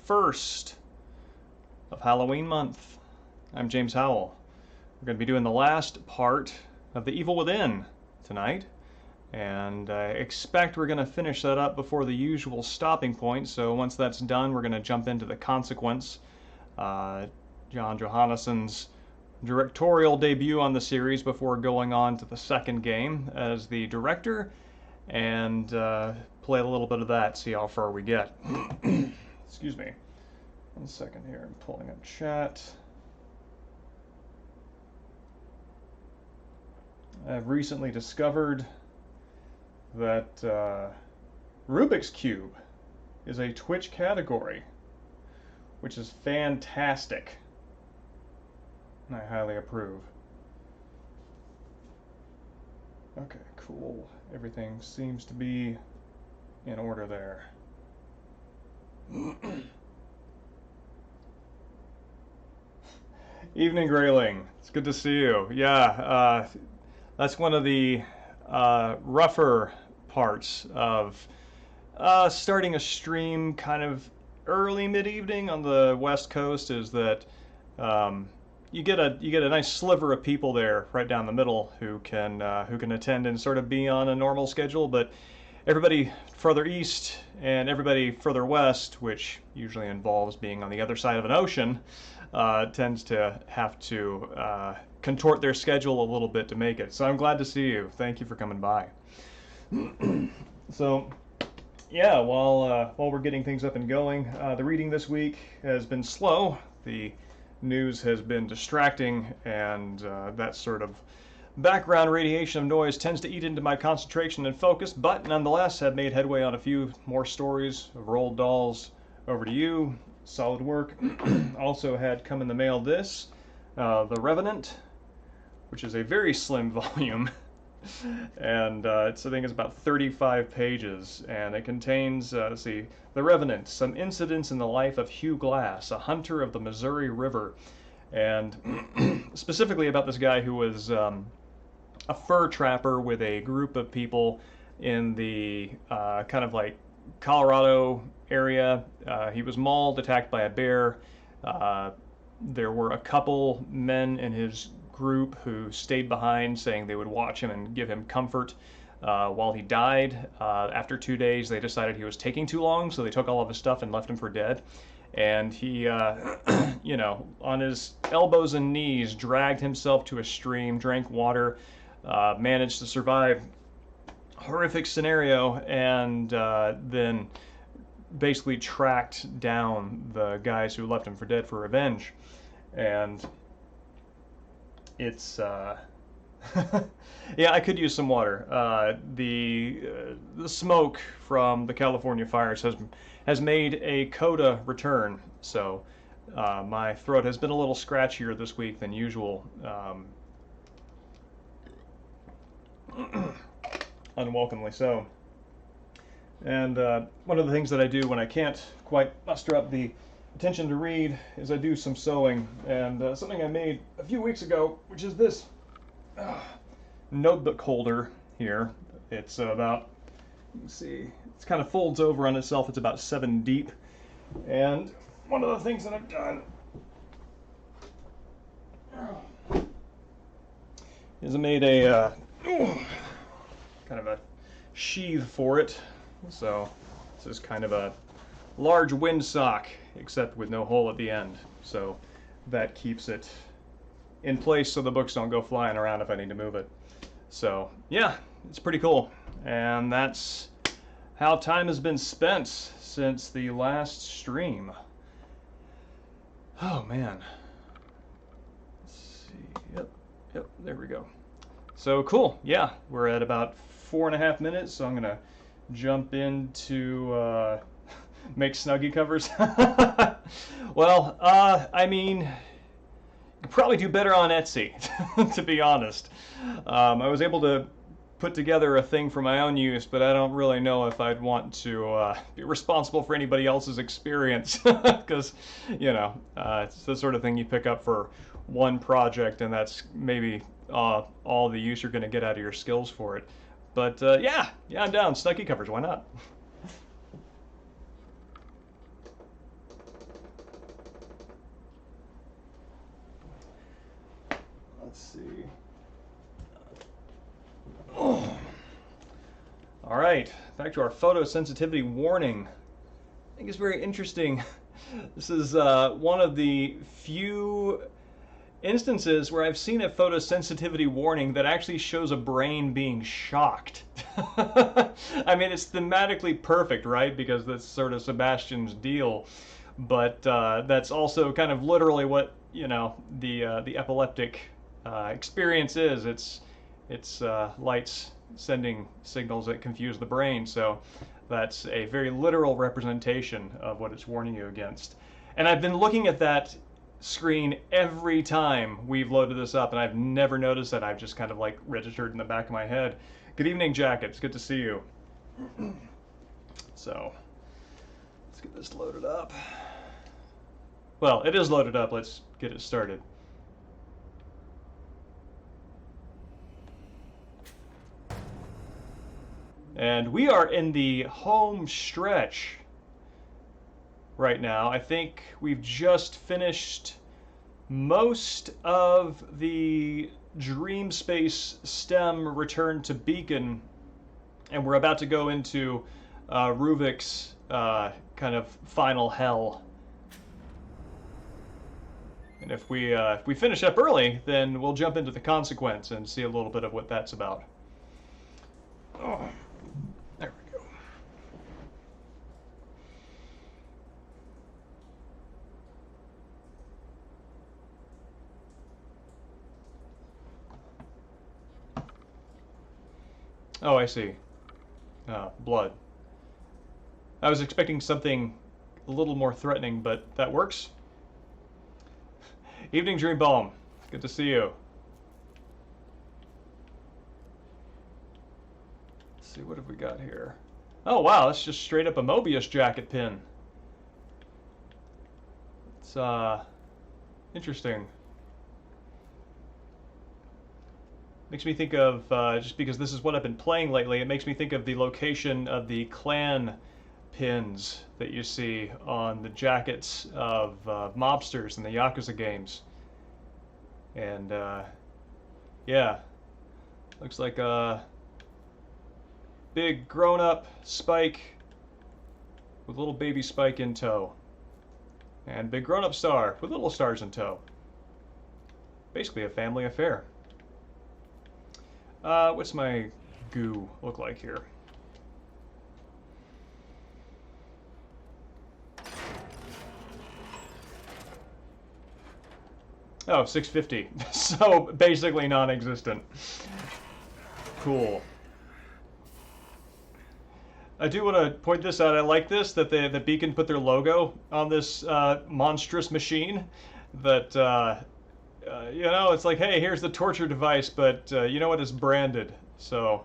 1st of Halloween month. I'm James Howell. We're going to be doing the last part of The Evil Within tonight, and I expect we're going to finish that up before the usual stopping point, so once that's done we're going to jump into The Consequence, John Johannesson's directorial debut on the series before going on to the second game as the director, and play a little bit of that, see how far we get. Excuse me. 1 second here, I'm pulling up chat. I've recently discovered that Rubik's Cube is a Twitch category, which is fantastic. And I highly approve. Okay, cool. Everything seems to be in order there. Evening, Grayling. It's good to see you. Yeah, that's one of the rougher parts of starting a stream kind of early mid-evening on the West Coast, is that you get a nice sliver of people there right down the middle who can attend and sort of be on a normal schedule, but everybody further east and everybody further west, which usually involves being on the other side of an ocean, tends to have to contort their schedule a little bit to make it. So I'm glad to see you. Thank you for coming by. So yeah, while we're getting things up and going, the reading this week has been slow. The news has been distracting, and that sort of background radiation of noise tends to eat into my concentration and focus, but nonetheless have made headway on a few more stories of Roald Dahl's Over to You. Solid work. Also had come in the mail this, The Revenant, which is a very slim volume, and I think it's about 35 pages, and it contains, let's see, The Revenant, some incidents in the life of Hugh Glass, a hunter of the Missouri River, and specifically about this guy who was a fur trapper with a group of people in the kind of like Colorado area. He was mauled, attacked by a bear. There were a couple men in his group who stayed behind, saying they would watch him and give him comfort while he died. After 2 days, they decided he was taking too long, so they took all of his stuff and left him for dead. And he, you know, on his elbows and knees, dragged himself to a stream, drank water, managed to survive a horrific scenario, and then basically tracked down the guys who left him for dead for revenge. And it's yeah, I could use some water. The smoke from the California fires has made a coda return, so my throat has been a little scratchier this week than usual, unwelcomely so. And one of the things that I do when I can't quite muster up the attention to read is I do some sewing, and something I made a few weeks ago, which is this notebook holder here. It's about, let's see, it kind of folds over on itself. It's about 7 deep, and one of the things that I've done is I made a kind of a sheath for it. So this is kind of a large windsock, except with no hole at the end. So that keeps it in place so the books don't go flying around if I need to move it. So yeah, it's pretty cool. And that's how time has been spent since the last stream. Oh man. Let's see. Yep, there we go. So cool. Yeah, we're at about 4.5 minutes, so I'm gonna jump into make Snuggie covers. Well, I mean, you could probably do better on Etsy, to be honest. I was able to put together a thing for my own use, but I don't really know if I'd want to be responsible for anybody else's experience, because, you know, it's the sort of thing you pick up for one project, and that's maybe all the use you're going to get out of your skills for it. But yeah, I'm down. Snuggie covers, why not? Let's see. Oh. All right, back to our photosensitivity warning. I think it's very interesting. This is one of the few instances where I've seen a photosensitivity warning that actually shows a brain being shocked. I mean, it's thematically perfect, right? Because that's sort of Sebastian's deal. But that's also kind of literally what, you know, the epileptic experience is. It's lights sending signals that confuse the brain. So that's a very literal representation of what it's warning you against. And I've been looking at that screen every time we've loaded this up, and I've never noticed that. I've just kind of like registered in the back of my head. Good evening, Jacket. It's good to see you. So let's get this loaded up. Well, it is loaded up. Let's get it started. And we are in the home stretch right now. I think we've just finished most of the Dream Space STEM return to Beacon, and we're about to go into Ruvik's kind of final hell. And if we finish up early, then we'll jump into the consequence and see a little bit of what that's about. Oh, there we go. Oh, I see. Blood. I was expecting something a little more threatening, but that works. Evening, Dreambalm. Good to see you. Let's see, what have we got here? Oh, wow, that's just straight up a Mobius jacket pin. It's, interesting. Makes me think of, just because this is what I've been playing lately, it makes me think of the location of the clan pins that you see on the jackets of mobsters in the Yakuza games. And, yeah, looks like a big grown-up Spike with little baby Spike in tow. And big grown-up Star with little stars in tow. Basically a family affair. What's my goo look like here? Oh, 650. So basically non-existent. Cool. I do want to point this out. I like this, that the Beacon put their logo on this monstrous machine. That, you know, it's like, hey, here's the torture device, but you know what? It's branded. So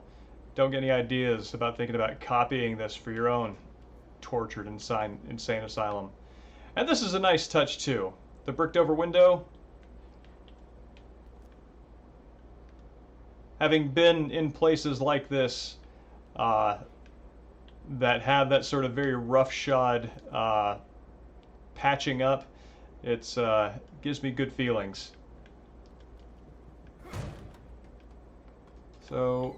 don't get any ideas about thinking about copying this for your own tortured insane asylum. And this is a nice touch, too. The bricked over window. Having been in places like this that have that sort of very roughshod patching up, it's gives me good feelings. So,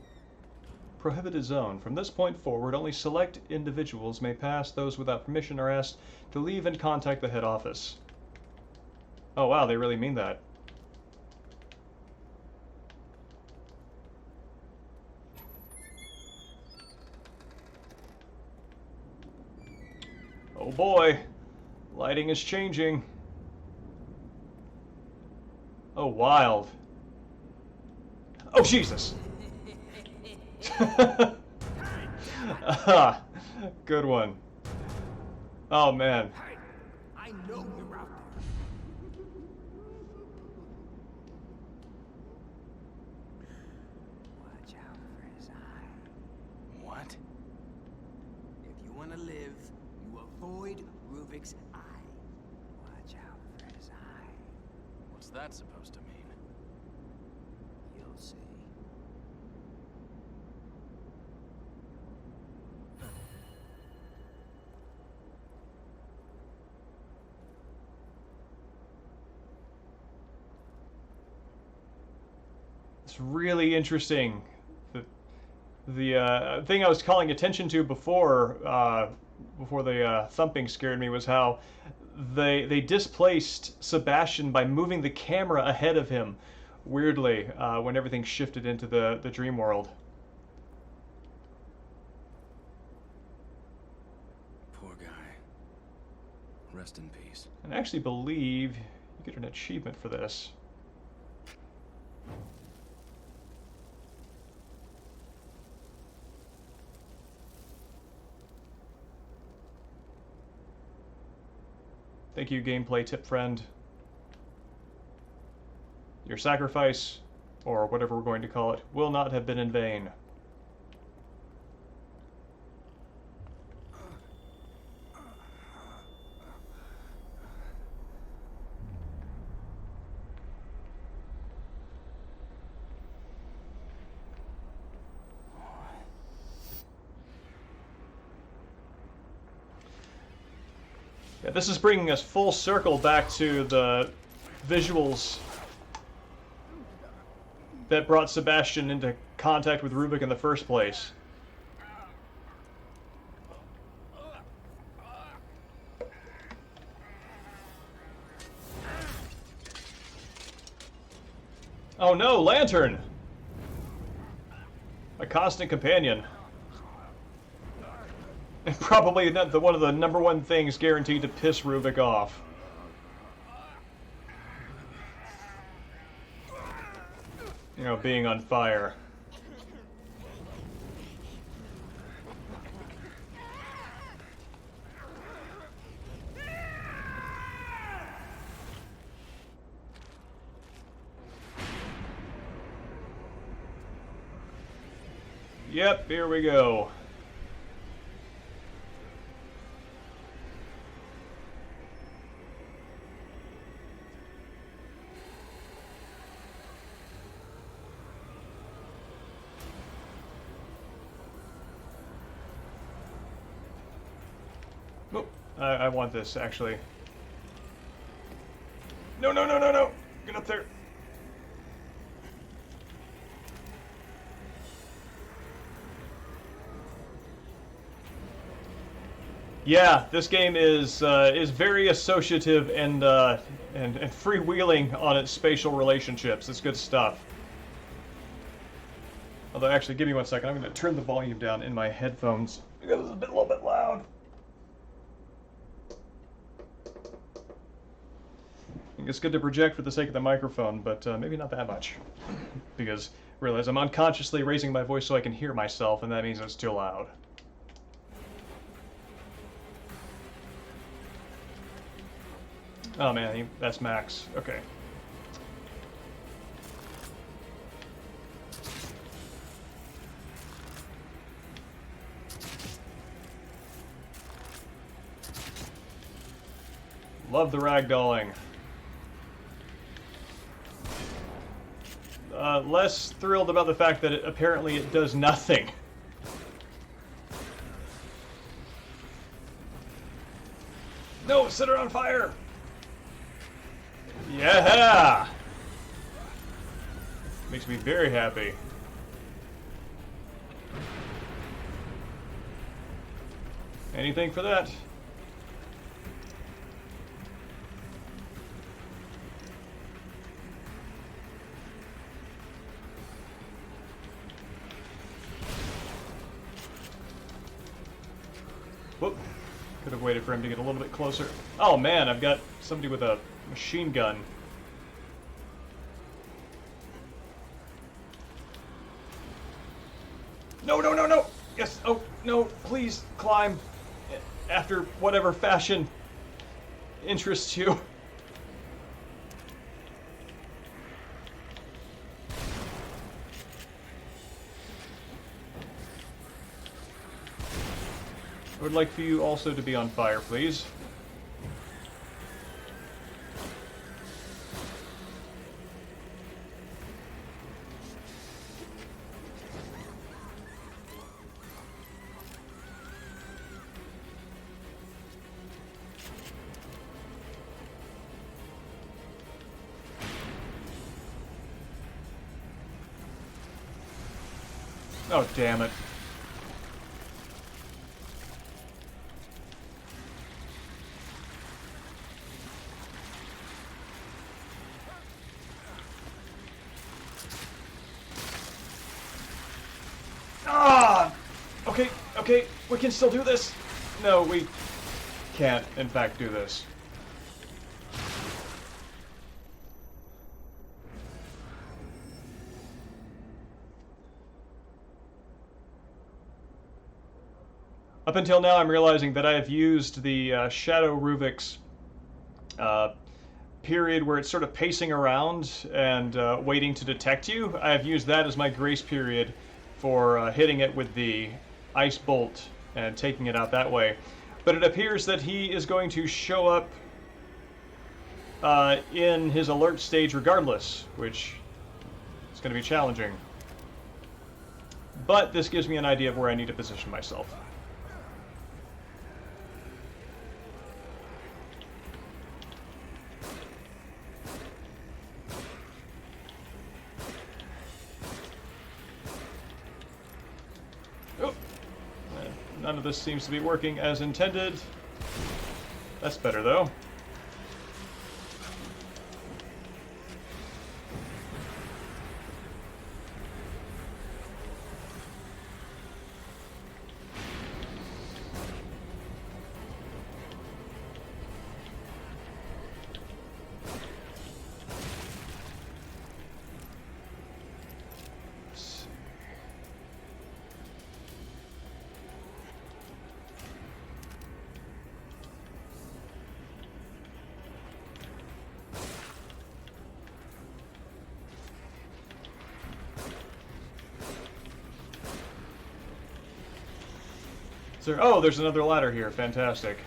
prohibited zone. From this point forward, only select individuals may pass. Those without permission are asked to leave and contact the head office. Oh wow, they really mean that. Oh boy, lighting is changing. Oh, wild. Oh, Jesus! Ah, good one. Oh, man. I know you're out there. Watch out for his eye. What? If you want to live, you avoid Ruvik's eye. Watch out for his eye. What's that supposed to mean? You'll see. It's really interesting. The thing I was calling attention to before the thumping scared me was how they displaced Sebastian by moving the camera ahead of him, weirdly, when everything shifted into the dream world. Poor guy. Rest in peace. And I actually believe you get an achievement for this. Thank you, gameplay tip friend. Your sacrifice, or whatever we're going to call it, will not have been in vain. Yeah, this is bringing us full circle back to the visuals that brought Sebastian into contact with Rubik in the first place. Oh no, Lantern! My constant companion. And probably one of the number one things guaranteed to piss Rubik off. You know, being on fire. Yep, here we go. Oh, I want this, actually. No, no, no, no, no! Get up there! Yeah, this game is very associative and freewheeling on its spatial relationships. It's good stuff. Although, actually, give me 1 second. I'm going to turn the volume down in my headphones because it's a little bit loud. I think it's good to project for the sake of the microphone, but maybe not that much. Because, realize I'm unconsciously raising my voice so I can hear myself, and that means it's too loud. Oh man, that's Max. Okay. Love the ragdolling. Less thrilled about the fact that apparently it does nothing. No, set her on fire! Yeah! Makes me very happy. Anything for that? Whoop. Could have waited for him to get a little bit closer. Oh man, I've got somebody with a machine gun. No, no, no, no! Yes, oh, no, please climb after whatever fashion interests you. I would like for you also to be on fire, please. Oh, damn it. Ah! Okay, okay, we can still do this. No, we can't, in fact, do this. Up until now, I'm realizing that I have used the Shadow Ruvik's period where it's sort of pacing around and waiting to detect you. I have used that as my grace period for hitting it with the ice bolt and taking it out that way. But it appears that he is going to show up in his alert stage regardless, which is going to be challenging. But this gives me an idea of where I need to position myself. None of this seems to be working as intended. That's better, though. Oh, there's another ladder here. Fantastic.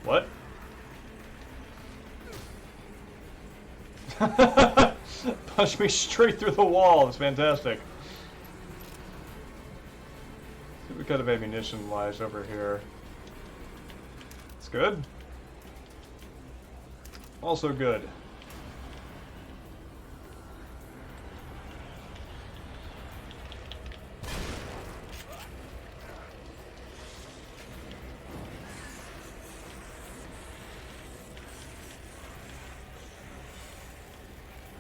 What? Punched me straight through the wall. It's fantastic. What kind of ammunition lies over here? It's good. Also good.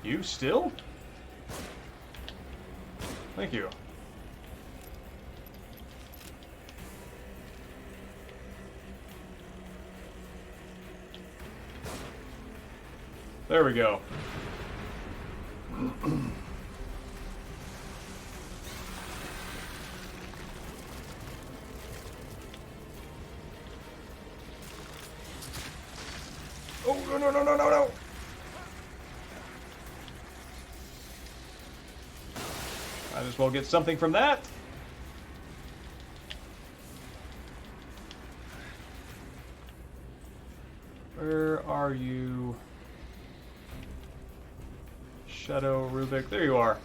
You still? Thank you. There we go. Oh, no, no, no, no, no, no! Might as well get something from that. Where are you? Shadow Rubik, there you are.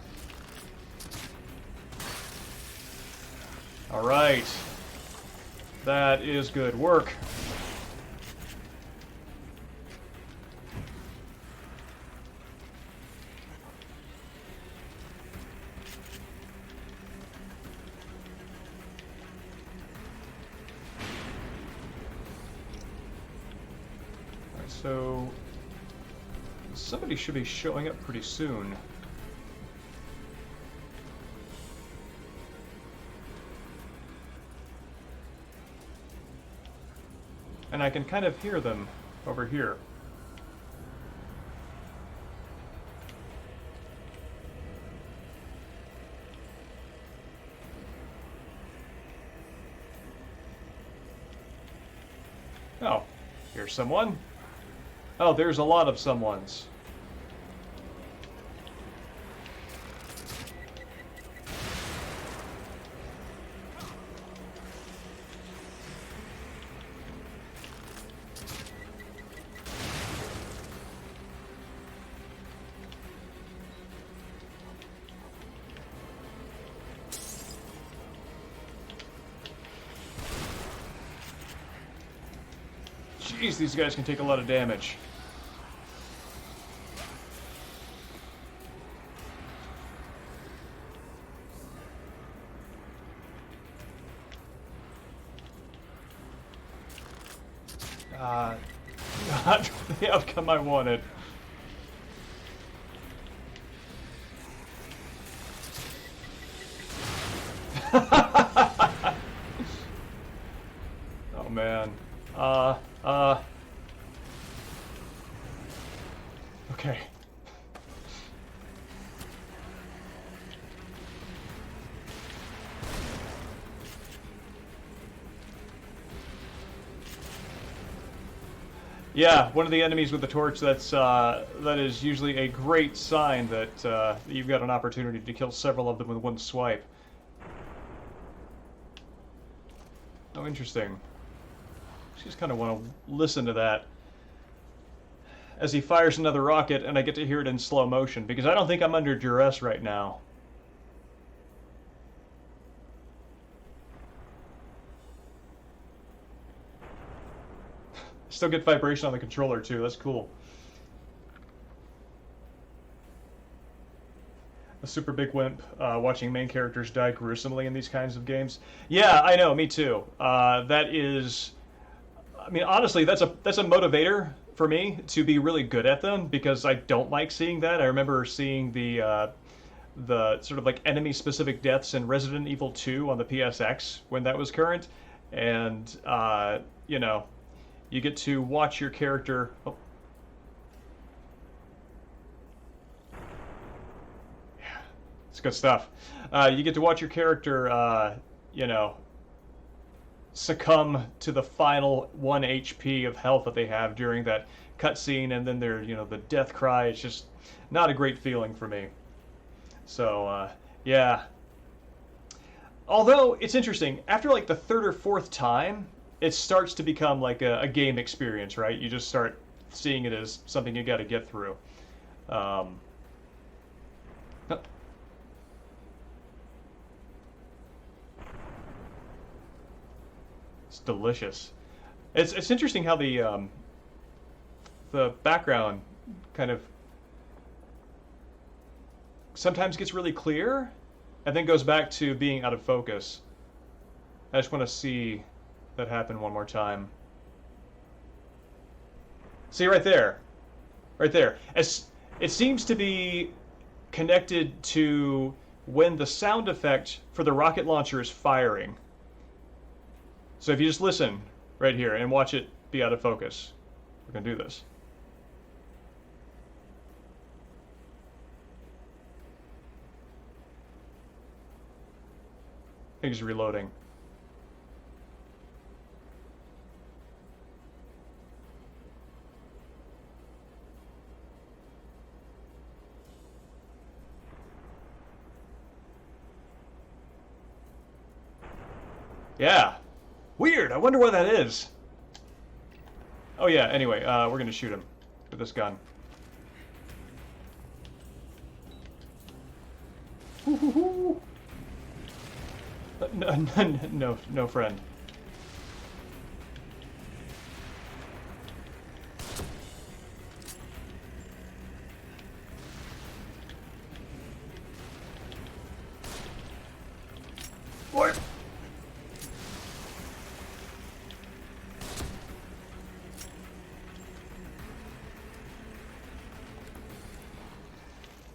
All right. That is good work. All right, so somebody should be showing up pretty soon. And I can kind of hear them over here. Oh, here's someone. Oh, there's a lot of someones. Jeez, these guys can take a lot of damage. Not the outcome I wanted. Oh man. Okay. Yeah, one of the enemies with the torch. That is usually a great sign that you've got an opportunity to kill several of them with one swipe. Oh, interesting. Just kind of want to listen to that as he fires another rocket, and I get to hear it in slow motion because I don't think I'm under duress right now. Still get vibration on the controller too. That's cool. A super big wimp watching main characters die gruesomely in these kinds of games. Yeah, I know. Me too. That is, I mean, honestly, that's a motivator for me to be really good at them because I don't like seeing that. I remember seeing the sort of like enemy specific deaths in Resident Evil 2 on the PSX when that was current, and you know. You get to watch your character. Oh. Yeah, it's good stuff. You get to watch your character, you know, succumb to the final 1 HP of health that they have during that cutscene, and then their, you know, the death cry. It's just not a great feeling for me. So, yeah. Although it's interesting, after like the third or fourth time, it starts to become like a game experience, right? You just start seeing it as something you got to get through. It's delicious. It's interesting how the background kind of sometimes gets really clear and then goes back to being out of focus. I just want to see that happen one more time. See right there. Right there. As it seems to be connected to when the sound effect for the rocket launcher is firing. So if you just listen right here and watch it be out of focus, we're going to do this. I think it's reloading. Yeah. Weird. I wonder what that is. Oh yeah, anyway, we're going to shoot him with this gun. No, friend. What?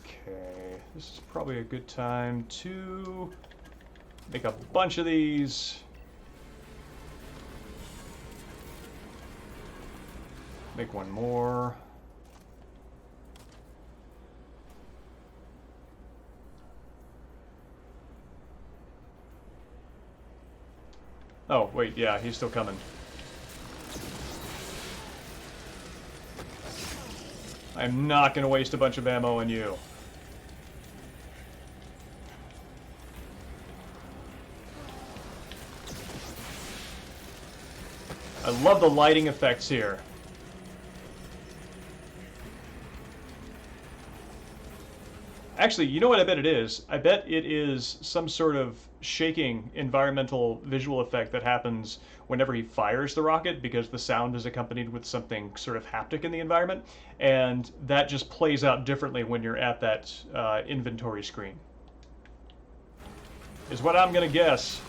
Okay, this is probably a good time to make a bunch of these. Make one more. Oh, wait, yeah, he's still coming. I'm not going to waste a bunch of ammo on you. I love the lighting effects here. Actually, you know what I bet it is? I bet it is some sort of shaking environmental visual effect that happens whenever he fires the rocket because the sound is accompanied with something sort of haptic in the environment, and that just plays out differently when you're at that inventory screen. Is what I'm gonna guess.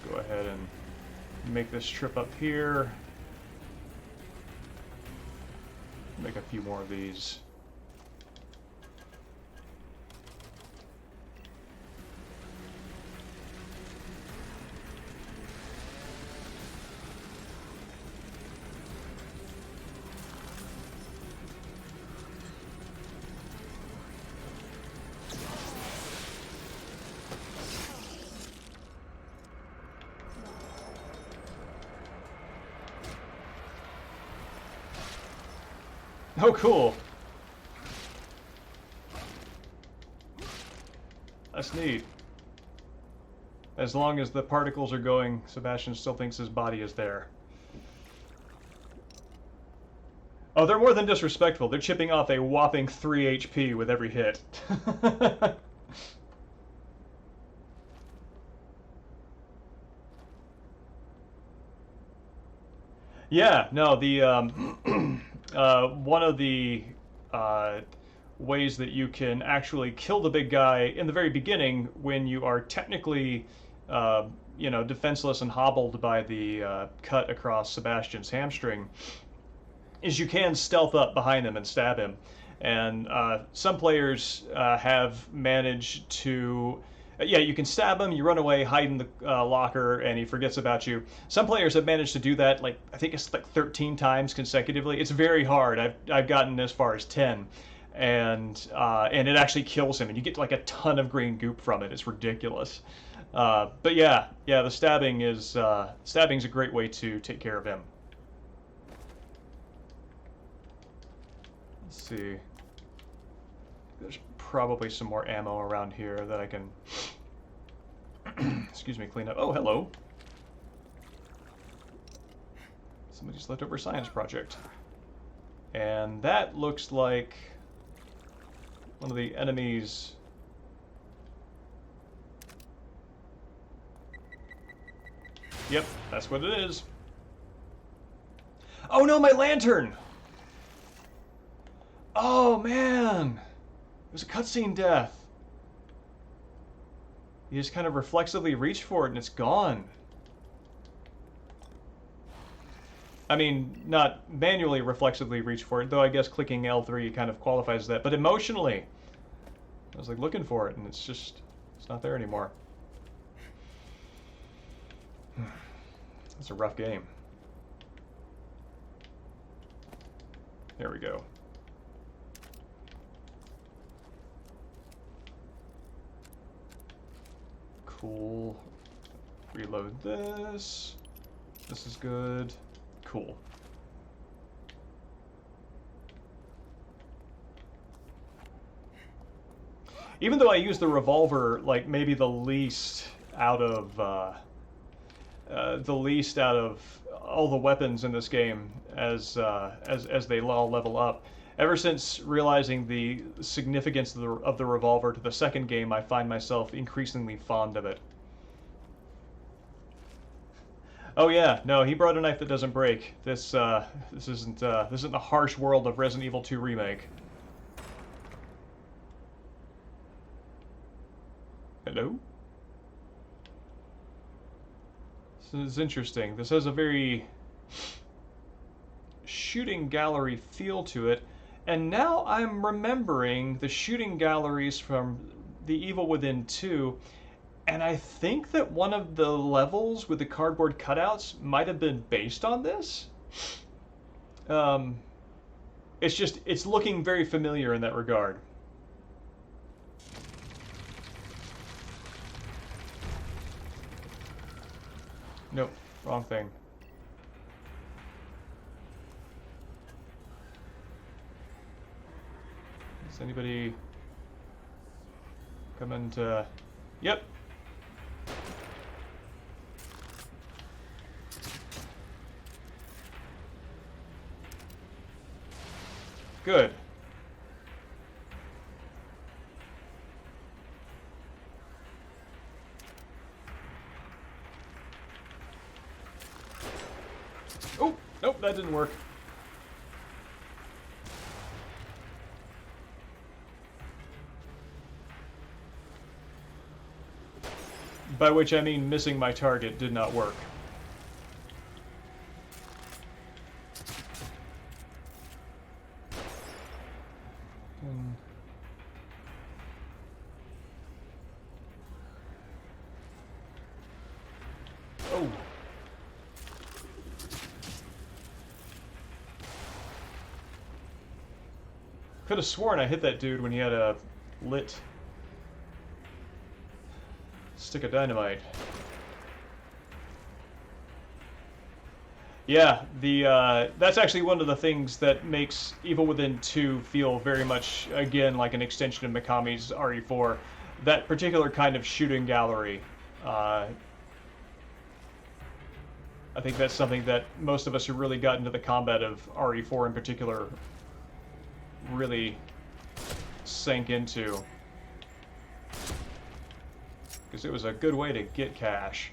Go ahead and make this trip up here. Make a few more of these. Oh, cool. That's neat. As long as the particles are going, Sebastian still thinks his body is there. Oh, they're more than disrespectful. They're chipping off a whopping 3 HP with every hit. Yeah, no, the one of the uh, ways that you can actually kill the big guy in the very beginning when you are technically, you know, defenseless and hobbled by the cut across Sebastian's hamstring is you can stealth up behind him and stab him. And some players have managed to, yeah, you can stab him, you run away, hide in the locker, and he forgets about you. Some players have managed to do that, like, I think it's like 13 times consecutively. It's very hard. I've gotten as far as 10. And it actually kills him, and you get like a ton of green goop from it. It's ridiculous. But yeah, the stabbing's a great way to take care of him. Let's see. There's probably some more ammo around here that I can, excuse me, clean up. Oh, hello. Somebody's leftover science project. And that looks like one of the enemies. Yep, that's what it is. Oh no, my lantern! Oh man! It was a cutscene death. You just kind of reflexively reach for it and it's gone. I mean, not manually reflexively reach for it, though I guess clicking L3 kind of qualifies that, but emotionally. I was like looking for it and it's not there anymore. It's a rough game. There we go. Cool. Reload this. This is good. Cool. Even though I use the revolver, like maybe the least out of all the weapons in this game, as they all level up. Ever since realizing the significance of the revolver to the second game, I find myself increasingly fond of it. Oh yeah, no, he brought a knife that doesn't break. This isn't the harsh world of Resident Evil 2 Remake. Hello? This is interesting. This has a very shooting gallery feel to it. And now I'm remembering the shooting galleries from The Evil Within 2, and I think that one of the levels with the cardboard cutouts might have been based on this. Um, it's just, it's looking very familiar in that regard. Nope, wrong thing. Is anybody coming to... Yep. Good. Oh, nope, that didn't work. By which I mean missing my target did not work. Oh. Could have sworn I hit that dude when he had a lit stick of dynamite. Yeah, that's actually one of the things that makes Evil Within 2 feel very much, again, like an extension of Mikami's RE4. That particular kind of shooting gallery. I think that's something that most of us who really got into the combat of RE4 in particular really sank into. Because it was a good way to get cash.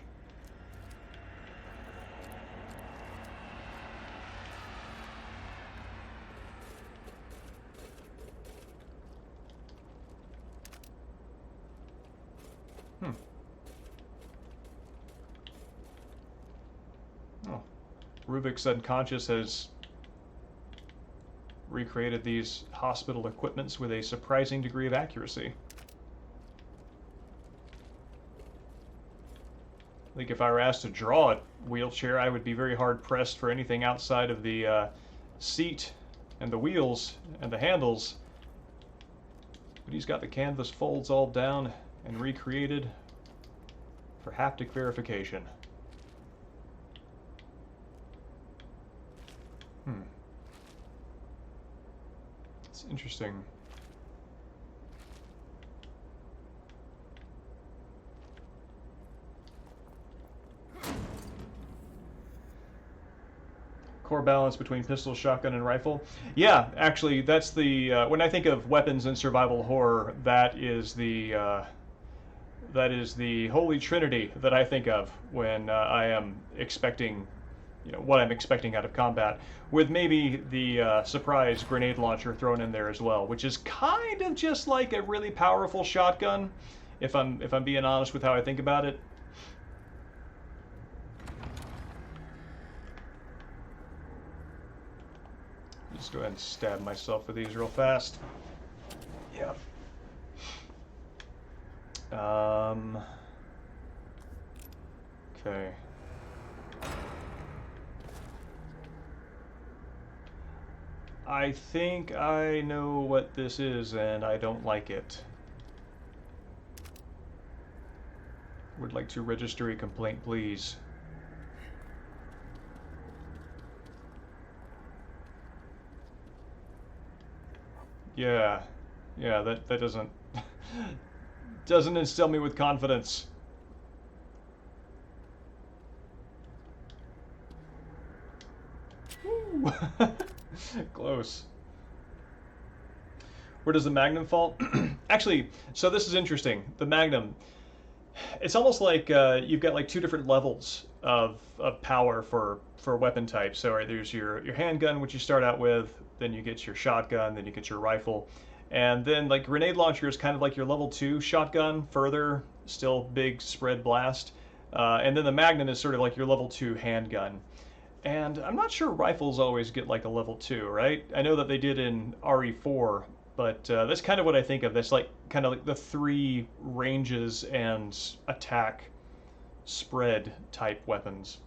Oh. Ruvik's unconscious has recreated these hospital equipments with a surprising degree of accuracy. I think if I were asked to draw a wheelchair, I would be very hard pressed for anything outside of the seat and the wheels and the handles. But he's got the canvas folds all down and recreated for haptic verification. It's interesting. Core balance between pistol, shotgun, and rifle. Yeah, actually, that's the when I think of weapons in survival horror, that is the holy trinity that I think of when I am expecting, what I'm expecting out of combat, with maybe the surprise grenade launcher thrown in there as well, which is kind of just like a really powerful shotgun, if I'm being honest with how I think about it. Just go ahead and stab myself with these real fast. Yeah. Okay. I think I know what this is, and I don't like it. Would like to register a complaint, please. Yeah, that doesn't doesn't instill me with confidence. Woo. Close. Where does the Magnum fall? Actually, so this is interesting. The Magnum, it's almost like you've got like two different levels of power for weapon types. So there's your handgun, which you start out with, then you get your shotgun, then you get your rifle, and then like grenade launcher is kind of like your level 2 shotgun, further, still big spread blast, and then the Magnum is sort of like your level 2 handgun. And I'm not sure rifles always get like a level 2, right? I know that they did in RE4, but that's kind of what I think of. That's like kind of like the 3 ranges and attack spread type weapons.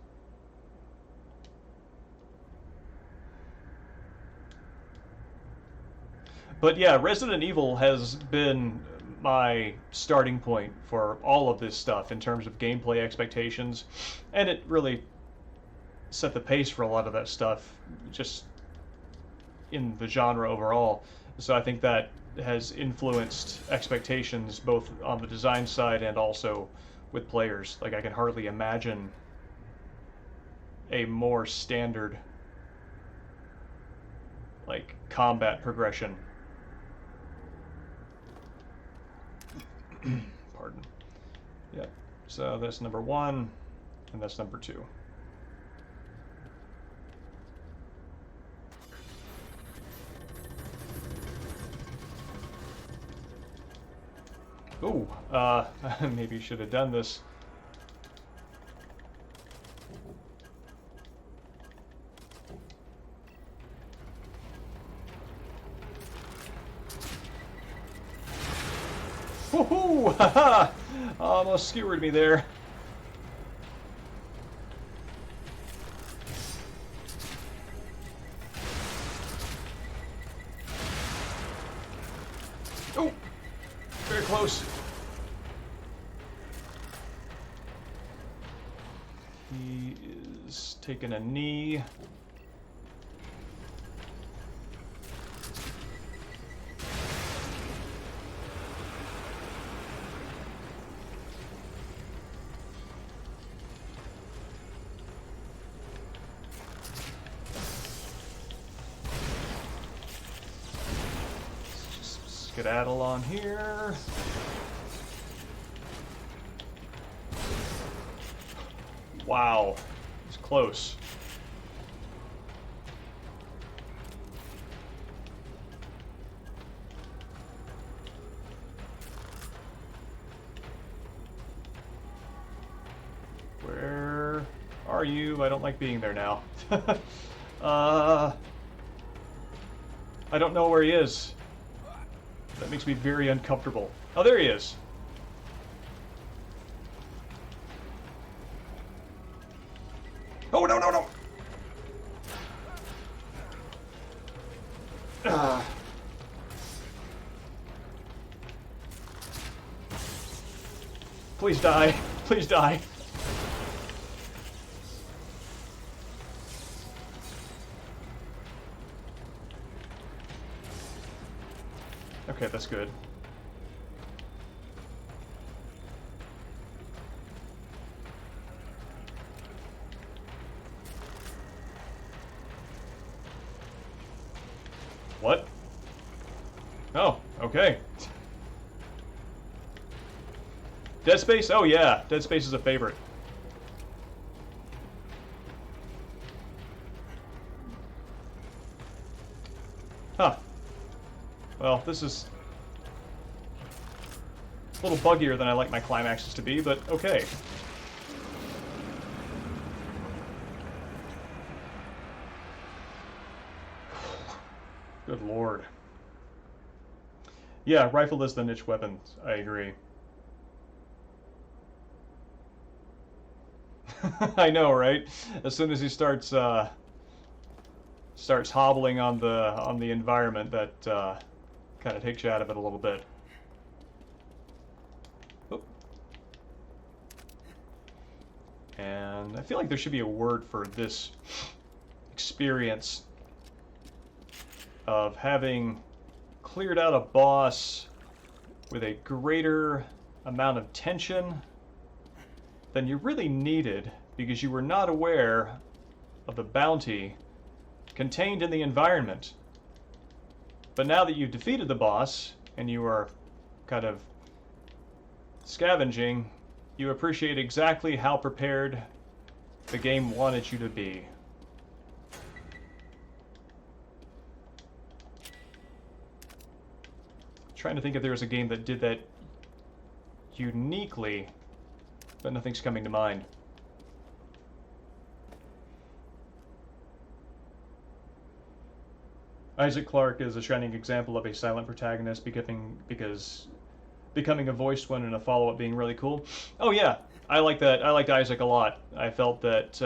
But yeah, Resident Evil has been my starting point for all of this stuff in terms of gameplay expectations, and it really set the pace for a lot of that stuff just in the genre overall. So I think that has influenced expectations both on the design side and also with players. Like I can hardly imagine a more standard like combat progression. Pardon. Yeah. So that's number 1 and that's number 2. Ooh, maybe you should have done this. Woohoo! Haha! Almost skewered me there. Oh! Very close. He is taking a knee. Just skedaddle on here. Wow, it's close. Where are you? I don't like being there now. I don't know where he is. That makes me very uncomfortable. Oh, there he is. Oh, no, no, no! Please die. Please die. Okay, that's good. What? Oh, okay. Dead Space? Oh yeah, Dead Space is a favorite. Huh. Well, this is a little buggier than I like my climaxes to be, but okay. Good lord. Yeah, rifle is the niche weapon. I agree. I know, right? As soon as he starts hobbling on the environment, that kind of takes you out of it a little bit. Oop. And I feel like there should be a word for this experience of having cleared out a boss with a greater amount of tension than you really needed because you were not aware of the bounty contained in the environment. But now that you've defeated the boss and you are kind of scavenging, you appreciate exactly how prepared the game wanted you to be. Trying to think if there was a game that did that uniquely, but nothing's coming to mind. Isaac Clarke is a shining example of a silent protagonist becoming a voiced one and a follow-up being really cool. Oh yeah, I like that. I liked Isaac a lot. I felt that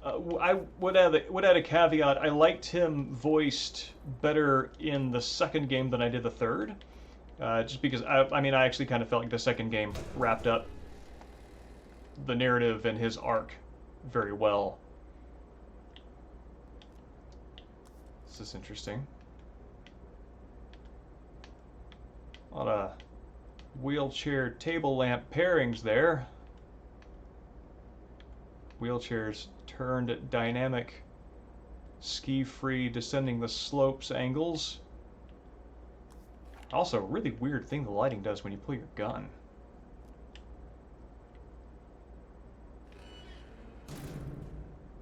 I would add a caveat. I liked him voiced better in the second game than I did the third, just because I mean I actually kind of felt like the second game wrapped up the narrative and his arc very well. This is interesting. A lot of wheelchair table lamp pairings there. Wheelchairs turned dynamic, ski-free descending the slopes angles. Also, really weird thing the lighting does when you pull your gun.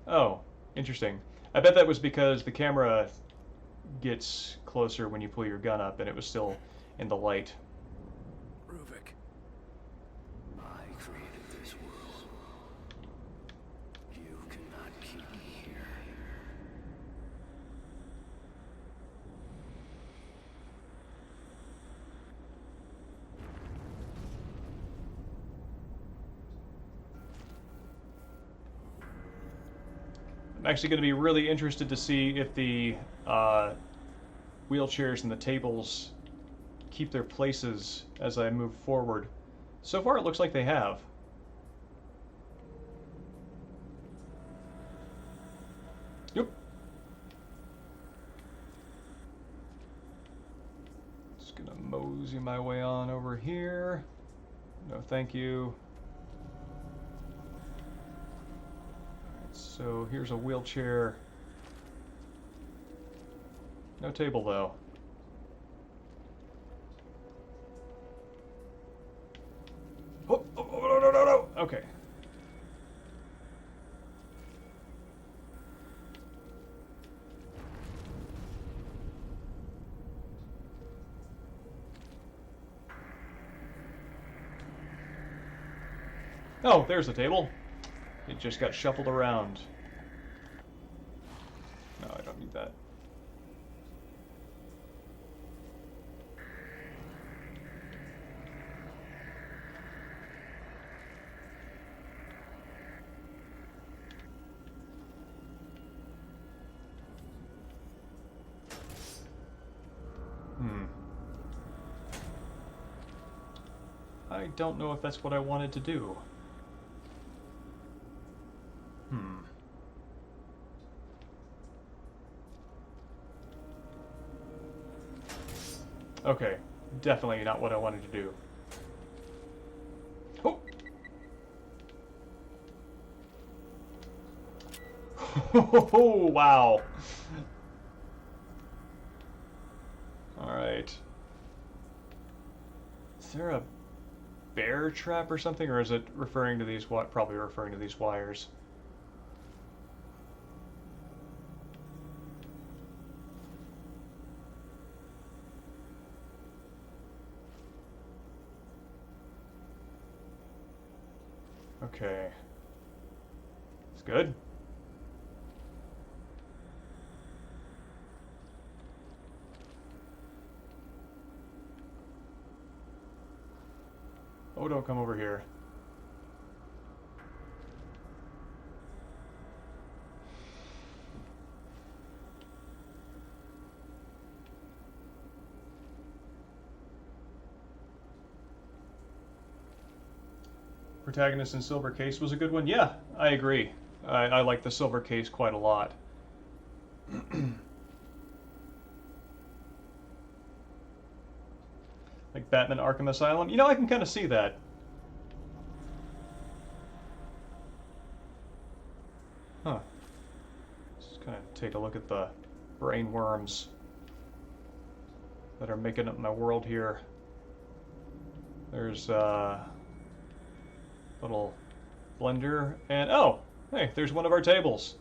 Oh, interesting. I bet that was because the camera gets closer when you pull your gun up and it was still in the light. Ruvik, I created this world. You cannot keep me here. I'm actually going to be really interested to see if the wheelchairs and the tables keep their places as I move forward. So far, it looks like they have. Yep. Just gonna mosey my way on over here. No, thank you. Alright, so here's a wheelchair. No table, though. Oh, oh, oh, no, no, no, no! Okay. Oh, there's the table. It just got shuffled around. No, I don't need that. I don't know if that's what I wanted to do. Okay, definitely not what I wanted to do. Oh! Oh, wow. Alright. Is there a bear trap or something, or is it referring to these, probably referring to these wires? Okay. It's good. Oh, don't come over here. Protagonist in silver case was a good one. Yeah, I agree. I like the silver case quite a lot. Like Batman Arkham Asylum. You know, I can kind of see that. Huh. Just kind of take a look at the brain worms that are making up my world here. There's little blender, and oh, hey, there's one of our tables.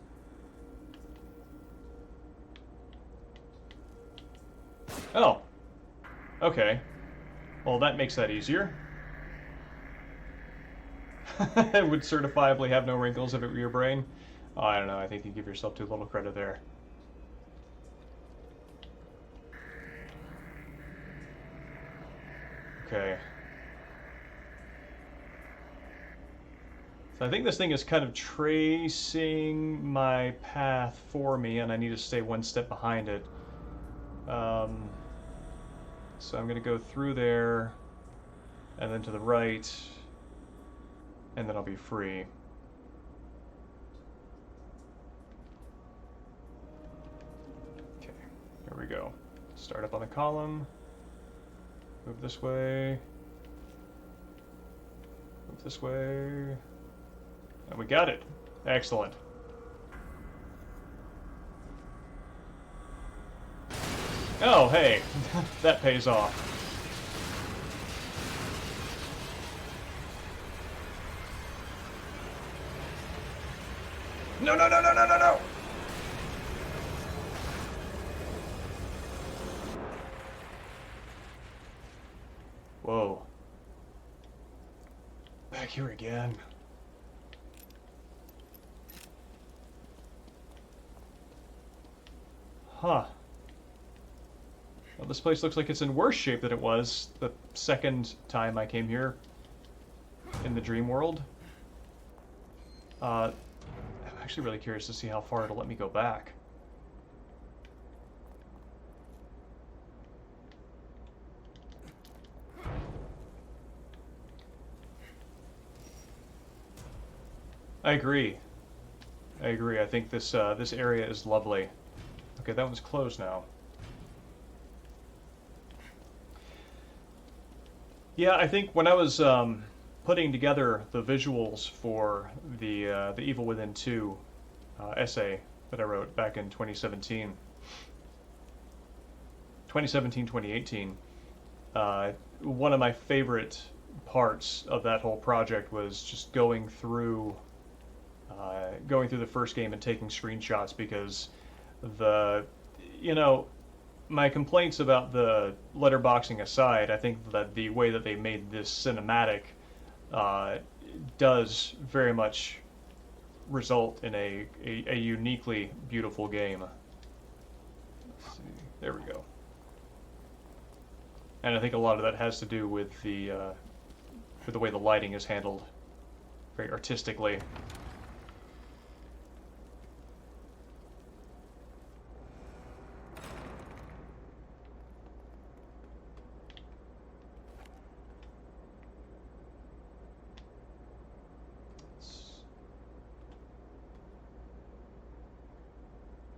Oh, okay. Well, that makes that easier. It would certifiably have no wrinkles if it were your brain. Oh, I don't know, I think you give yourself too little credit there. Okay. So I think this thing is kind of tracing my path for me, and I need to stay one step behind it. So I'm going to go through there, and then to the right, and then I'll be free. Okay, here we go. Start up on the column. Move this way. Move this way. And we got it. Excellent. Oh, hey. That pays off. No, no, no, no, no, no, no! Whoa. Back here again. Huh. Well, this place looks like it's in worse shape than it was the second time I came here in the dream world. I'm actually really curious to see how far it'll let me go back. I agree. I agree. I think this this area is lovely. Okay, that one's closed now. Yeah, I think when I was putting together the visuals for the Evil Within 2 essay that I wrote back in 2017, 2018, one of my favorite parts of that whole project was just going through the first game and taking screenshots, because you know, my complaints about the letterboxing aside, I think that the way that they made this cinematic does very much result in a uniquely beautiful game. Let's see. There we go. And I think a lot of that has to do with the way the lighting is handled, very artistically.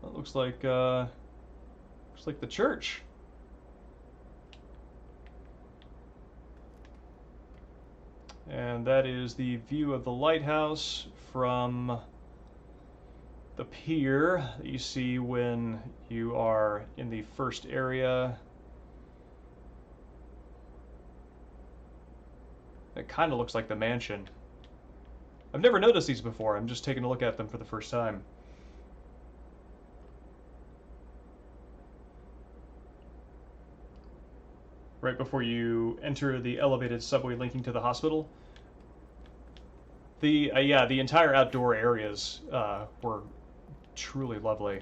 That looks like the church. And that is the view of the lighthouse from the pier that you see when you are in the first area. It kind of looks like the mansion. I've never noticed these before. I'm just taking a look at them for the first time. Right before you enter the elevated subway linking to the hospital. Yeah, the entire outdoor areas were truly lovely.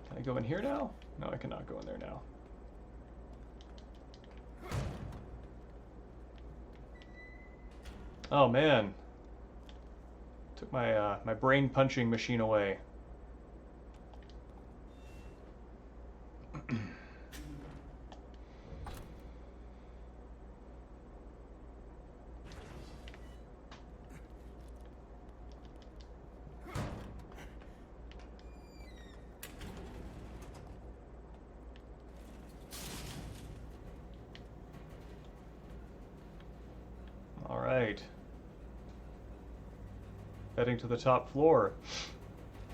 Can I go in here now? No, I cannot go in there now. Oh man, took my my brain punching machine away. All right. Heading to the top floor.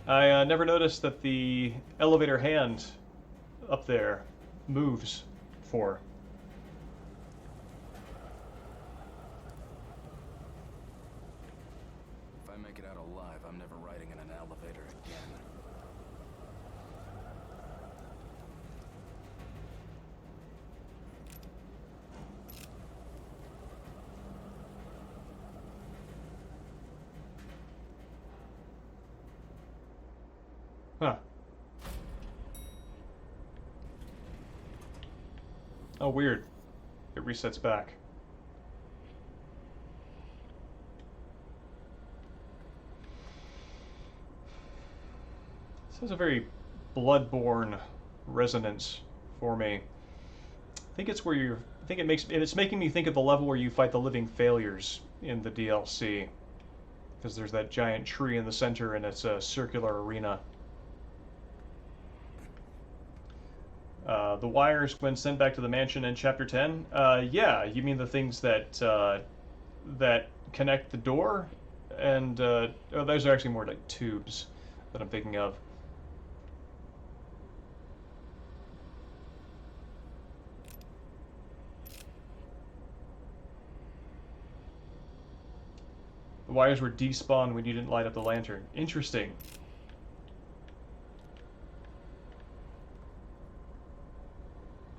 I never noticed that the elevator hand up there moves for. If I make it out alive, I'm never riding in an elevator again. Huh. Oh, weird. It resets back. This has a very Bloodborne resonance for me. I think it's where you're. I think it's making me think of the level where you fight the living failures in the DLC, because there's that giant tree in the center and it's a circular arena. The wires, when sent back to the mansion in Chapter 10. Yeah, you mean the things that connect the door, and oh, those are actually more like tubes that I'm thinking of. The wires were despawned when you didn't light up the lantern. Interesting.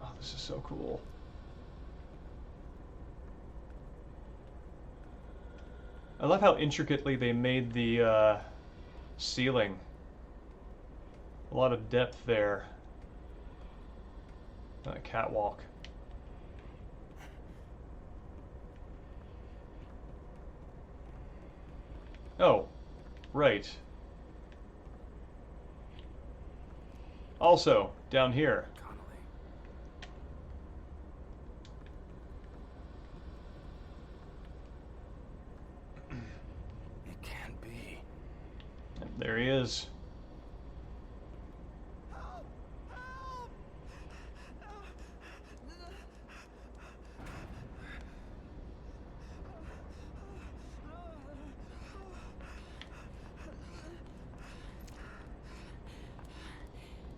Oh, this is so cool. I love how intricately they made the ceiling. A lot of depth there. Not a catwalk. Oh, right. Also, down here. Connolly. It can't be. And there he is.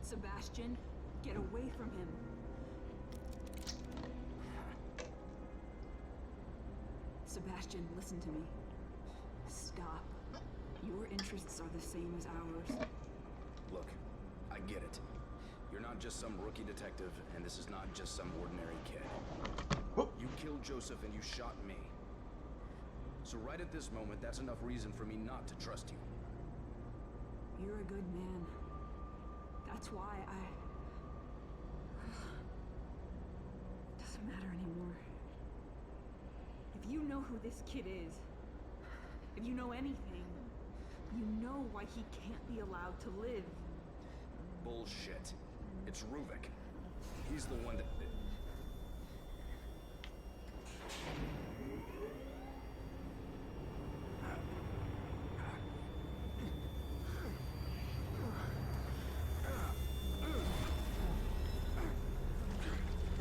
Sebastian, get away from him. Sebastian, listen to me. Stop. Your interests are the same as ours. Look, I get it. You're not just some rookie detective, and this is not just some ordinary kid. You killed Joseph and you shot me. So right at this moment, that's enough reason for me not to trust you. You're a good man. That's why doesn't matter anymore. If you know who this kid is, if you know anything, you know why he can't be allowed to live. Bullshit. It's Ruvik. He's the one that...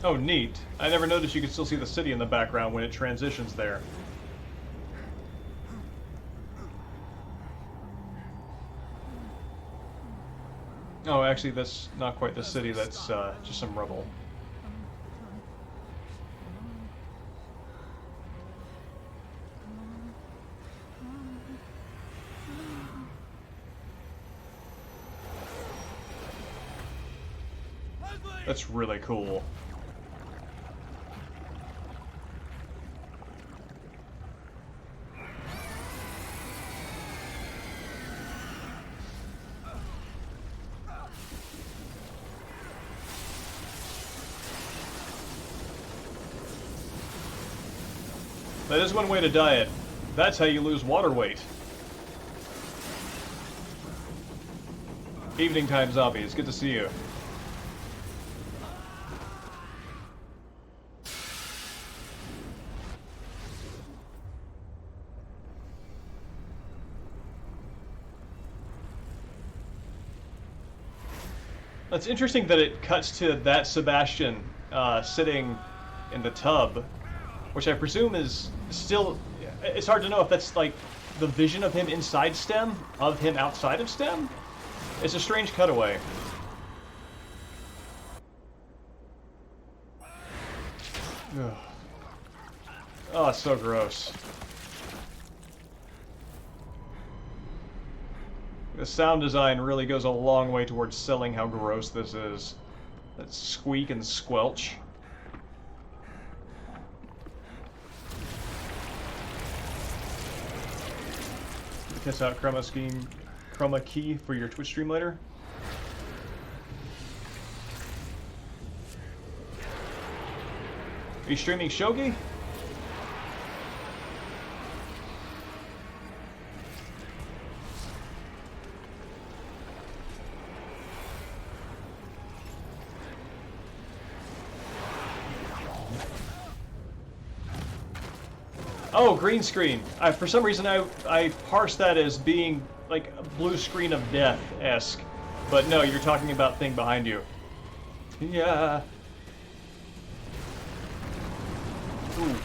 Oh, neat. I never noticed you could still see the city in the background when it transitions there. Oh, actually, that's not quite the city. That's just some rubble. That's really cool. That is one way to diet. That's how you lose water weight. Evening time, zombie. It's good to see you. It's interesting that it cuts to that Sebastian sitting in the tub, which I presume is still... It's hard to know if that's like the vision of him inside STEM, of him outside of STEM. It's a strange cutaway. Ugh. Oh, it's so gross. The sound design really goes a long way towards selling how gross this is. That squeak and squelch. Test out chroma key for your Twitch stream later. Are you streaming Shogi? Oh, green screen. For some reason, I parsed that as being like a blue screen of death-esque. But no, you're talking about thing behind you. Yeah. Ooh.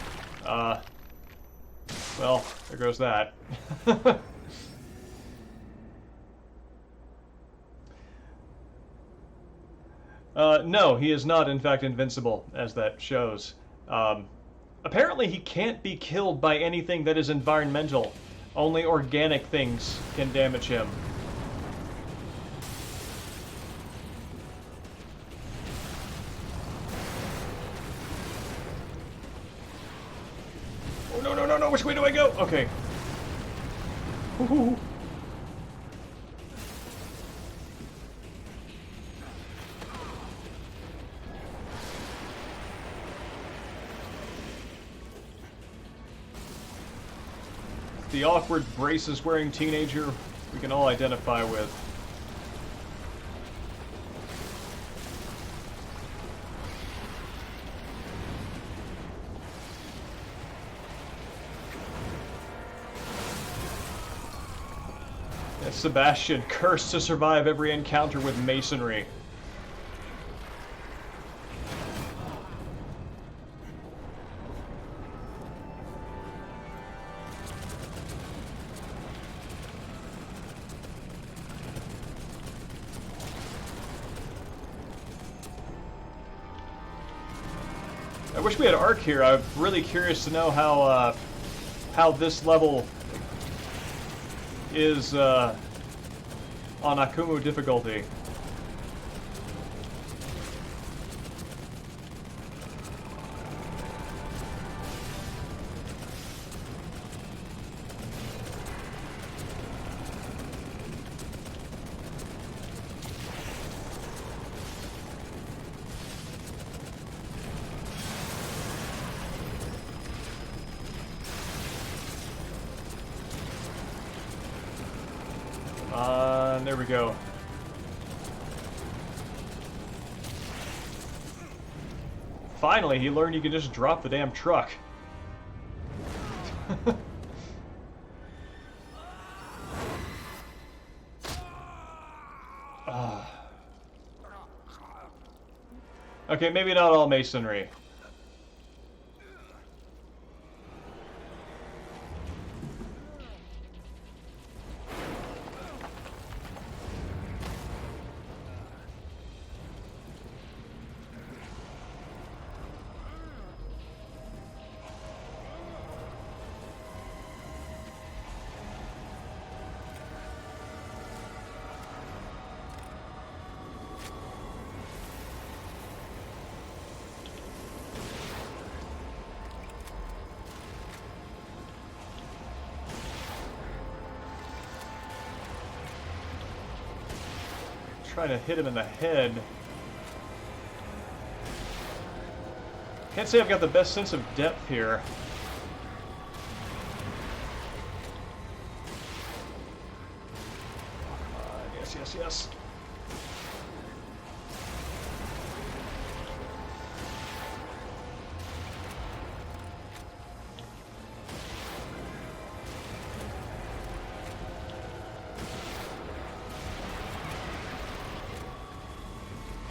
Well, there goes that. No, he is not, in fact, invincible, as that shows. Apparently, he can't be killed by anything that is environmental. Only organic things can damage him. Oh, no, no, no, no, which way do I go? Okay. Ooh. The awkward braces-wearing teenager we can all identify with. Yes, Sebastian, cursed to survive every encounter with masonry. I wish we had Arc here. I'm really curious to know how this level is on Akumu difficulty. There we go. Finally, he learned you could just drop the damn truck. Okay, maybe not all masonry. Trying to hit him in the head. Can't say I've got the best sense of depth here. Yes, yes, yes.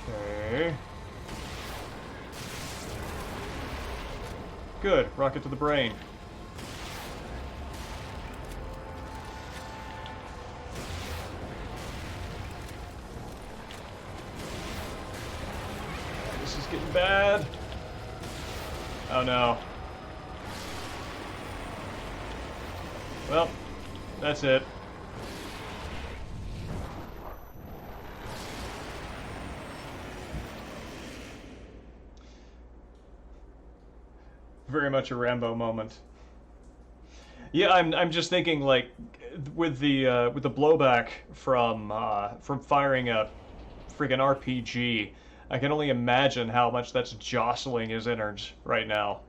Okay. Good. Rocket to the brain. This is getting bad. Oh no. Well, that's it. Very much a Rambo moment. Yeah, I'm just thinking, like, with the blowback from firing a freaking RPG, I can only imagine how much that's jostling his innards right now.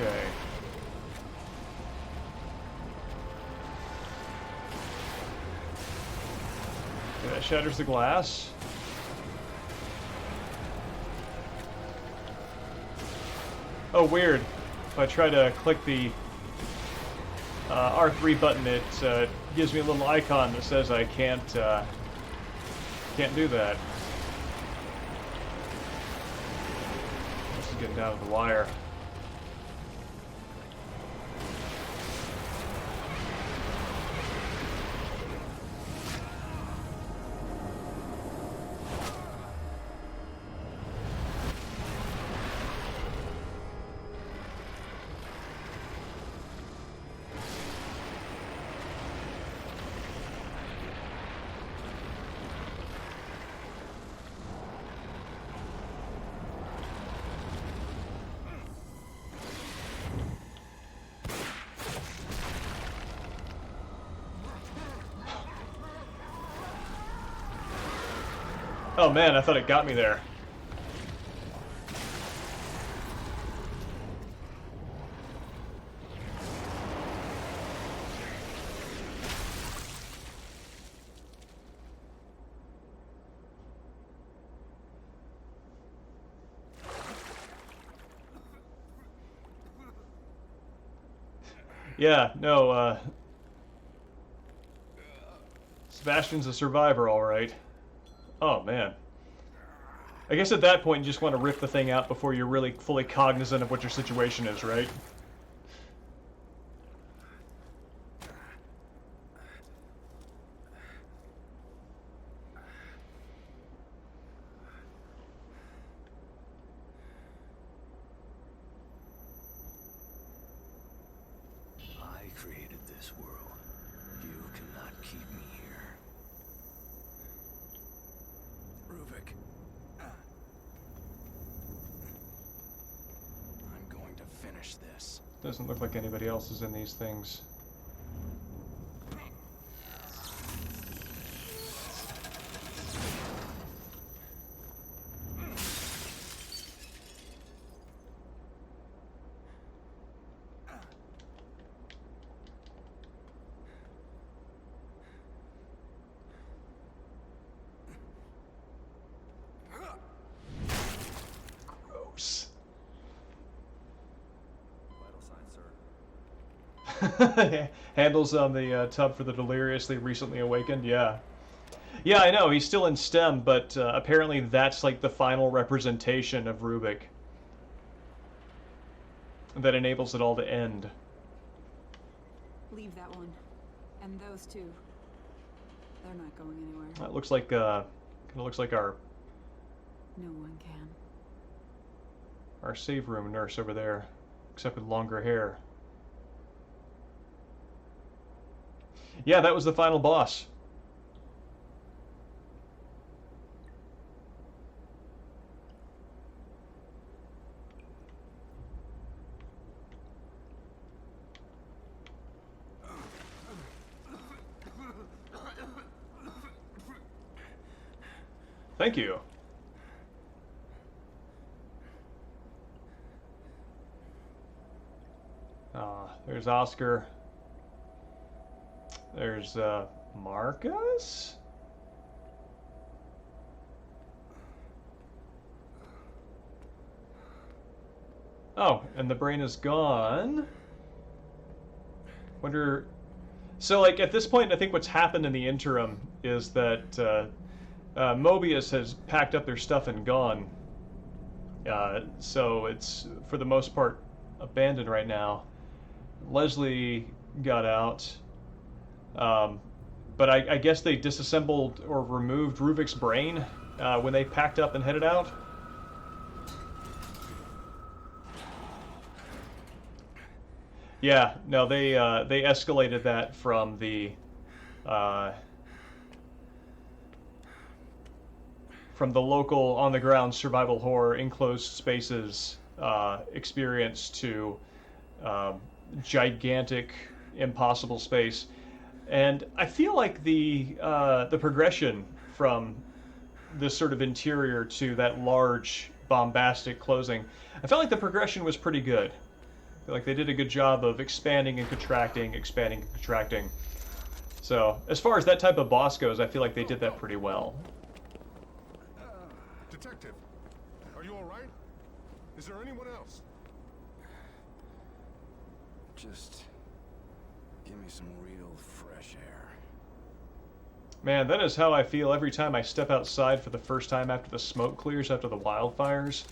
Okay. Okay, that shatters the glass. Oh, weird. If I try to click the R3 button, it gives me a little icon that says I can't do that. This is getting down to the wire. Oh man, I thought it got me there. Yeah, no, Sebastian's a survivor, all right. Oh, man. I guess at that point you just want to rip the thing out before you're really fully cognizant of what your situation is, right? I created this world. You cannot keep me here. Ruvik. I'm going to finish this. Doesn't look like anybody else is in these things. Gross. Vital signs, sir. Handles on the tub for the deliriously recently awakened, yeah. Yeah, I know, he's still in STEM, but apparently that's like the final representation of Rubik that enables it all to end. Leave that one. And those two. They're not going anywhere. That looks like, kind of looks like our No one can. save room nurse over there, except with longer hair. Yeah, that was the final boss. Thank you. There's Oscar. There's Marcus? Oh, and the brain is gone. Wonder... So, like, at this point, I think what's happened in the interim is that Mobius has packed up their stuff and gone. So it's, for the most part, abandoned right now. Leslie got out. But I guess they disassembled or removed Ruvik's brain when they packed up and headed out. Yeah, no, they escalated that from the local on-the-ground survival horror enclosed spaces experience to gigantic, impossible space. And I feel like the progression from this sort of interior to that large, bombastic closing, I felt like the progression was pretty good. Like they did a good job of expanding and contracting, expanding and contracting. So as far as that type of boss goes, I feel like they did that pretty well. Detective, are you all right? Is there anyone else? Just give me some real fresh air. Man, that is how I feel every time I step outside for the first time after the smoke clears after the wildfires.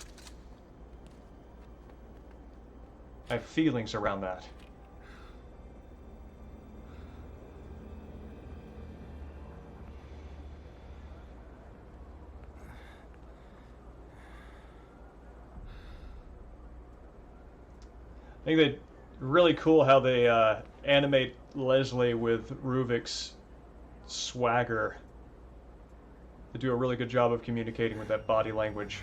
I have feelings around that. I think that really cool how they animate Leslie with Ruvik's swagger. They do a really good job of communicating with that body language.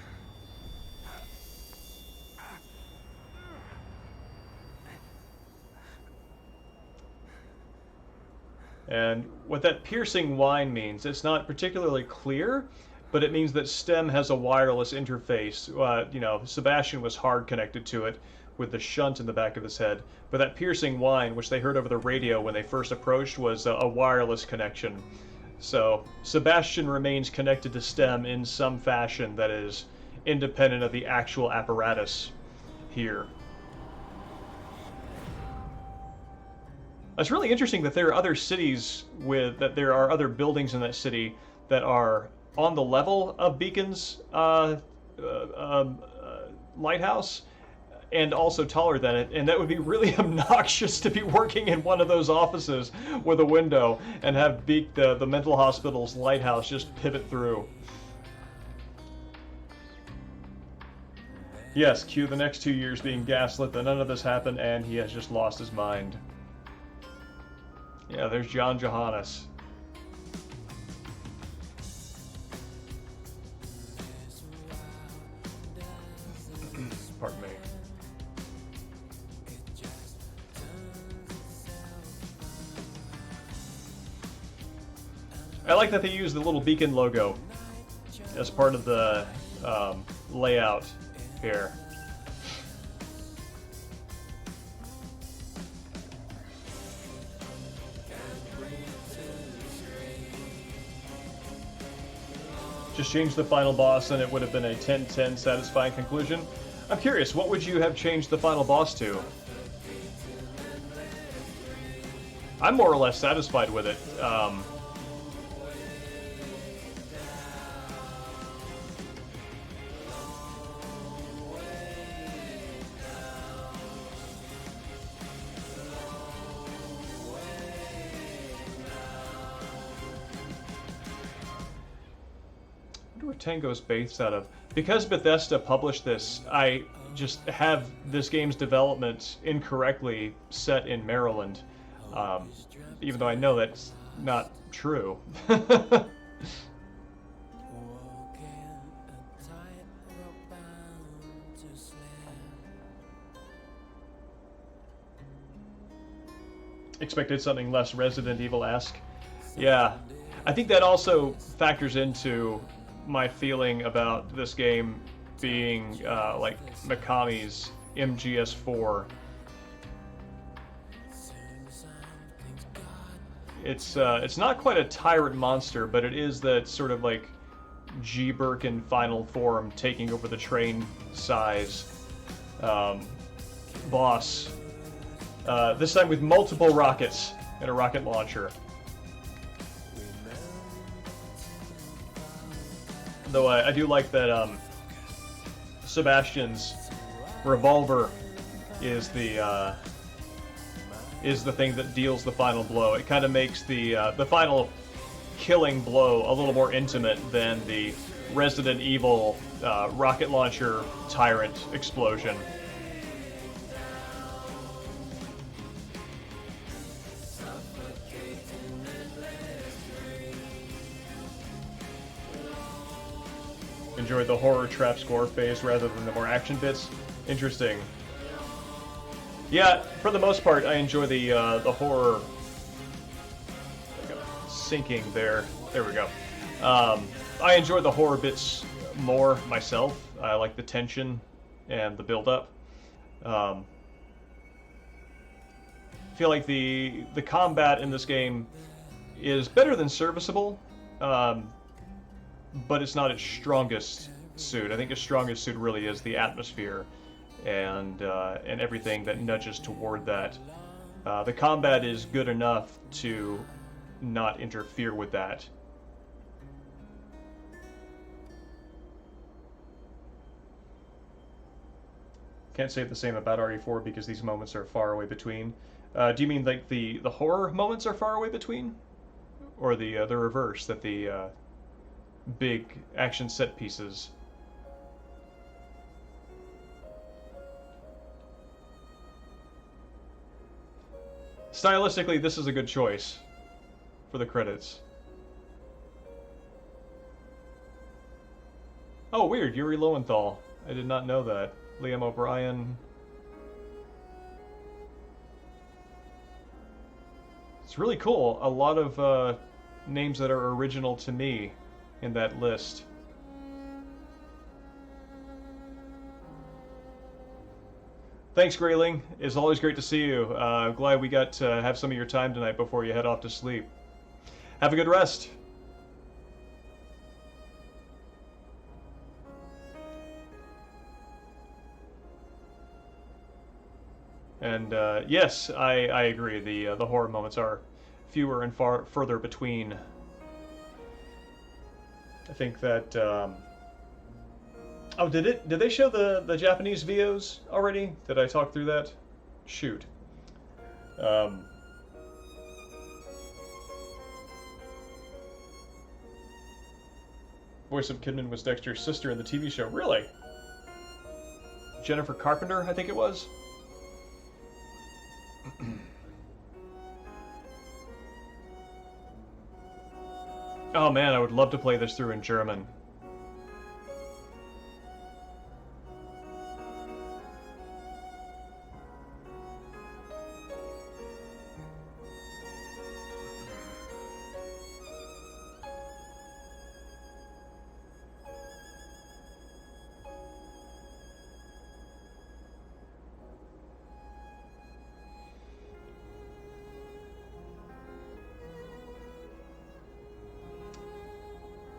And what that piercing whine means, it's not particularly clear, but it means that STEM has a wireless interface. You know, Sebastian was hard connected to it with the shunt in the back of his head, but that piercing whine, which they heard over the radio when they first approached, was a wireless connection. So Sebastian remains connected to STEM in some fashion that is independent of the actual apparatus here. It's really interesting that there are other cities that there are other buildings in that city that are on the level of Beacon's lighthouse, and also taller than it, and that would be really obnoxious to be working in one of those offices with a window and have the mental hospital's lighthouse just pivot through. Yes, cue the next 2 years being gaslit that none of this happened and he has just lost his mind. Yeah, there's John Johannes. Pardon me. I like that they use the little beacon logo as part of the layout here. Just change the final boss and it would have been a 10-10 satisfying conclusion. I'm curious, what would you have changed the final boss to? I'm more or less satisfied with it. I wonder where Tango's based out of. Because Bethesda published this, I just have this game's development incorrectly set in Maryland, even though I know that's not true. Expected something less Resident Evil-esque. Yeah, I think that also factors into my feeling about this game being like Mikami's MGS4. It's not quite a tyrant monster, but it is that sort of like G-Burk in final form taking over the train size boss. This time with multiple rockets and a rocket launcher. Though I do like that Sebastian's revolver is the thing that deals the final blow. It kind of makes the final killing blow a little more intimate than the Resident Evil rocket launcher tyrant explosion. Enjoyed the horror trap score phase rather than the more action bits. Interesting. Yeah, for the most part, I enjoy the horror sinking there. There we go. I enjoy the horror bits more myself. I like the tension and the build-up. feel like the combat in this game is better than serviceable, but it's not its strongest suit. I think its strongest suit really is the atmosphere and everything that nudges toward that. The combat is good enough to not interfere with that. Can't say the same about RE4 because these moments are far away between. Do you mean like the horror moments are far away between, or the reverse, that the big action set pieces? Stylistically, this is a good choice for the credits. Oh, weird, Yuri Lowenthal. I did not know that. Liam O'Brien. It's really cool. A lot of names that are original to me in that list. Thanks, Grayling. It's always great to see you. Glad we got to have some of your time tonight before you head off to sleep. Have a good rest. And yes, I agree. The horror moments are fewer and far further between. I think that. Oh, did they show the Japanese VOs already? Did I talk through that? Shoot. Voice of Kidman was Dexter's sister in the TV show. Really? Jennifer Carpenter, I think it was. Oh man, I would love to play this through in German.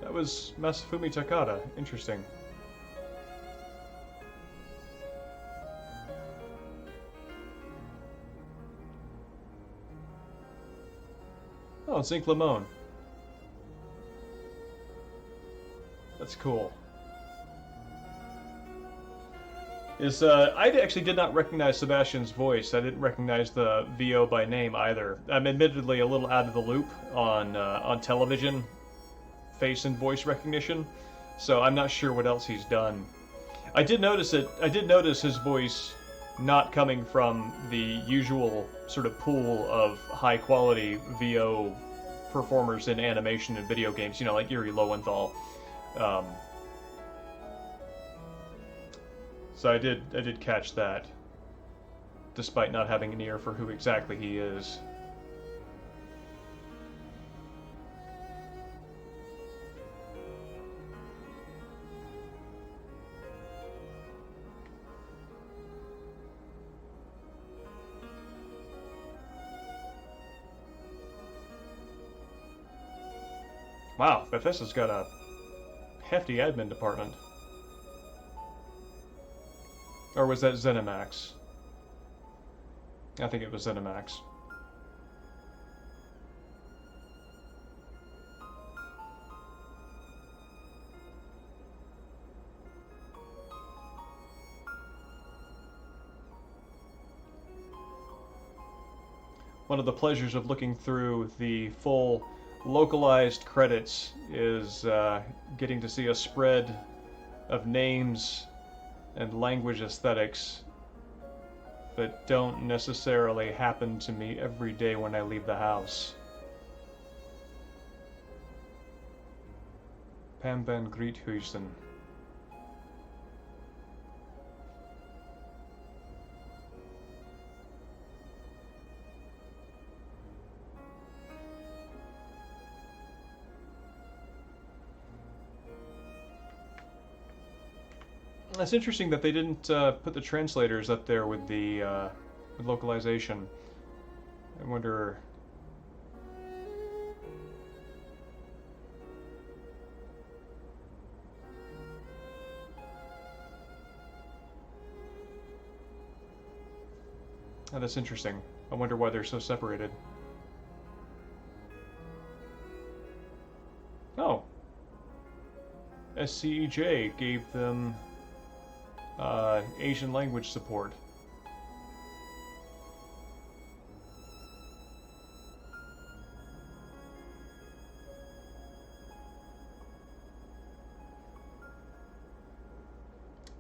That was Masafumi Takada. Interesting. Oh, Zinc Limon. That's cool. I actually did not recognize Sebastian's voice. I didn't recognize the VO by name either. I'm admittedly a little out of the loop on television face and voice recognition, so I'm not sure what else he's done. I did notice his voice not coming from the usual sort of pool of high quality VO performers in animation and video games, you know, like Yuri Lowenthal. So I did catch that, despite not having an ear for who exactly he is. Wow, Bethesda's got a hefty admin department. Or was that ZeniMax? I think it was ZeniMax. One of the pleasures of looking through the full localized credits is getting to see a spread of names and language aesthetics that don't necessarily happen to me every day when I leave the house. Pam van Griethuisen. It's interesting that they didn't put the translators up there with the with localization. I wonder... Oh, that's interesting. I wonder why they're so separated. Oh. SCEJ gave them Asian language support.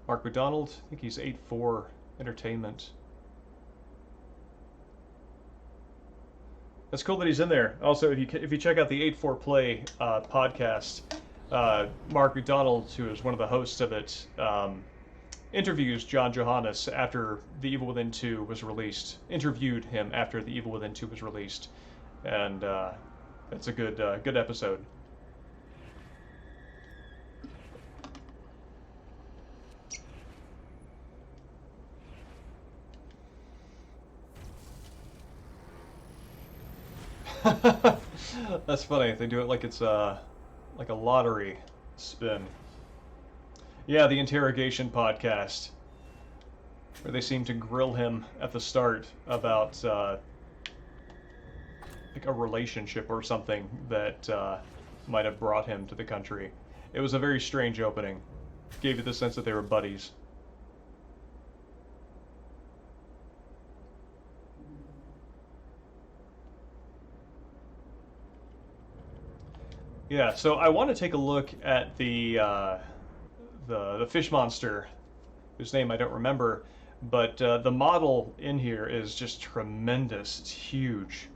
Mark McDonald, I think he's 8-4 Entertainment. That's cool that he's in there. Also, if you check out the 8-4 Play podcast, Mark McDonald, who is one of the hosts of it, interviews John Johannes after The Evil Within 2 was released. Interviewed him after The Evil Within 2 was released, and that's a good episode. That's funny. They do it like it's like a lottery spin. Yeah, the interrogation podcast, where they seem to grill him at the start about like a relationship or something that might have brought him to the country. It was a very strange opening. Gave you the sense that they were buddies. Yeah, so I want to take a look at the fish monster, whose name I don't remember, but the model in here is just tremendous. It's huge.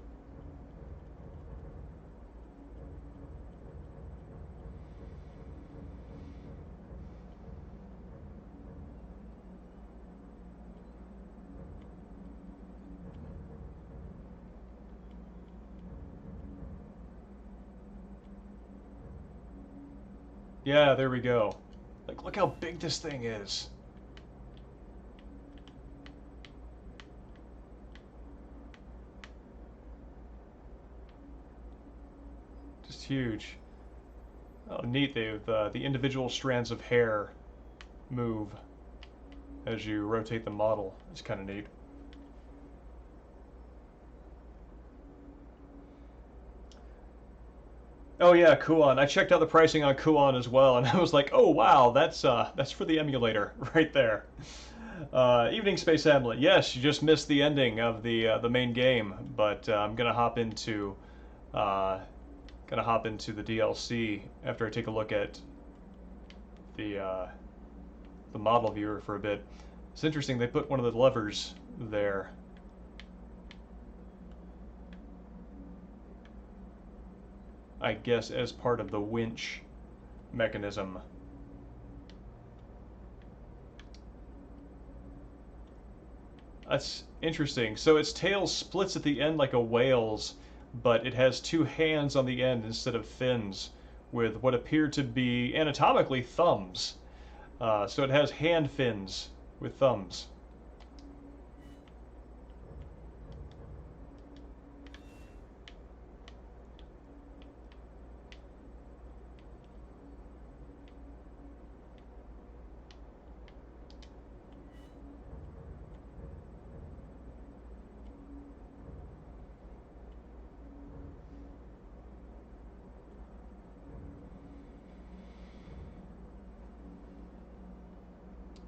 Yeah, there we go. Like, look how big this thing is. Just huge. Oh, neat. The individual strands of hair move as you rotate the model. It's kind of neat. Oh yeah, Kuon. I checked out the pricing on Kuon as well, and I was like, oh wow, that's for the emulator right there. Evening Space Hamlet. Yes, you just missed the ending of the main game, but I'm gonna hop into the DLC after I take a look at the model viewer for a bit. It's interesting they put one of the levers there. I guess as part of the winch mechanism. That's interesting. So its tail splits at the end like a whale's, but it has two hands on the end instead of fins, with what appear to be anatomically thumbs. So it has hand fins with thumbs.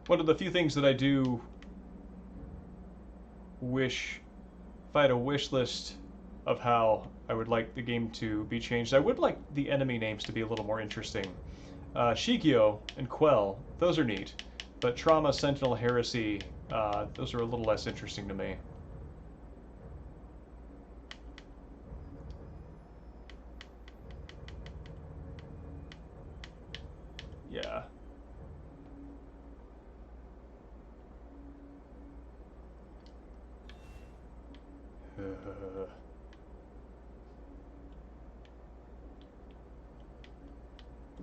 One of the few things that I do wish, if I had a wish list of how I would like the game to be changed, I would like the enemy names to be a little more interesting. Shikyo and Quell, those are neat, but Trauma, Sentinel, Heresy, those are a little less interesting to me. Yeah.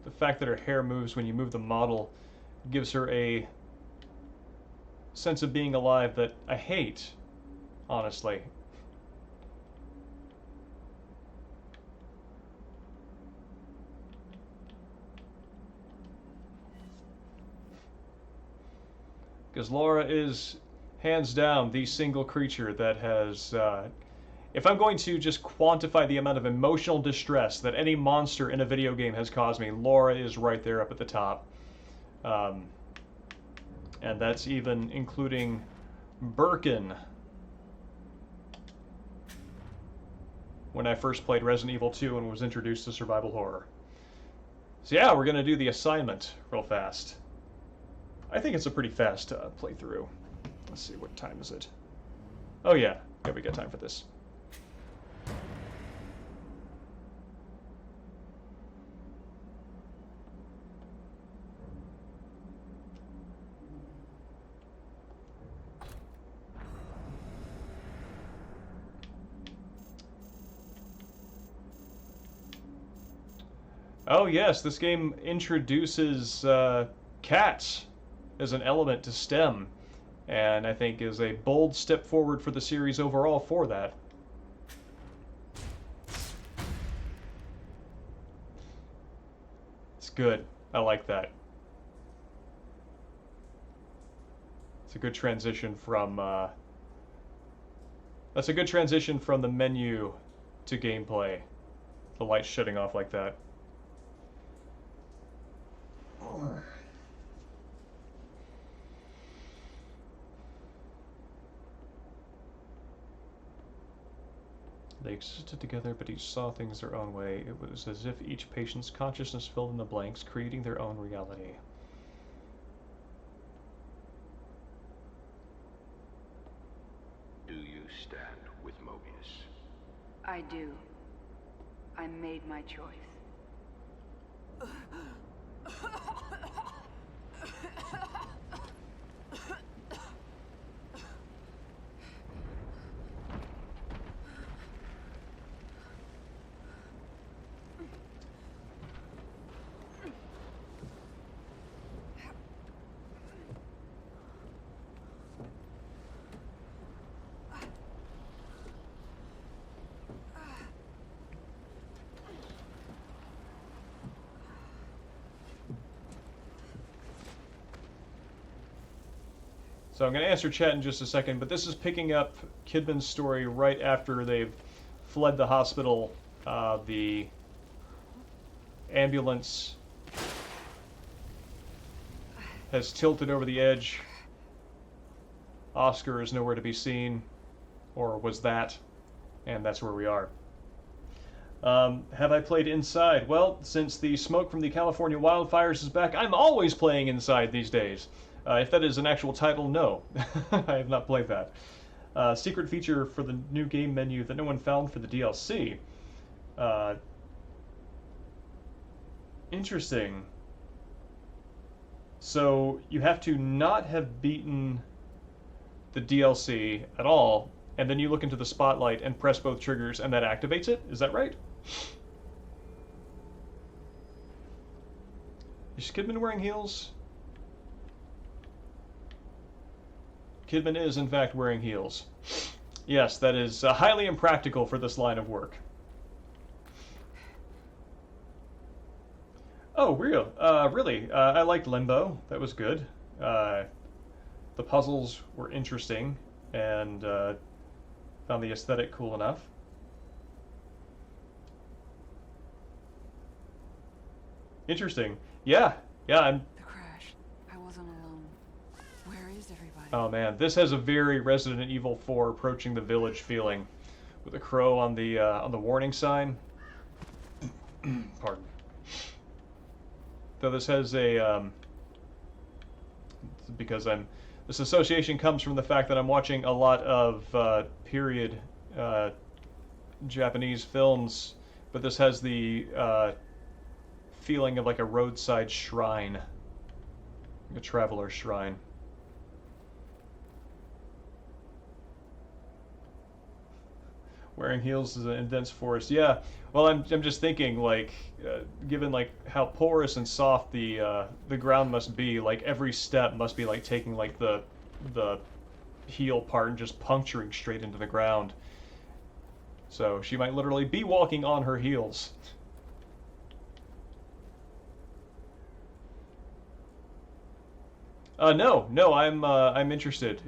The fact that her hair moves when you move the model gives her a sense of being alive that I hate, honestly. Because Laura is, hands down, the single creature that has... if I'm going to just quantify the amount of emotional distress that any monster in a video game has caused me, Laura is right there up at the top. And that's even including Birkin. When I first played Resident Evil 2 and was introduced to survival horror. So yeah, we're going to do the assignment real fast. I think it's a pretty fast playthrough. Let's see, what time is it? Oh yeah, we got time for this. Oh yes, this game introduces cats as an element to STEM, and I think is a bold step forward for the series overall for that. It's good. I like that. It's a good transition from that's a good transition from the menu to gameplay. The lights shutting off like that. They existed together, but each saw things their own way. It was as if each patient's consciousness filled in the blanks, creating their own reality. Do you stand with Mobius? I do. I made my choice. So I'm going to answer chat in just a second, but this is picking up Kidman's story right after they've fled the hospital. The ambulance has tilted over the edge. Oscar is nowhere to be seen, or was that, and that's where we are. Have I played inside? Well, since the smoke from the California wildfires is back, I'm always playing inside these days. If that is an actual title, no. I have not played that. Secret feature for the new game menu that no one found for the DLC. Interesting. So you have to not have beaten the DLC at all, and then you look into the spotlight and press both triggers, and that activates it? Is that right? Is Kidman wearing heels? Kidman is, in fact, wearing heels. Yes, that is highly impractical for this line of work. Oh, really? I liked Limbo. That was good. The puzzles were interesting, and found the aesthetic cool enough. Interesting. Yeah, I'm... The crash. I wasn't alone. Where is everybody? Oh man, this has a very Resident Evil 4 approaching the village feeling, with a crow on the warning sign. Pardon. Though this has a because this association comes from the fact that I'm watching a lot of period Japanese films, but this has the feeling of like a roadside shrine, like a traveler shrine. Wearing heels is in dense forest. Yeah. Well, I'm just thinking, like, given like how porous and soft the ground must be, like every step must be like taking like the heel part and just puncturing straight into the ground. So she might literally be walking on her heels. No, I'm interested.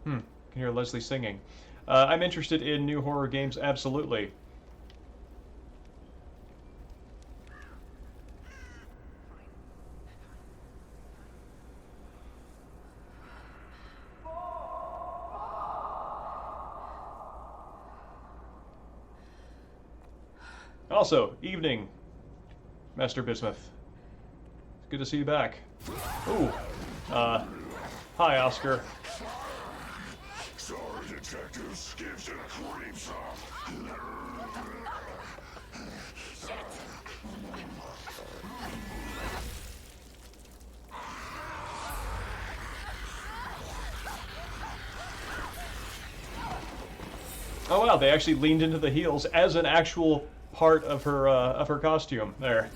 Can hear Leslie singing. I'm interested in new horror games, absolutely. Also, evening, Master Bismuth. It's good to see you back. Ooh, hi, Oscar. Sorry, detectives. Gives it a cream some. Oh wow, they actually leaned into the heels as an actual part of her costume there.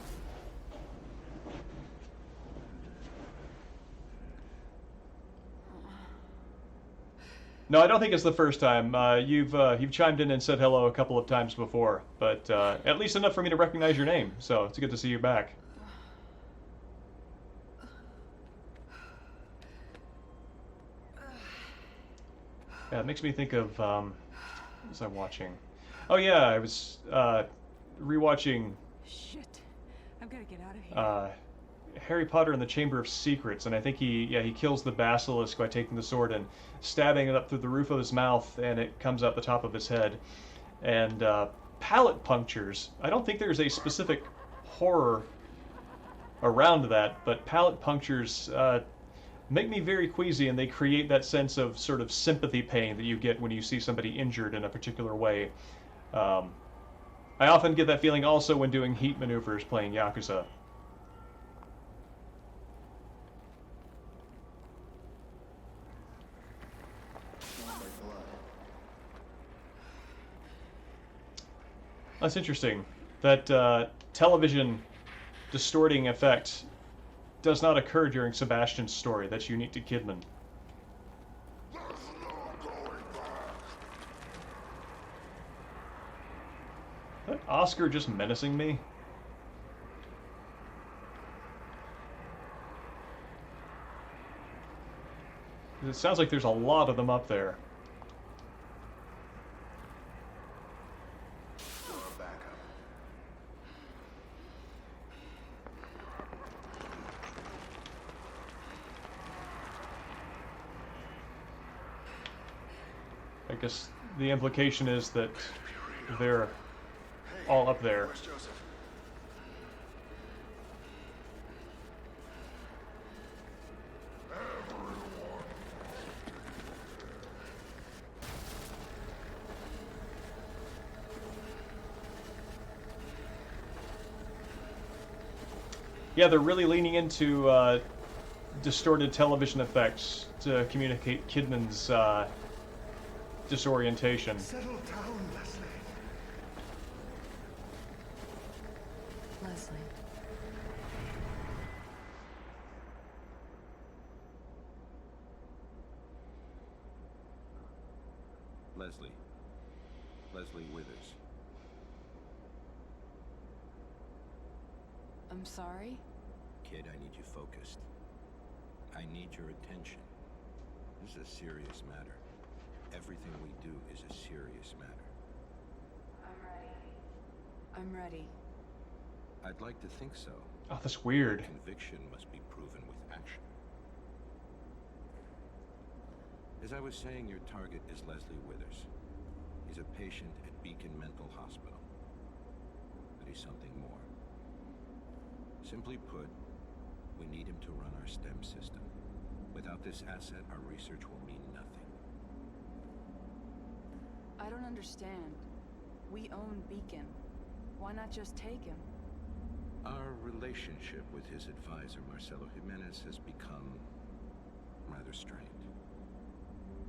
No, I don't think it's the first time. You've chimed in and said hello a couple of times before, but at least enough for me to recognize your name. So it's good to see you back. Yeah, it makes me think of what was I watching? Oh yeah, I was rewatching Shit. I've got to get out of here. Harry Potter and the Chamber of Secrets, and I think he kills the basilisk by taking the sword and stabbing it up through the roof of his mouth, and it comes out the top of his head. And palate punctures. I don't think there's a specific horror around that, but palate punctures make me very queasy, and they create that sense of sort of sympathy pain that you get when you see somebody injured in a particular way. Um, I often get that feeling also when doing heat maneuvers playing Yakuza. That's interesting. That television distorting effect does not occur during Sebastian's story. That's unique to Kidman. Is that Oscar just menacing me? It sounds like there's a lot of them up there. I guess the implication is that they're all up there. Where's Joseph? Yeah, they're really leaning into distorted television effects to communicate Kidman's disorientation. Settle down, Leslie. Leslie. Leslie. Leslie Withers. I'm sorry? Kid, I need you focused. I need your attention. This is a serious matter. Everything we do is a serious matter. I'm ready. I'd like to think so. Oh, that's weird. Conviction must be proven with action. As I was saying, your target is Leslie Withers. He's a patient at Beacon Mental Hospital. But he's something more. Simply put, we need him to run our STEM system. Without this asset, our research will mean nothing. I don't understand. We own Beacon. Why not just take him? Our relationship with his advisor, Marcelo Jimenez, has become rather strained.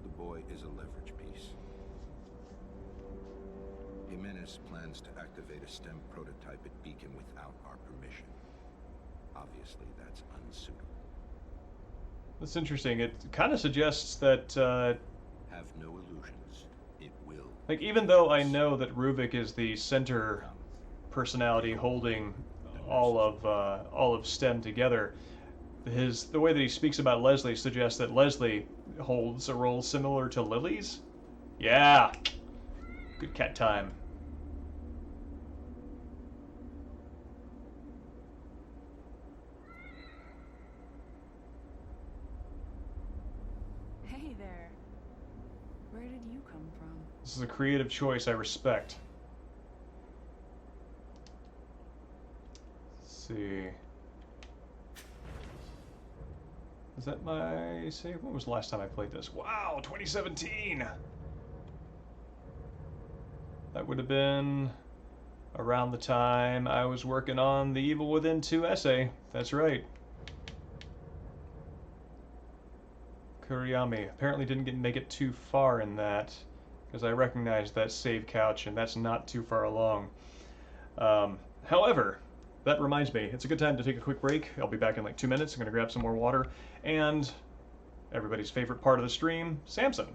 The boy is a leverage piece. Jimenez plans to activate a STEM prototype at Beacon without our permission. Obviously, that's unsuitable. That's interesting. It kind of suggests that Have no illusions. it will. Like, even though I know that Ruvik is the center personality holding all of STEM together, the way that he speaks about Leslie suggests that Leslie holds a role similar to Lily's. Yeah, good cat time. Hey there. Where did you come from? This is a creative choice I respect. Let's see. Is that my save? When was the last time I played this? Wow, 2017! That would have been around the time I was working on the Evil Within 2 essay. That's right. Kuriyami apparently didn't make it too far in that, because I recognized that save couch, and that's not too far along. However, that reminds me, it's a good time to take a quick break. I'll be back in like 2 minutes. I'm going to grab some more water, and everybody's favorite part of the stream, Samson.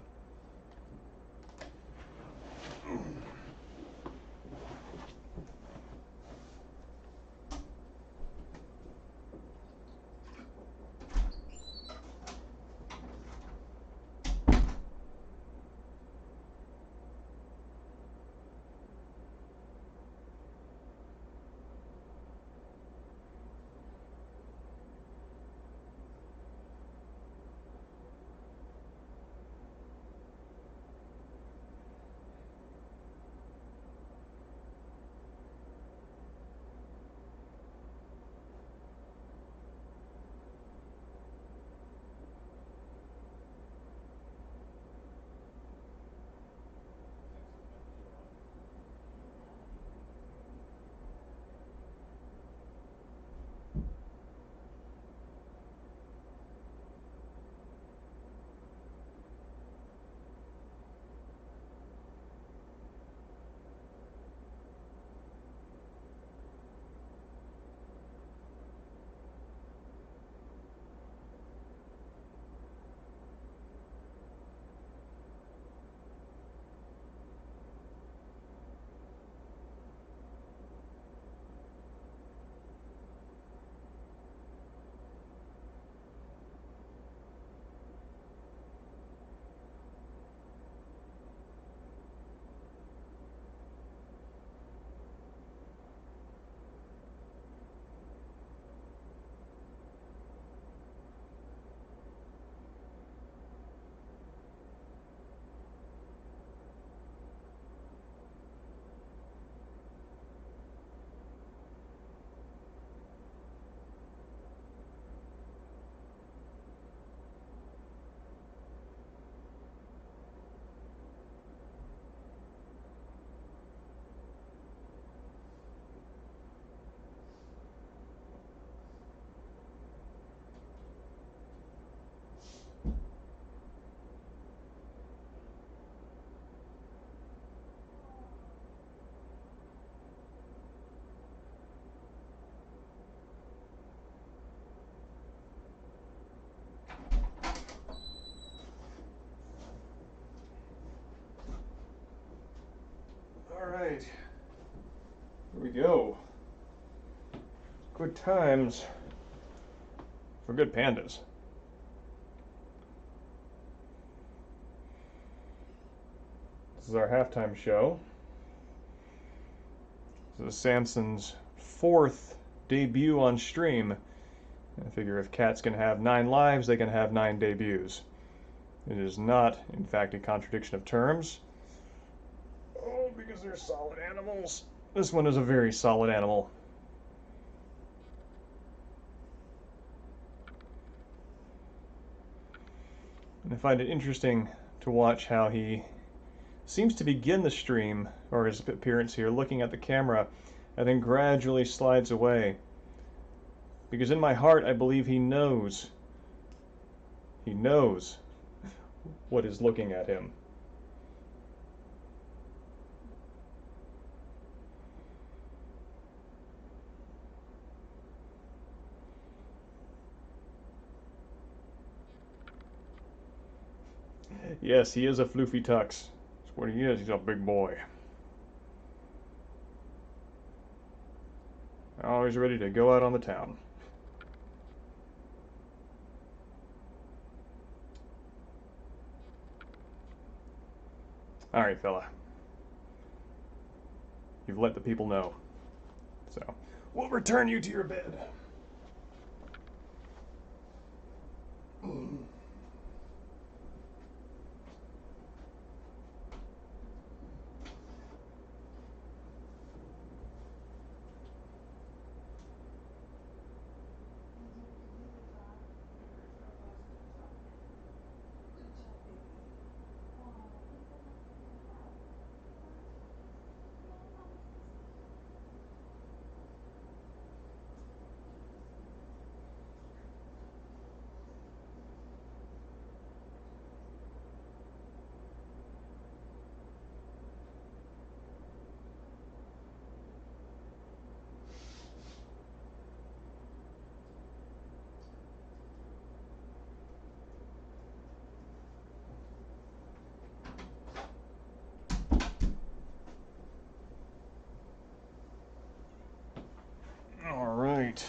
Alright. Here we go. Good times for good pandas. This is our halftime show. This is Samson's 4th debut on stream. I figure if cats can have 9 lives, they can have 9 debuts. It is not, in fact, a contradiction of terms. Oh, because they're solid animals. This one is a very solid animal. And I find it interesting to watch how he seems to begin the stream, or his appearance here, looking at the camera, and then gradually slides away. Because in my heart, I believe he knows. He knows what is looking at him. Yes, he is a floofy tux. That's That's what he is. He's a big boy. Always ready to go out on the town. All right, fella. You've let the people know. So, we'll return you to your bed. All right.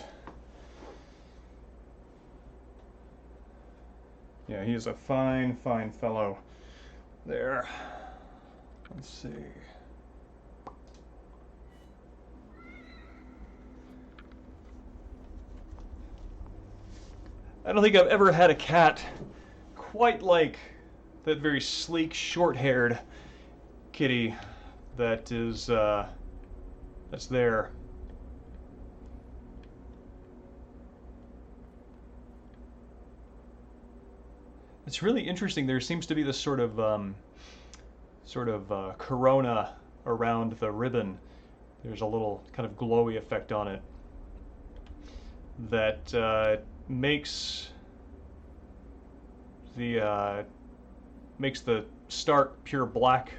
Yeah, he is a fine, fine fellow. There. Let's see. I don't think I've ever had a cat quite like that very sleek, short-haired kitty that is, that's there. It's really interesting. There seems to be this sort of corona around the ribbon. There's a little kind of glowy effect on it that makes the stark, pure black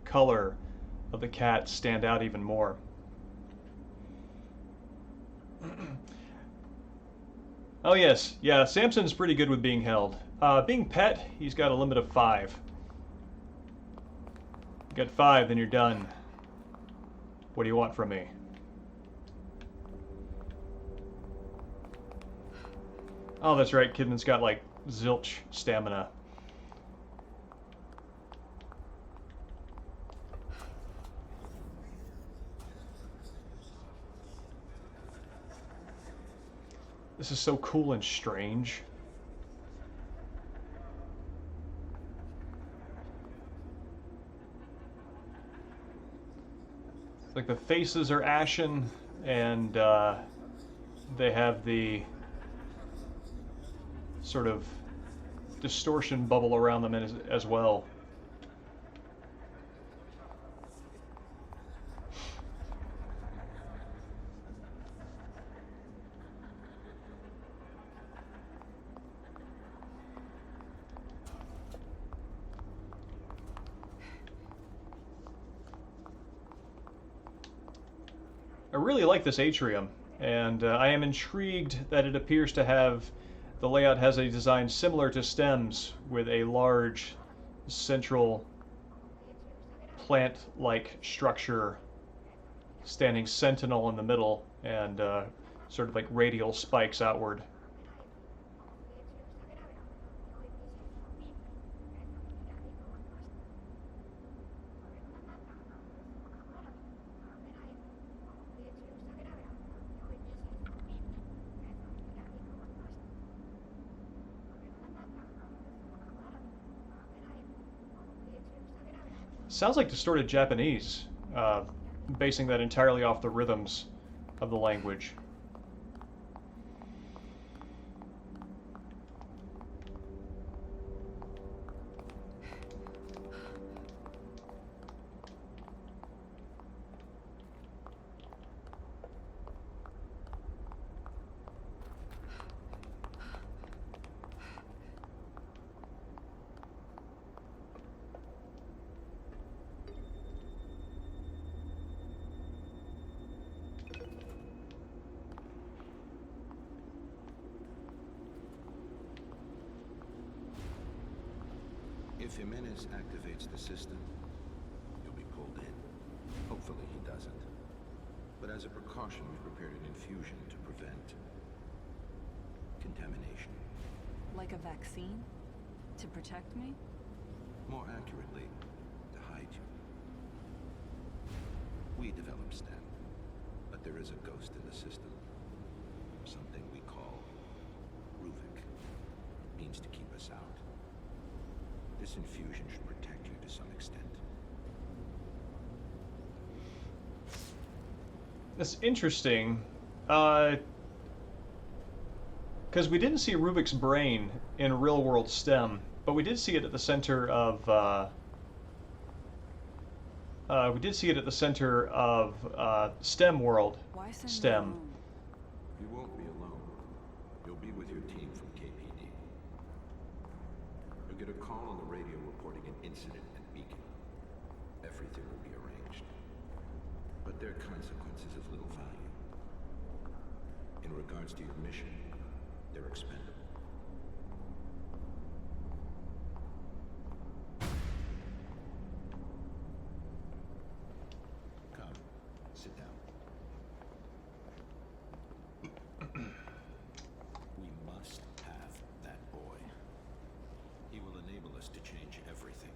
color of the cat stand out even more. Oh yes, yeah, Samson's pretty good with being held. Being pet, he's got a limit of 5. You got 5, then you're done. What do you want from me? Oh, that's right, Kidman's got like zilch stamina. This is so cool and strange. It's like the faces are ashen, and they have the sort of distortion bubble around them as well. I really like this atrium, and I am intrigued that it appears to have, the layout has a design similar to STEM's, with a large central plant-like structure standing sentinel in the middle, and sort of like radial spikes outward. Sounds like distorted Japanese, basing that entirely off the rhythms of the language. If Jimenez activates the system, as a precaution, we prepared an infusion to prevent contamination. Like a vaccine? To protect me? More accurately, to hide you. We developed STEM, but there is a ghost in the system. Something we call Ruvik. Means to keep us out. This infusion should protect you to some extent. That's interesting. Because we didn't see Ruvik's brain in real-world STEM, but we did see it at the center of. We did see it at the center of STEM world. Why send me STEM. alone? You won't be alone. You'll be with your team from KPD. You'll get a call on the radio reporting an incident at Beacon. Everything will be arranged. But their consequences of little value. In regards to your mission, they're expendable. Come, sit down. We must have that boy. He will enable us to change everything.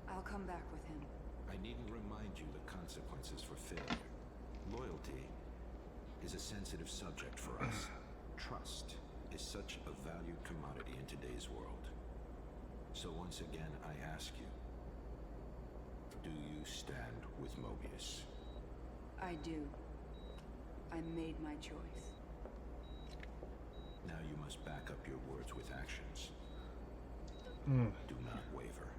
I'll come back with him. I needn't remind you the consequences for failure. Loyalty is a sensitive subject for us. Trust is such a valued commodity in today's world. So once again, I ask you, do you stand with Mobius? I do. I made my choice. Now you must back up your words with actions. Do not waver.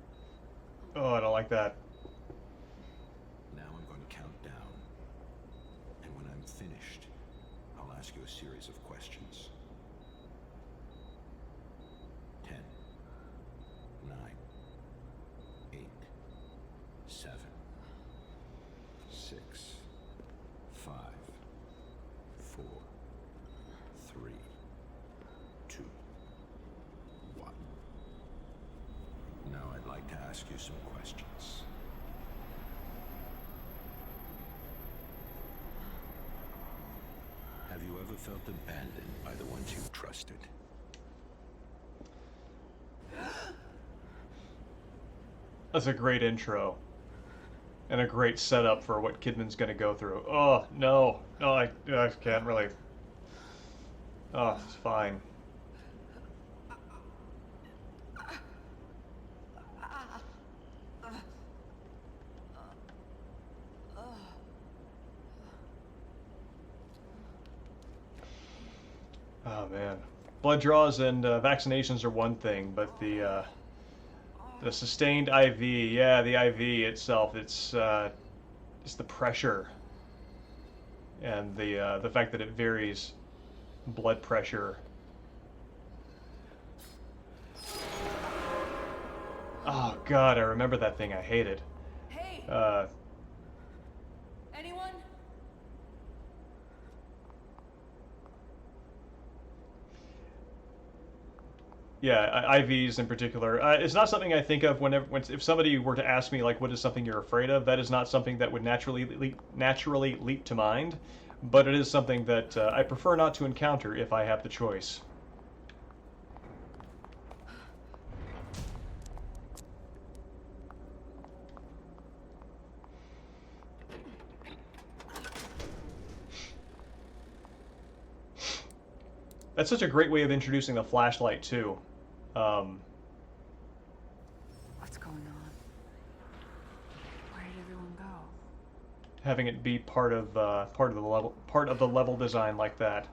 Oh, I don't like that. Now I'm going to count down. And when I'm finished, I'll ask you a series of questions. 10, 9, 8, 7, 6, 5, 4, 3, 2, 1. Now I'd like to ask you some questions. Have you ever felt abandoned by the ones you've trusted? That's a great intro. And a great setup for what Kidman's going to go through. Oh, no. No, I can't really. Oh, it's fine. Oh, man. Blood draws and vaccinations are one thing, but the sustained IV, yeah, the IV itself, it's the pressure and the fact that it varies blood pressure. Oh God, I remember that thing. I hated. Hey! Anyone? Yeah, IVs in particular. It's not something I think of if somebody were to ask me like, what is something you're afraid of? That is not something that would naturally leap to mind, but it is something that I prefer not to encounter if I have the choice. That's such a great way of introducing the flashlight too. What's going on? Where did everyone go? Having it be part of the level design like that.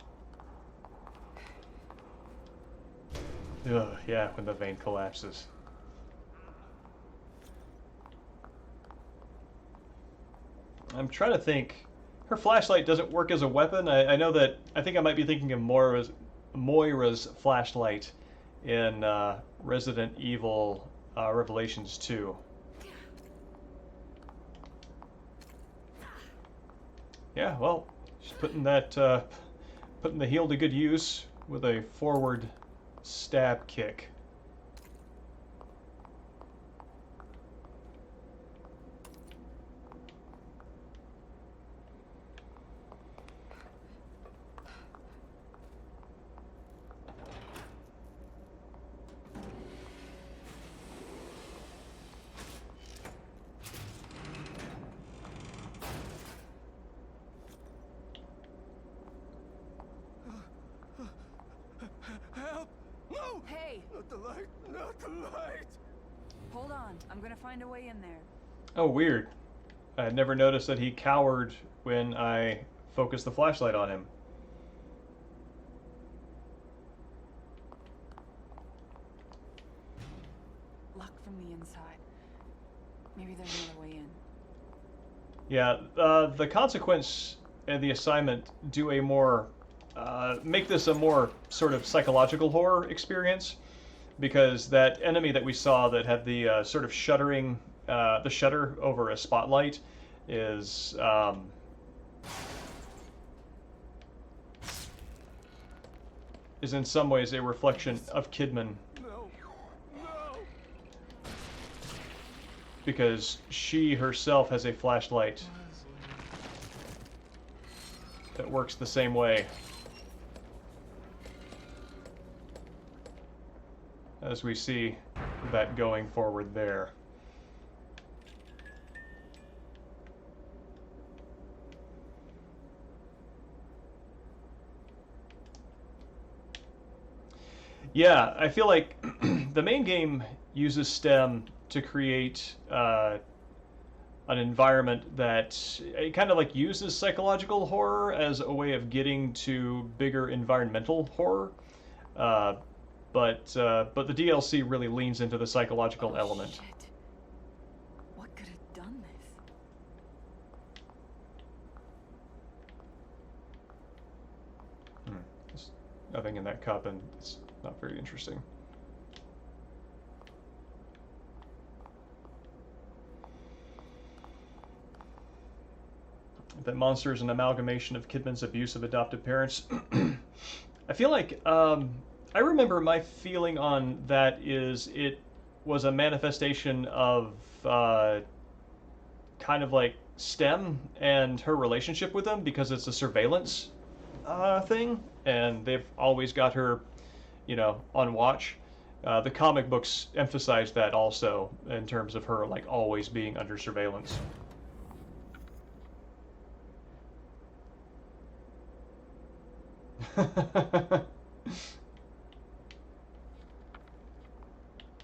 Ugh, yeah, when the vein collapses. I'm trying to think. Her flashlight doesn't work as a weapon. I know that. I think I might be thinking of Moira's flashlight in Resident Evil Revelations 2. Yeah, well, she's putting the heel to good use with a forward stab kick. light, not the light. Hold on, I'm gonna find a way in there. Oh, weird. I had never noticed that he cowered when I focused the flashlight on him. Locked from the inside. Maybe there's another way in. Yeah, the consequence and the assignment do a more make this a more sort of psychological horror experience, because that enemy that we saw that had the sort of shuttering, the shutter over a spotlight is in some ways a reflection of Kidman, No, no. because she herself has a flashlight that works the same way as we see that going forward there. Yeah, I feel like the main game uses STEM to create an environment that it kind of like uses psychological horror as a way of getting to bigger environmental horror. But the DLC really leans into the psychological element. Shit. What could have done this? There's nothing in that cup, and it's not very interesting. That monster is an amalgamation of Kidman's abuse of adoptive parents. I feel like I remember my feeling on that is it was a manifestation of kind of like STEM and her relationship with them, because it's a surveillance thing, and they've always got her, you know, on watch. The comic books emphasize that also in terms of her like always being under surveillance.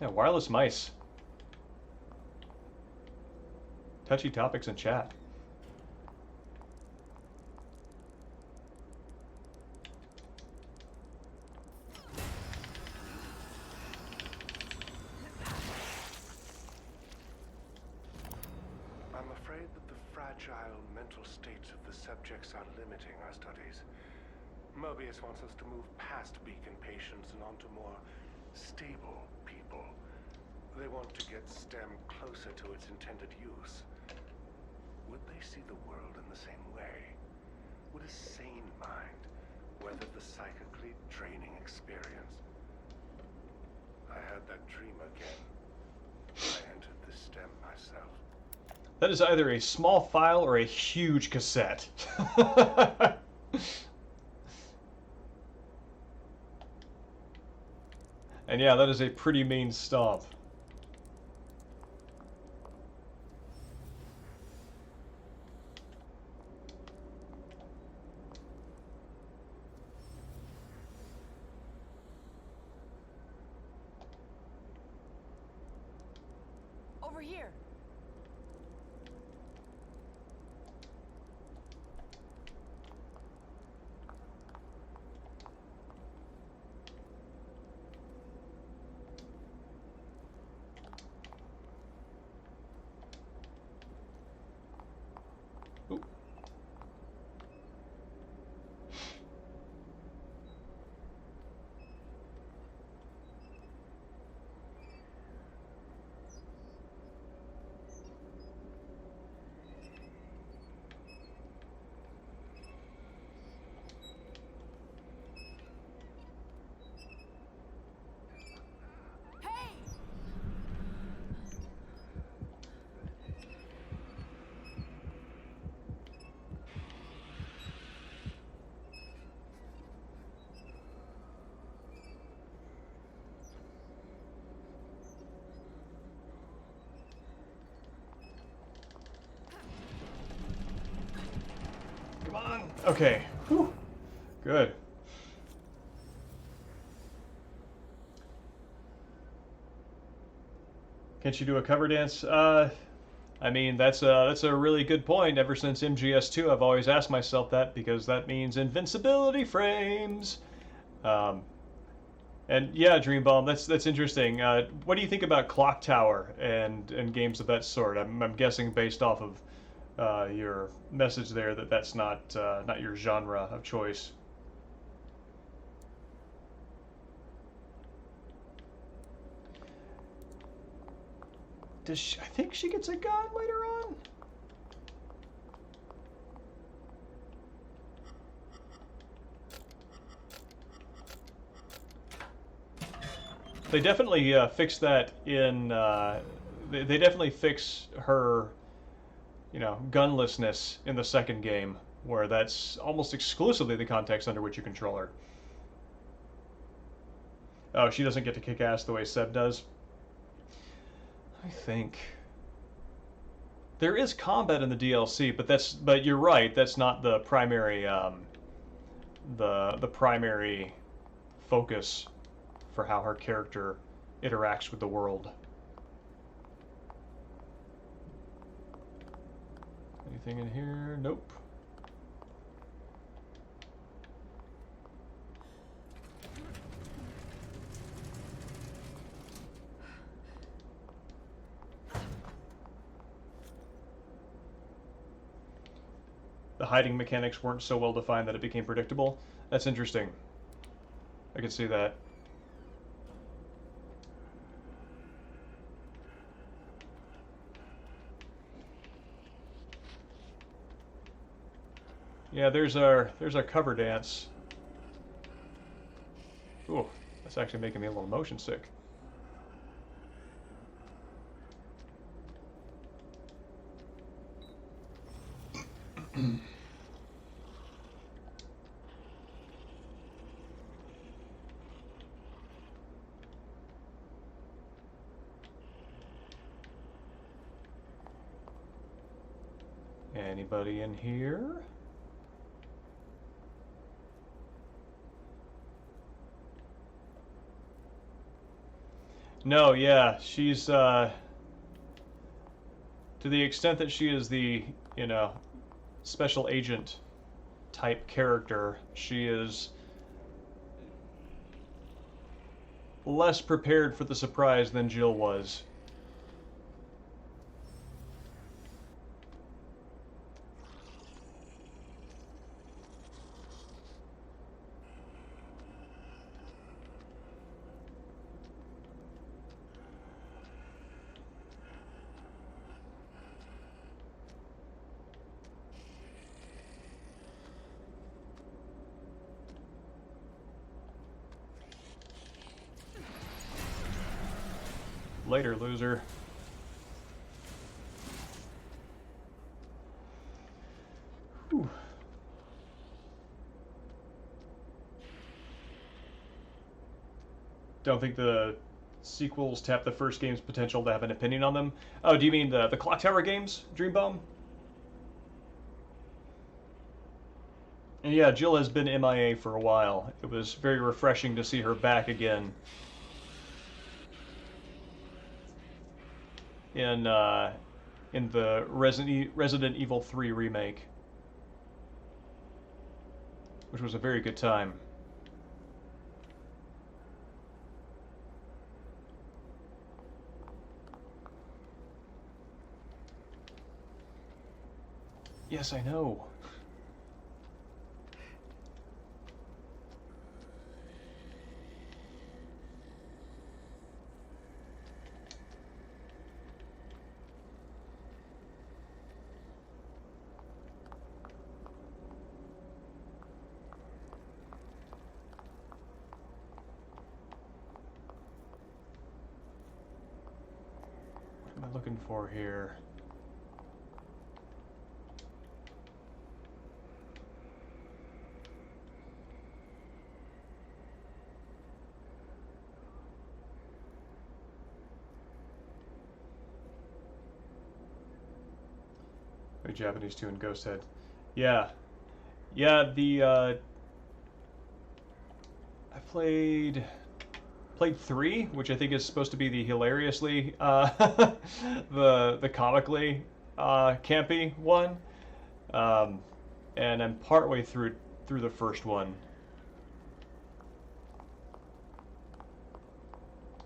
Yeah, wireless mice. Touchy topics in chat. I'm afraid that the fragile mental states of the subjects are limiting our studies. Mobius wants us to move past beacon patients and onto more stable people. They want to get STEM closer to its intended use. Would they see the world in the same way? Would a sane mind weather the psychically draining experience? I had that dream again. I entered the STEM myself. That is either a small file or a huge cassette. And yeah, that is a pretty mean stomp. Over here. Ooh. Hey! Come on. Okay. Whew. Good. Can she do a cover dance? I mean, that's a really good point. Ever since MGS2, I've always asked myself that because that means invincibility frames. Um, and yeah, Dreambomb, that's interesting. What do you think about Clock Tower and games of that sort? I'm guessing based off of your message there that that's not your genre of choice. Does she, I think she gets a gun later on? They definitely fix that in. They definitely fix her, gunlessness in the second game, where that's almost exclusively the context under which you control her. Oh, she doesn't get to kick ass the way Seb does. I think there is combat in the DLC, but you're right. That's not the primary the primary focus for how her character interacts with the world. Anything in here? Nope. The hiding mechanics weren't so well defined that it became predictable. That's interesting. I can see that. Yeah, there's our cover dance. Ooh, that's actually making me a little motion sick. Anybody in here? No, yeah, she's to the extent that she is the, special agent type character, she is less prepared for the surprise than Jill was. Later, loser. Whew. Don't think the sequels tap the first game's potential to have an opinion on them. Oh, do you mean the Clock Tower games, Dreambomb? And yeah, Jill has been MIA for a while. It was very refreshing to see her back again in the Resident Evil 3 remake, which was a very good time. Yes, I know. What am I looking for here? Japanese tune, Ghosthead. Yeah. Yeah, I played played 3, which I think is supposed to be the hilariously, the comically campy one, um, and I'm partway through the first one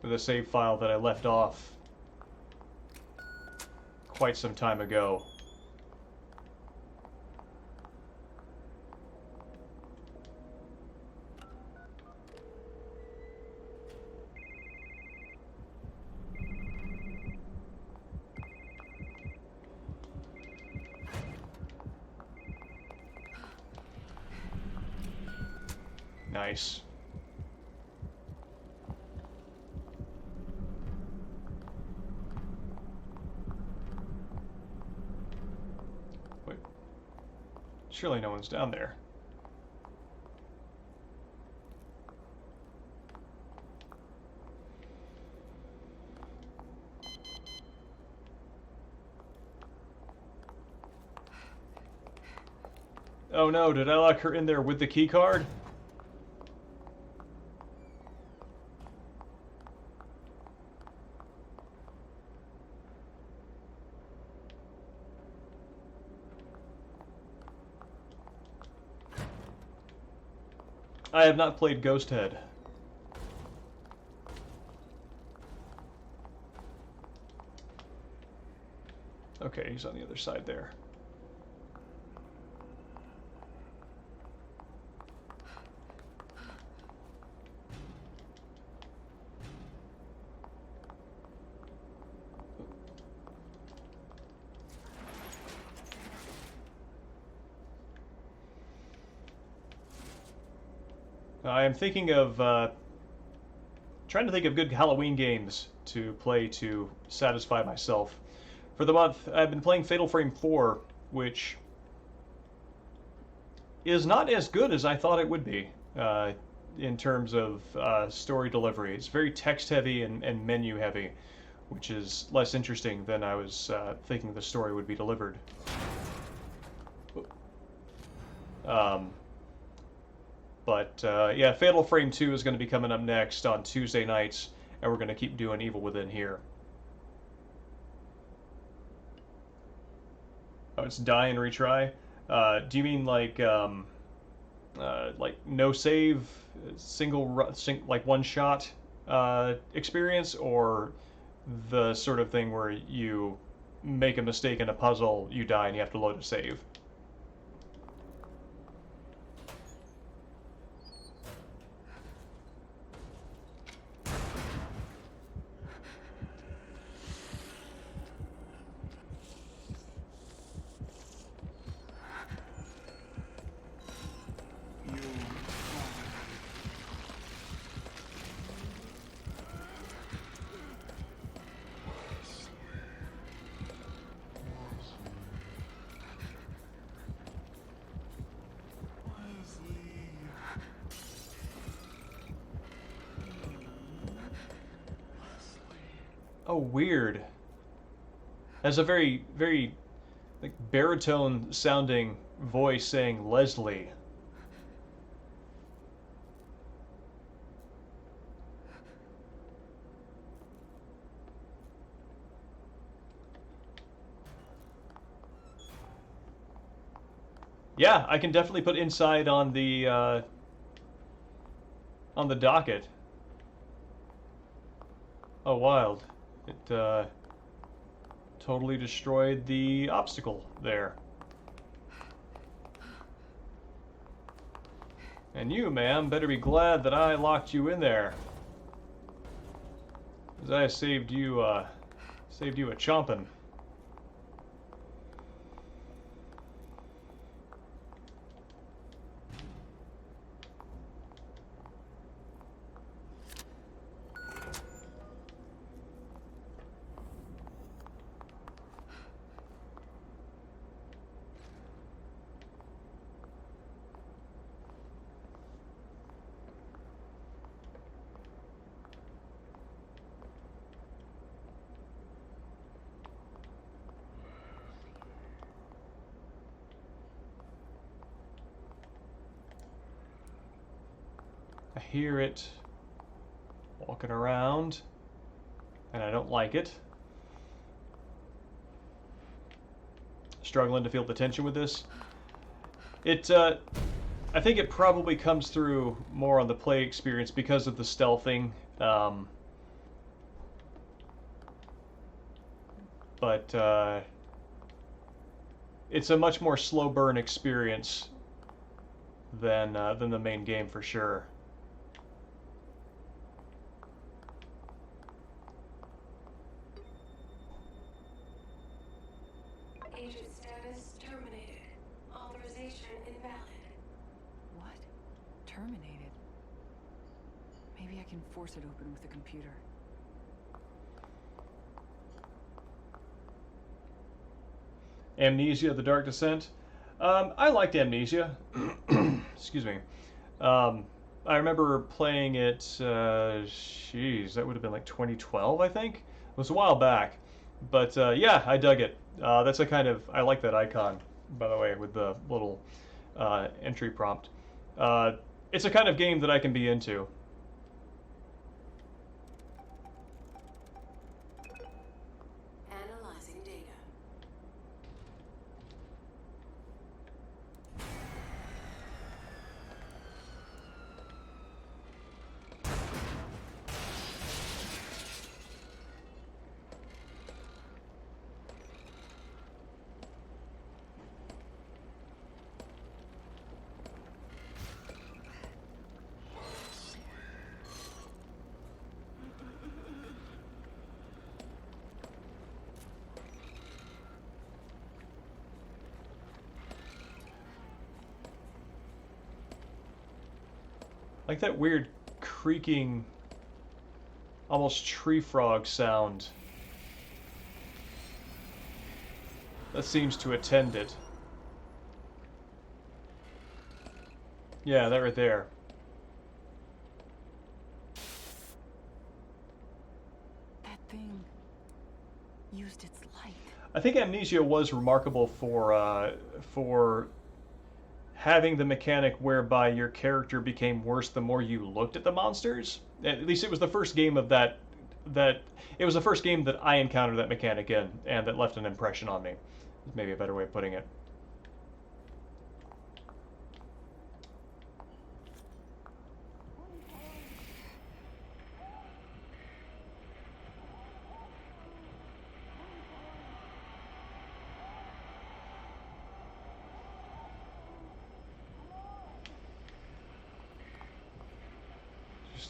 with a save file that I left off quite some time ago. Nice. Wait. Surely no one's down there. Oh no, did I lock her in there with the key card? I have not played Ghosthead. Okay, he's on the other side there. I am thinking of trying to think of good Halloween games to play to satisfy myself. For the month, I've been playing Fatal Frame 4, which is not as good as I thought it would be in terms of story delivery. It's very text-heavy and menu-heavy, which is less interesting than I was thinking the story would be delivered. Yeah, Fatal Frame 2 is going to be coming up next on Tuesday nights, and we're going to keep doing Evil Within here. Oh, it's die and retry? Do you mean like no save, like one shot experience, or the sort of thing where you make a mistake in a puzzle, you die, and you have to load a save? Oh, weird. Has a very, very like baritone sounding voice saying Leslie. Yeah, I can definitely put Inside on the docket. Oh, wild. It totally destroyed the obstacle there. And you, ma'am, better be glad that I locked you in there, as I saved you a chomping. I hear it Walking around, and I don't like it. Struggling to feel the tension with this. I think it probably comes through more on the play experience because of the stealthing. But it's a much more slow burn experience than the main game for sure. Agent status terminated. Authorization invalid. What? Terminated? Maybe I can force it open with the computer. Amnesia: The Dark Descent. I liked Amnesia. Excuse me. I remember playing it, jeez, that would have been like 2012, I think. It was a while back. But yeah, I dug it. That's a kind of, I like that icon, by the way, with the little entry prompt. It's a kind of game that I can be into. Analyzing data. Like that weird creaking, almost tree frog sound that seems to attend it. Yeah, that right there. That thing used its light. I think Amnesia was remarkable for having the mechanic whereby your character became worse the more you looked at the monsters. At least it was the first game of that. It was the first game that I encountered that mechanic in, and that left an impression on me. Maybe a better way of putting it.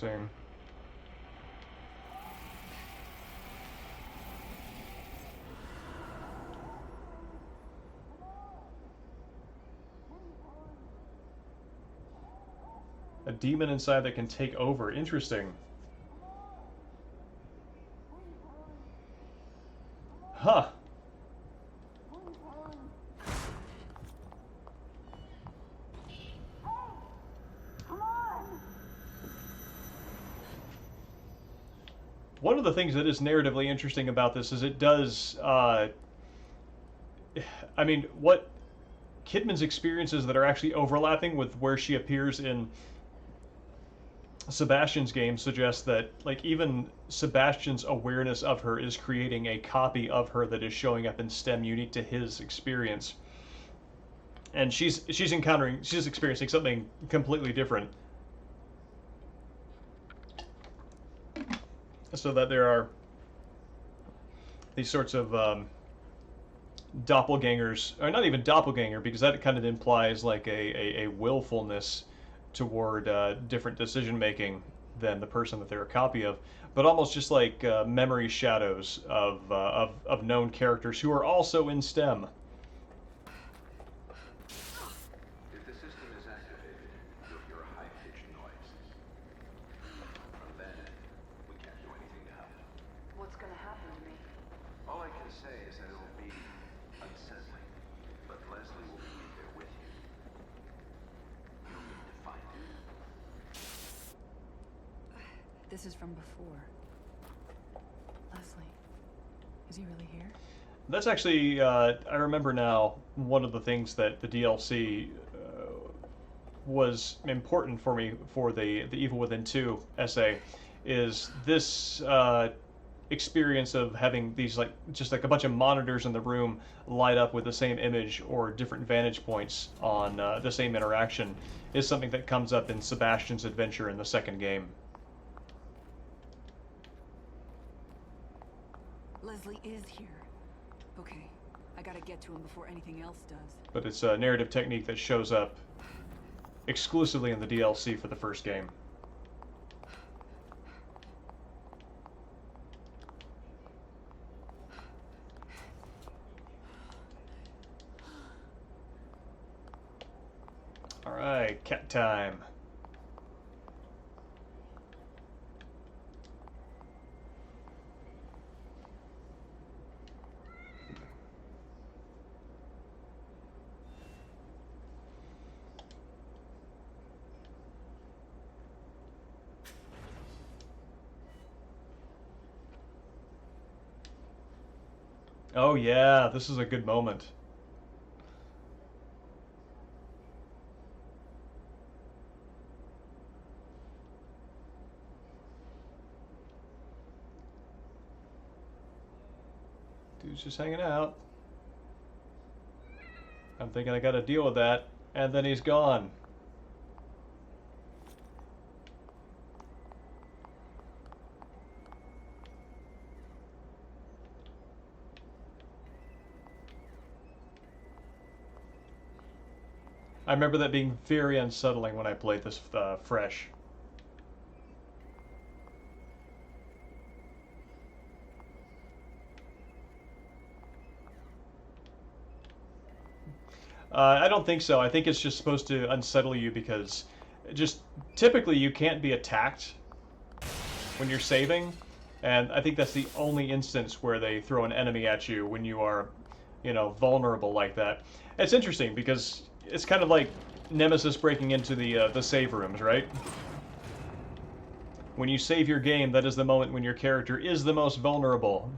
Interesting. A demon inside that can take over. Interesting. Huh. One of the things that is narratively interesting about this is it does, I mean, what Kidman's experiences that are actually overlapping with where she appears in Sebastian's game suggests that, like, even Sebastian's awareness of her is creating a copy of her that is showing up in STEM unique to his experience. And she's experiencing something completely different. So that there are these sorts of doppelgangers, or not even doppelganger, because that kind of implies like a willfulness toward different decision making than the person that they're a copy of, but almost just like memory shadows of known characters who are also in STEM. If the system is activated, you'll hear a high-pitched noise. From then, we can't do anything to help. What's gonna happen to me? All I can say is that it'll be unsettling, but Leslie will be there with you. You'll need to find him. This is from before. Leslie, is he really here? That's actually, I remember now, one of the things that the DLC was important for me for the Evil Within 2 essay is this experience of having these like just like a bunch of monitors in the room light up with the same image or different vantage points on the same interaction is something that comes up in Sebastian's adventure in the second game. Leslie is here. Okay, I gotta get to him before anything else does. But it's a narrative technique that shows up exclusively in the DLC for the first game. Alright, cat time. Oh yeah, this is a good moment. Dude's just hanging out. I'm thinking I gotta deal with that, and then he's gone. I remember that being very unsettling when I played this fresh. I don't think so. I think it's just supposed to unsettle you because just typically you can't be attacked when you're saving, and I think that's the only instance where they throw an enemy at you when you are, you know, vulnerable like that. It's interesting because it's kind of like Nemesis breaking into the save rooms, right? When you save your game, that is the moment when your character is the most vulnerable,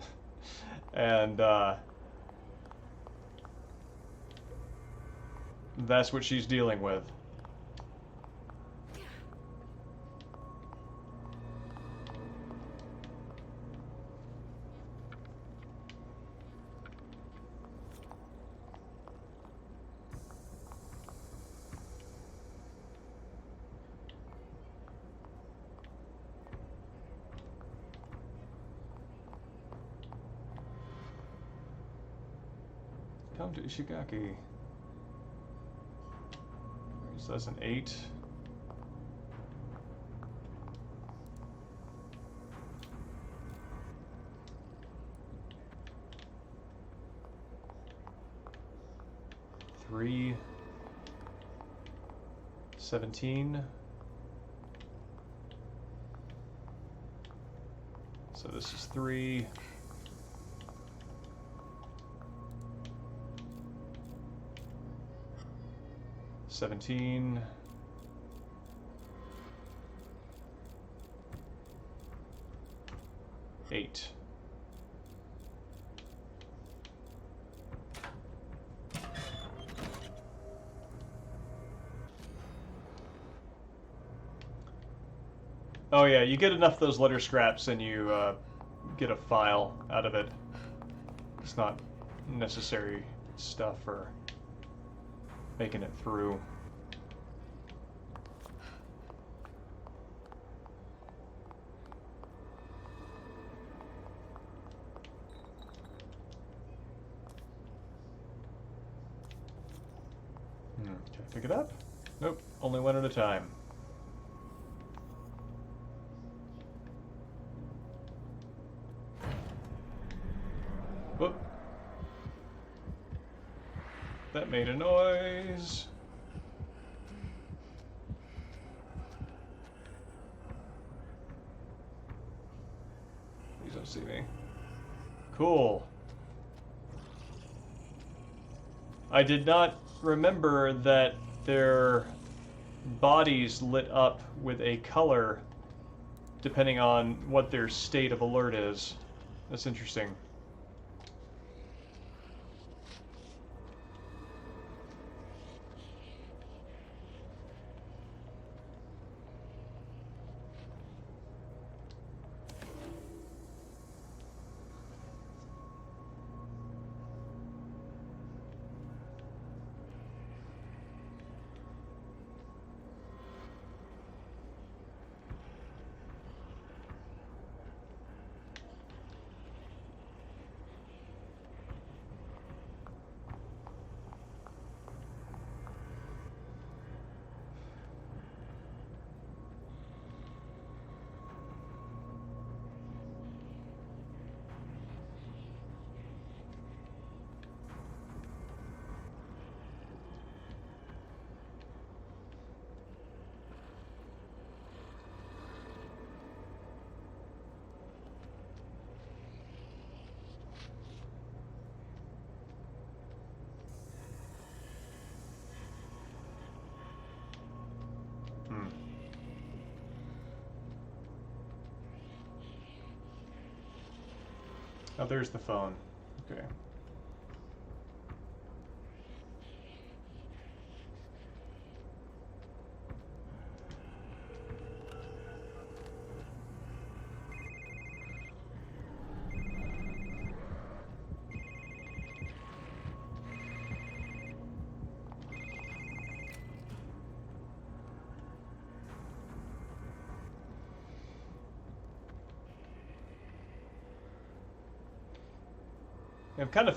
and that's what she's dealing with. Come to Ishigaki. So that's an 8. Three. 17. So this is 3. 17. 8. Oh yeah, you get enough of those letter scraps and you get a file out of it. It's not necessary stuff for making it through. Can I pick it up? Nope, only one at a time. Whoop. That made a noise. Please don't see me. Cool. I did not remember that their bodies lit up with a color depending on what their state of alert is. That's interesting. Oh, there's the phone. Okay. I'm kind of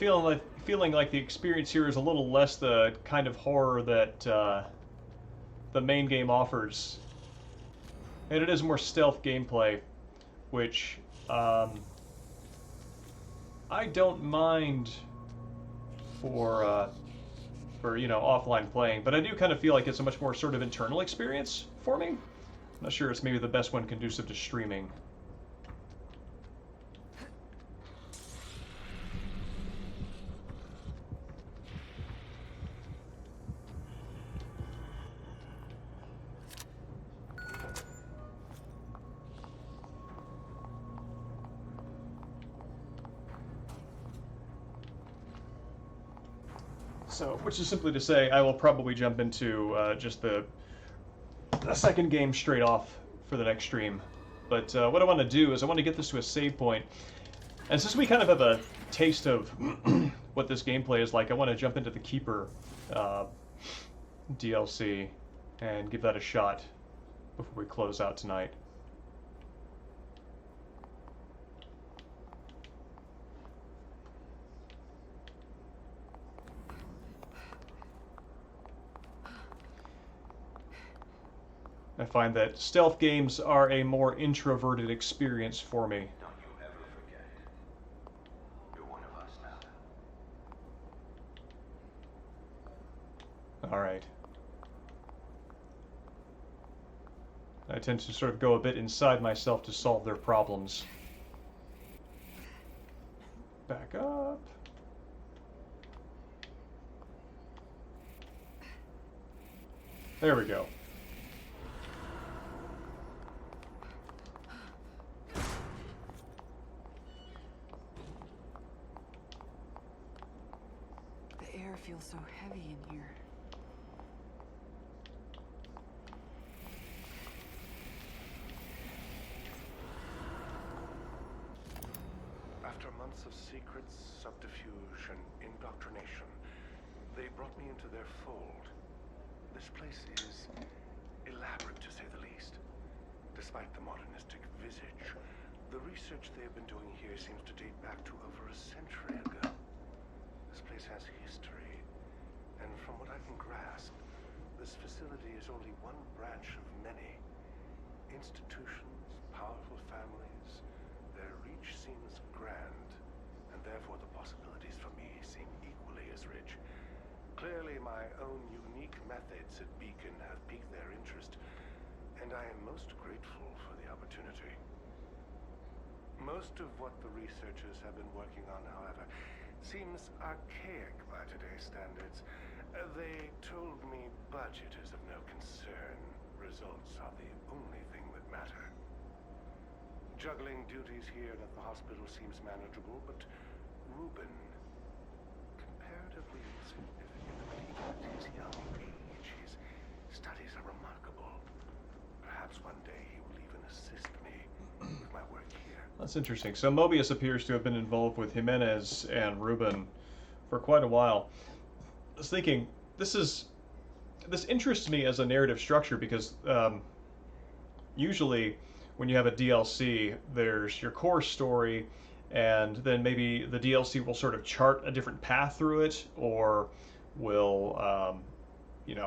feeling like the experience here is a little less the kind of horror that the main game offers, and it is more stealth gameplay, which I don't mind for offline playing, but I do kind of feel like it's a much more sort of internal experience for me. I'm not sure it's maybe the best one conducive to streaming. So, which is simply to say, I will probably jump into just the second game straight off for the next stream. But what I want to do is I want to get this to a save point. And since we kind of have a taste of what this gameplay is like, I want to jump into the Keeper DLC and give that a shot before we close out tonight. I find that stealth games are a more introverted experience for me. Don't you ever forget it. You're one of us now. Alright. I tend to sort of go a bit inside myself to solve their problems. Back up. There we go. The air feels so heavy in here. After months of secrets, subterfuge, and indoctrination, they brought me into their fold. This place is elaborate, to say the least. Despite the modernistic visage, the research they have been doing here seems to date back to over a century ago. This place has history, and from what I can grasp, this facility is only one branch of many. Institutions, powerful families, their reach seems grand, and therefore the possibilities for me seem equally as rich. Clearly, my own unique methods at Beacon have piqued their interest, and I am most grateful for the opportunity. Most of what the researchers have been working on, however, seems archaic by today's standards. They told me budget is of no concern. Results are the only thing that matter. Juggling duties here and at the hospital seems manageable, but Ruben, comparatively insignificant, but even at his young age, his studies are remarkable. Perhaps one day he will even assist me with my work here. That's interesting. So Mobius appears to have been involved with Jimenez and Ruben for quite a while. I was thinking, this interests me as a narrative structure because usually when you have a DLC, there's your core story, and then maybe the DLC will sort of chart a different path through it, or will,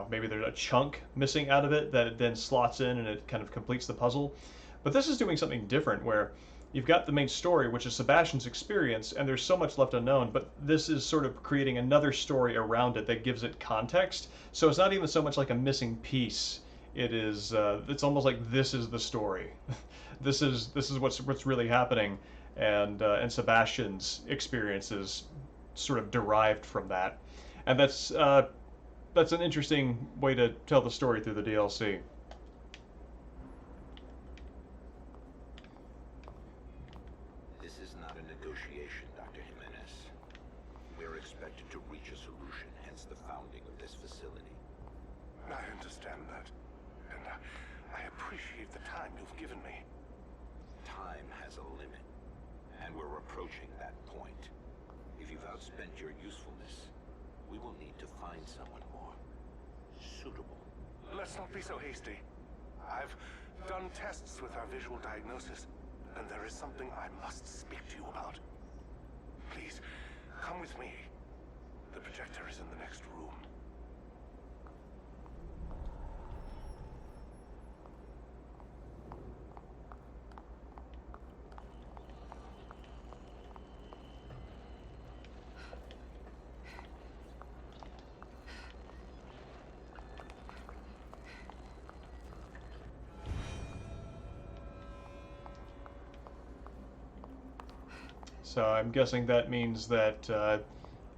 maybe there's a chunk missing out of it that it then slots in and it kind of completes the puzzle. But this is doing something different where you've got the main story, which is Sebastian's experience, and there's so much left unknown, but this is sort of creating another story around it that gives it context. So it's not even so much like a missing piece. It is, it's almost like this is the story. This is what's really happening, and Sebastian's experience is sort of derived from that. And that's an interesting way to tell the story through the DLC. This is not a negotiation. given me. Time has a limit, and we're approaching that point. If you've outspent your usefulness, we will need to find someone more suitable. Let's not be so hasty. I've done tests with our visual diagnosis, and there is something I must speak to you about. Please, come with me. The projector is in the next room. So I'm guessing that means that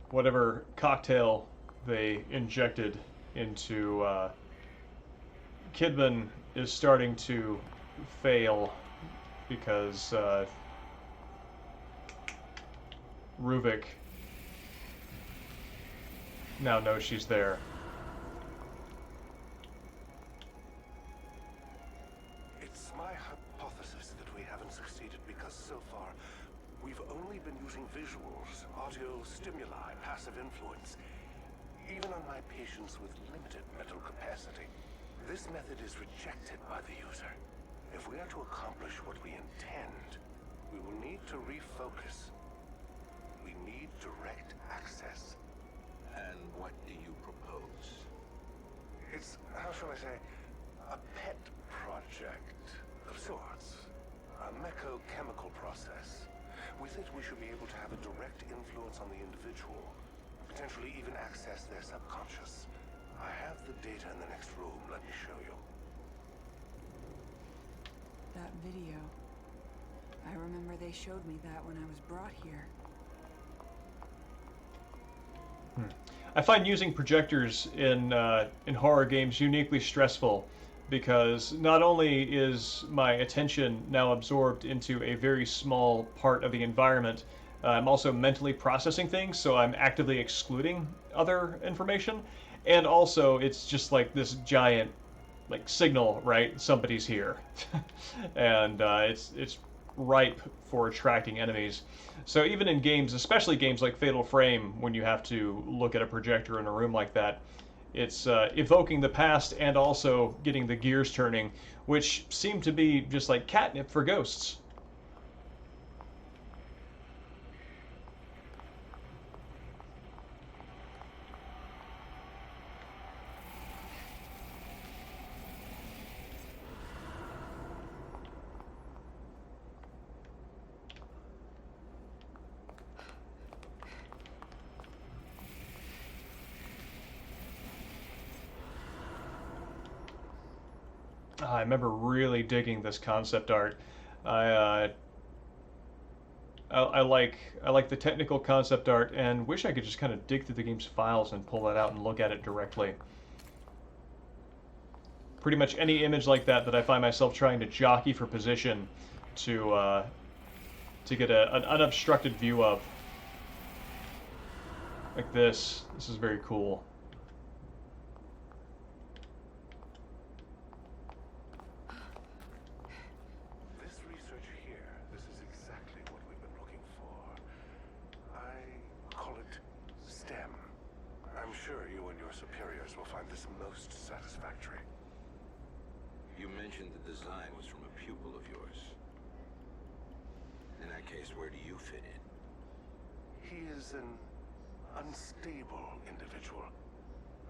whatever cocktail they injected into Kidman is starting to fail because Ruvik now knows she's there. It's my hypothesis that we haven't succeeded because so far we've only been using visuals, audio stimuli, passive influence, even on my patients with limited mental capacity. This method is rejected by the user. If we are to accomplish what we intend, we will need to refocus. We need direct access. And what do you propose? It's, how shall I say, a pet project of sorts. A mecho-chemical process. With it, we should be able to have a direct influence on the individual, potentially even access their subconscious. I have the data in the next room. Let me show you. That video. I remember they showed me that when I was brought here. I find using projectors in horror games uniquely stressful because not only is my attention now absorbed into a very small part of the environment, I'm also mentally processing things, so I'm actively excluding other information, and also it's just like this giant like signal, right? Somebody's here, and it's ripe for attracting enemies. So even in games, especially games like Fatal Frame, when you have to look at a projector in a room like that, it's evoking the past and also getting the gears turning, which seem to be just like catnip for ghosts. I remember really digging this concept art. I I like the technical concept art, and wish I could just kind of dig through the game's files and pull that out and look at it directly. Pretty much any image like that I find myself trying to jockey for position to get an unobstructed view of. Like this. This is very cool. This research here, this is exactly what we've been looking for. I call it STEM. I'm sure you and your superiors will find this most satisfactory. You mentioned the design was from a pupil of yours. In that case, where do you fit in? He is an unstable individual.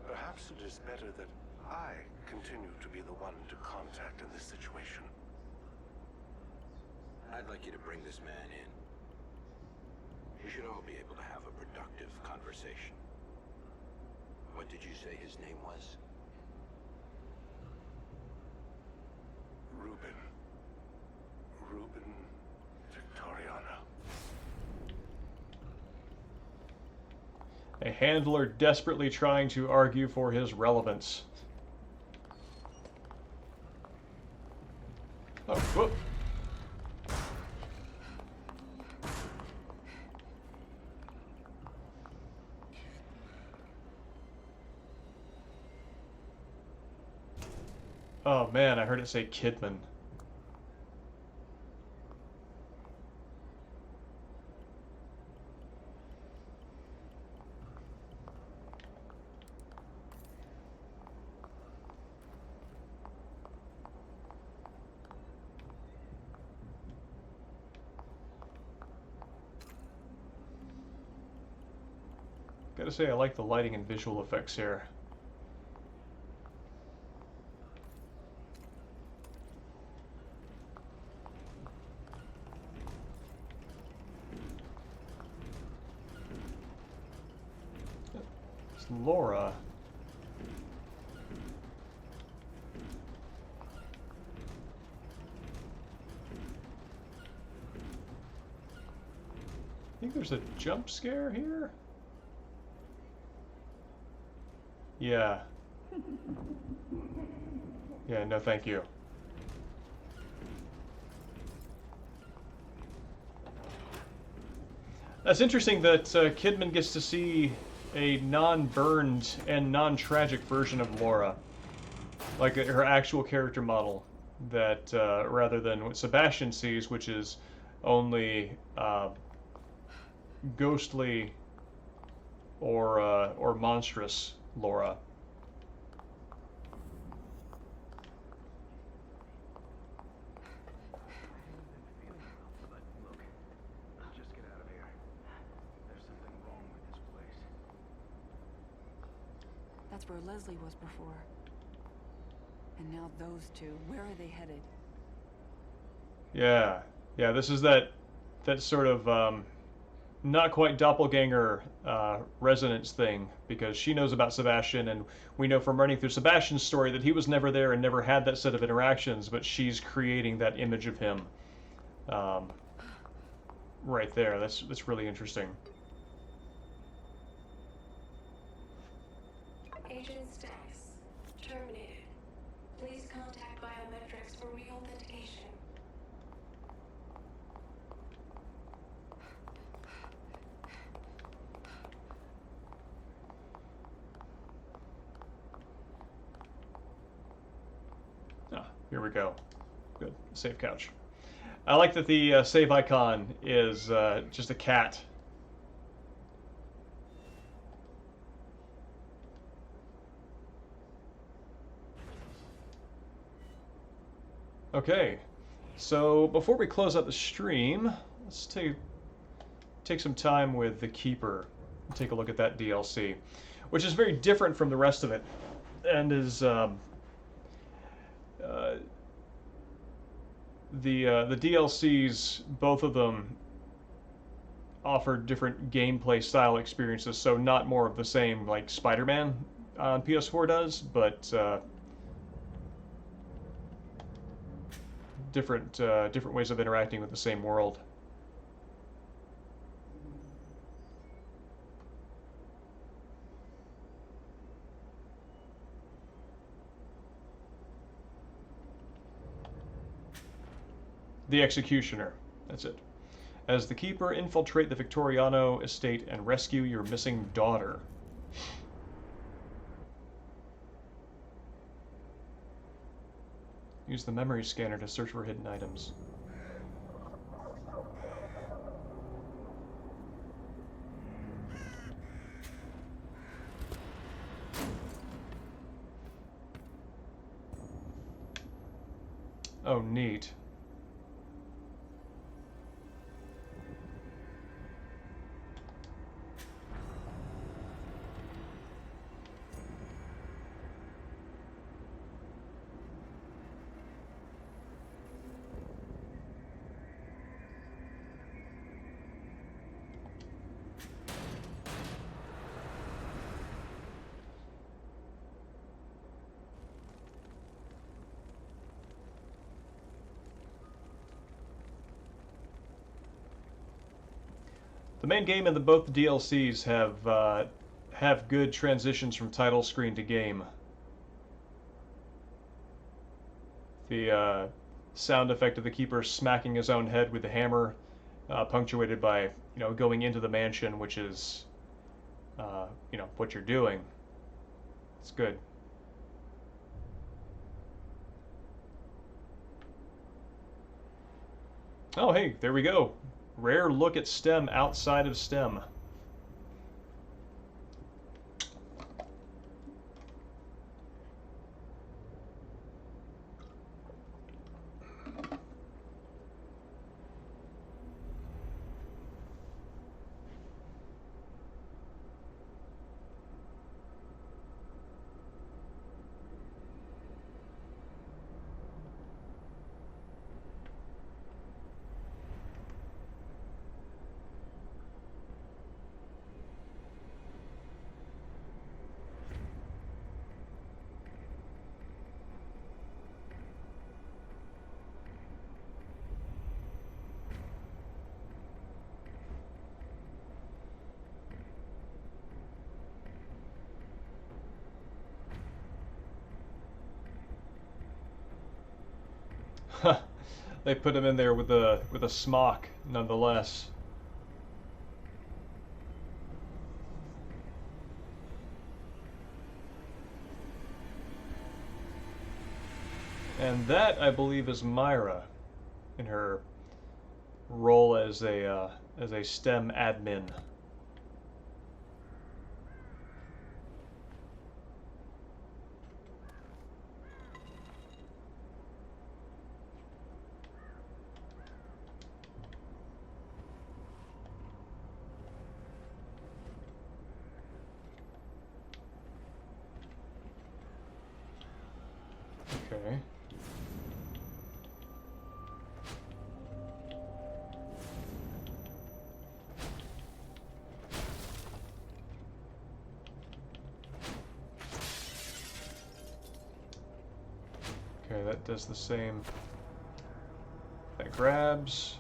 Perhaps it is better that I continue to be the one to contact in this situation. I'd like you to bring this man in. We should all be able to have a productive conversation. What did you say his name was? Ruben Victoriano. A handler desperately trying to argue for his relevance. Oh, whoop. Oh man, I heard it say Kidman. Gotta say, I like the lighting and visual effects here. It's Laura. I think there's a jump scare here. Yeah. Yeah, no thank you. That's interesting that Kidman gets to see a non-burned and non-tragic version of Laura. Like her actual character model. That rather than what Sebastian sees, which is only ghostly or monstrous Laura. Just get out of here. There's something wrong with this place. That's where Leslie was before. And now those two, where are they headed? Yeah, yeah. This is that sort of not quite doppelganger resonance thing, because she knows about Sebastian, and we know from running through Sebastian's story that he was never there and never had that set of interactions, but she's creating that image of him right there. That's really interesting. Agent status terminated. Please contact biometrics for reauthentication. Ah, here we go. Good. Save couch. I like that the save icon is just a cat. Okay, so before we close out the stream, let's take some time with the Keeper and take a look at that DLC, which is very different from the rest of it, and is the DLCs, both of them offer different gameplay style experiences, so not more of the same like Spider-Man on PS4 does, but different ways of interacting with the same world. The Executioner, that's it. As the Keeper, infiltrate the Victoriano estate and rescue your missing daughter. Use the memory scanner to search for hidden items. Oh, neat. The main game and both the DLCs have good transitions from title screen to game. The sound effect of the Keeper smacking his own head with the hammer, punctuated by going into the mansion, which is what you're doing. It's good. Oh, hey, there we go. Rare look at STEM outside of STEM. They put him in there with a smock, nonetheless. And that, I believe, is Myra in her role as a STEM admin. Okay. Okay, that does the same. That grabs.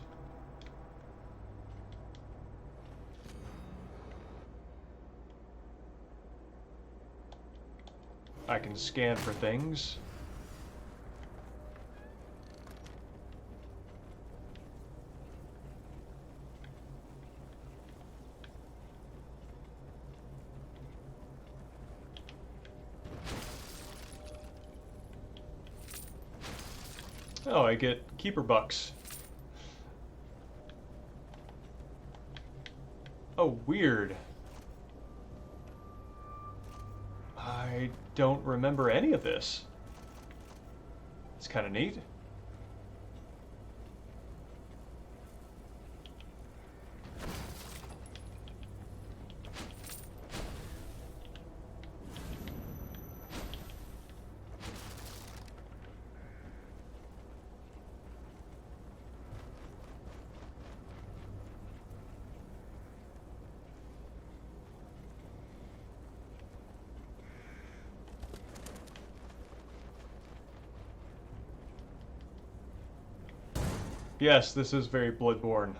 I can scan for things. Oh, I get keeper bucks. Oh, weird. I don't remember any of this. It's kind of neat. Yes, this is very Bloodborne.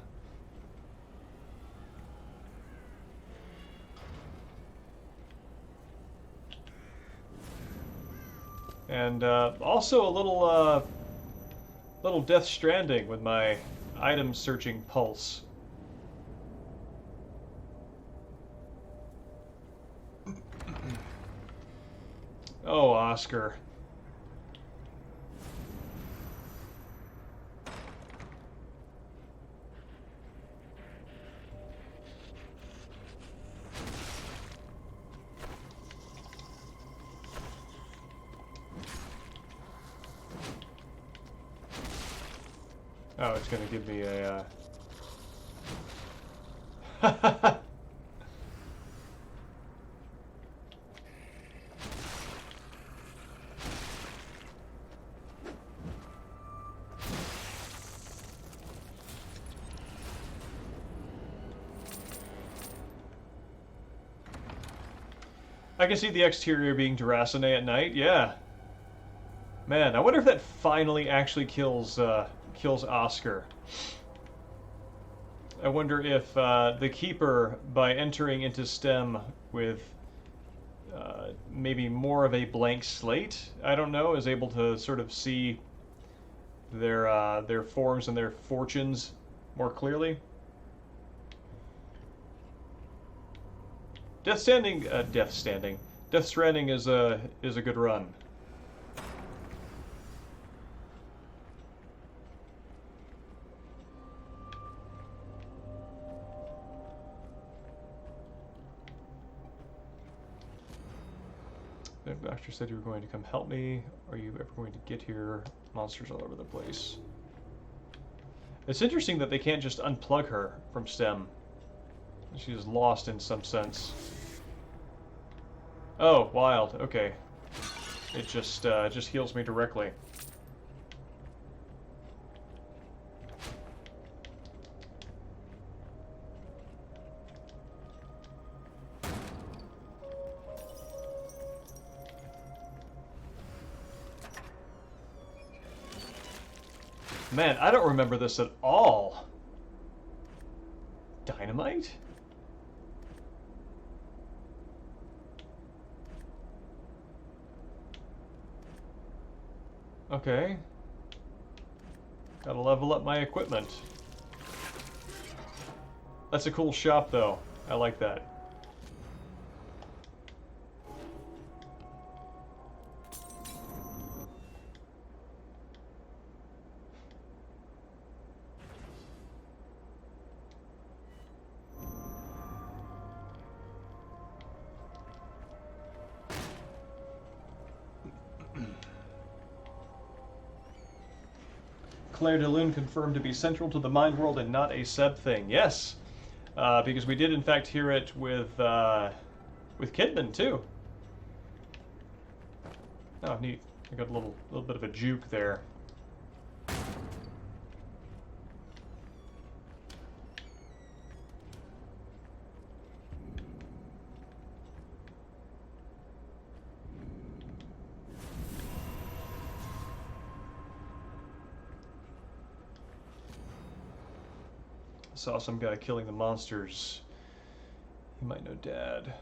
And also a little Death Stranding with my item searching pulse. Oh, Oscar. Oh, it's gonna give me a, I can see the exterior being Duracine at night, yeah. Man, I wonder if that finally actually kills Oscar. I wonder if the Keeper, by entering into STEM with maybe more of a blank slate, I don't know, is able to sort of see their forms and their fortunes more clearly. Death Stranding is a good run. The doctor said you were going to come help me. Are you ever going to get here? Monsters all over the place. It's interesting that they can't just unplug her from STEM. She's lost in some sense. Oh, wild. Okay. It just heals me directly. Man, I don't remember this at all. Dynamite? Okay. Gotta level up my equipment. That's a cool shop, though. I like that. Claire de Lune confirmed to be central to the mind world and not a sub thing. Yes, because we did in fact hear it with Kidman too. Oh, neat. I got a little bit of a juke there. Saw some guy killing the monsters. He might know Dad.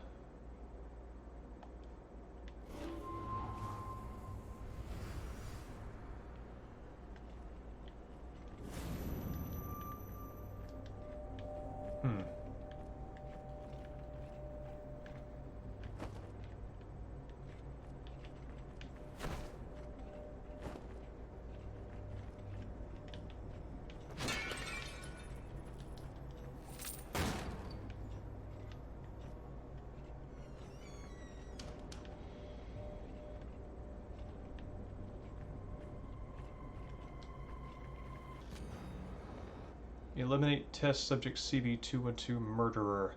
Eliminate test subject CV212 murderer.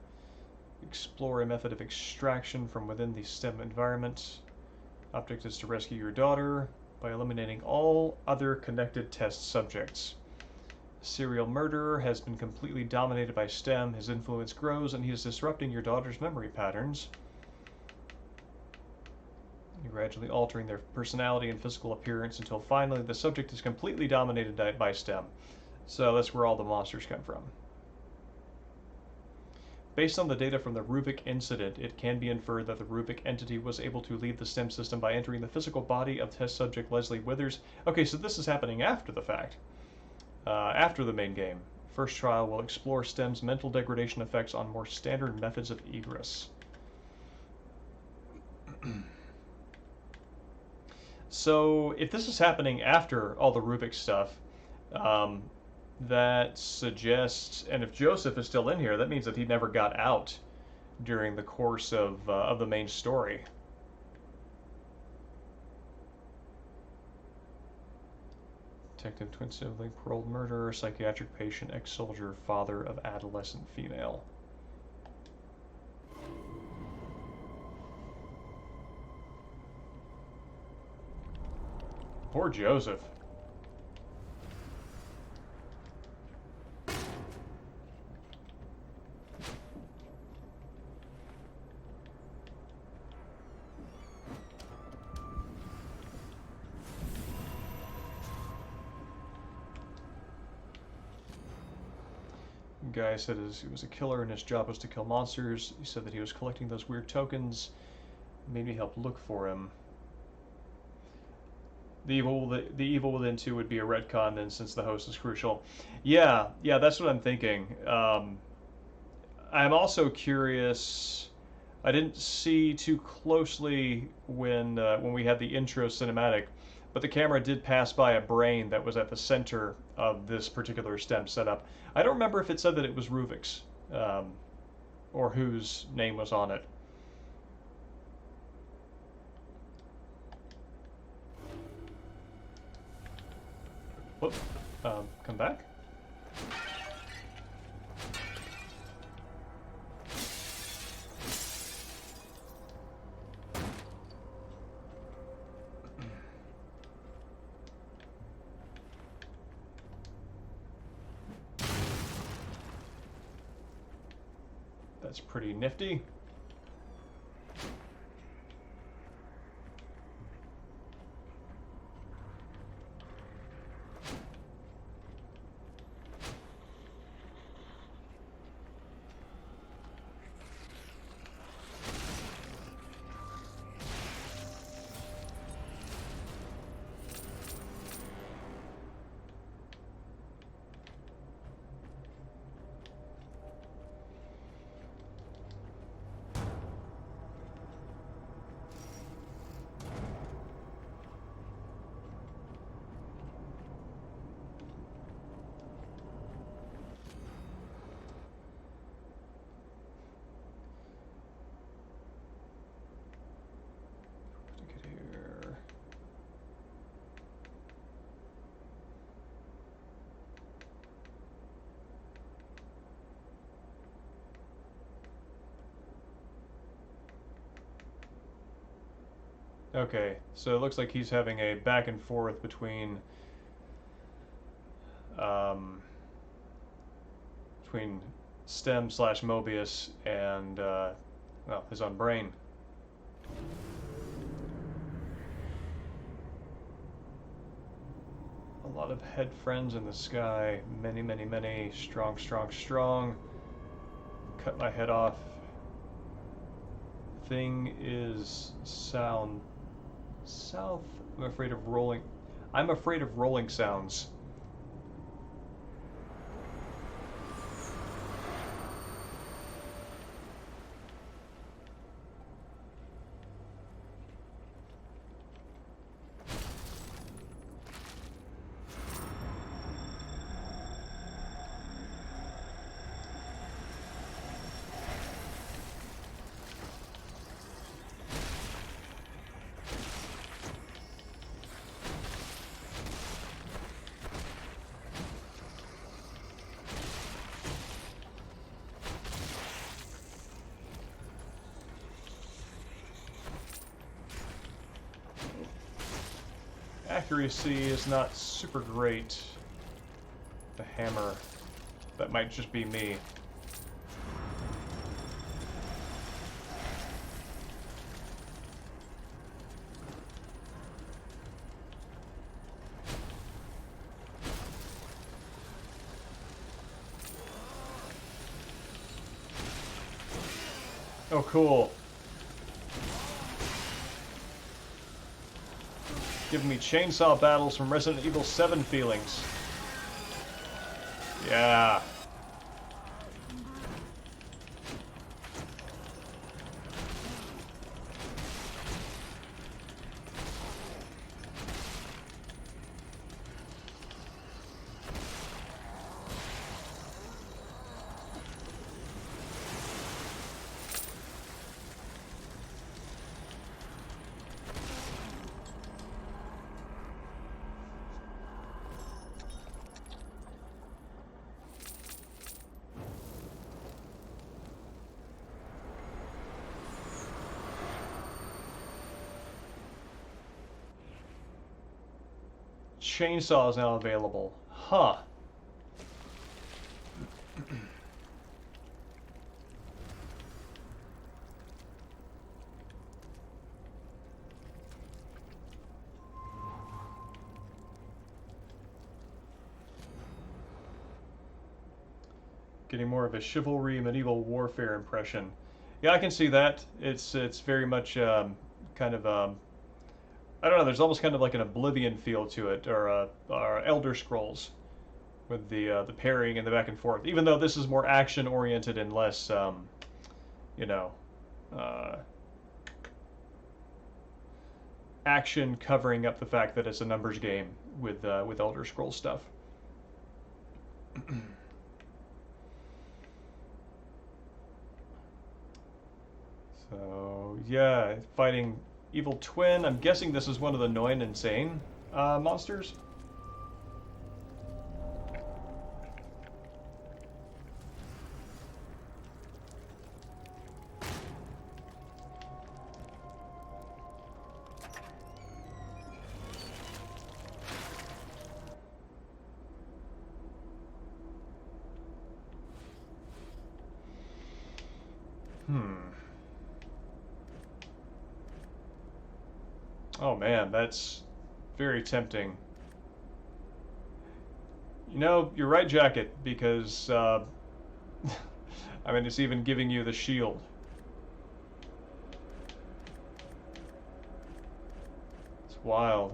Explore a method of extraction from within the STEM environment. Object is to rescue your daughter by eliminating all other connected test subjects. Serial murderer has been completely dominated by STEM. His influence grows and he is disrupting your daughter's memory patterns. You're gradually altering their personality and physical appearance until finally the subject is completely dominated by STEM. So that's where all the monsters come from. Based on the data from the Rubik incident, it can be inferred that the Rubik entity was able to leave the STEM system by entering the physical body of test subject Leslie Withers. Okay, so this is happening after the fact. After the main game. First trial will explore STEM's mental degradation effects on more standard methods of egress. So, if this is happening after all the Rubik stuff, that suggests, and if Joseph is still in here, that means that he never got out during the course of the main story. Detective, twin sibling, paroled murderer, psychiatric patient, ex-soldier, father of adolescent female. Poor Joseph. Guy said he was a killer and his job was to kill monsters. He said that he was collecting those weird tokens. Made me help look for him. The evil within 2 would be a retcon then, since the host is crucial. Yeah, that's what I'm thinking. I'm also curious. I didn't see too closely when we had the intro cinematic, but the camera did pass by a brain that was at the center of this particular STEM setup. I don't remember if it said that it was Ruvik's, or whose name was on it. Whoop, come back? That's pretty nifty. Okay, so it looks like he's having a back and forth between um, between Stem slash Mobius and well, his own brain. A lot of head friends in the sky. Many, many, many. Strong, strong, strong. Cut my head off. Thing is sound. South. I'm afraid of rolling. I'm afraid of rolling sounds. Accuracy is not super great. The hammer. That might just be me. Oh, cool. Giving me chainsaw battles from Resident Evil 7 feelings. Yeah. Chainsaw is now available. Huh. Getting more of a chivalry medieval warfare impression. Yeah, I can see that. It's very much kind of I don't know. There's almost kind of like an Oblivion feel to it, or Elder Scrolls, with the parrying and the back and forth. Even though this is more action oriented and less, you know, uh, action covering up the fact that it's a numbers game with Elder Scrolls stuff. So yeah, fighting Evil Twin. I'm guessing this is one of the Noin Insane monsters. Oh man, that's very tempting. You know, you're right, Jacket, because I mean, it's even giving you the shield. It's wild.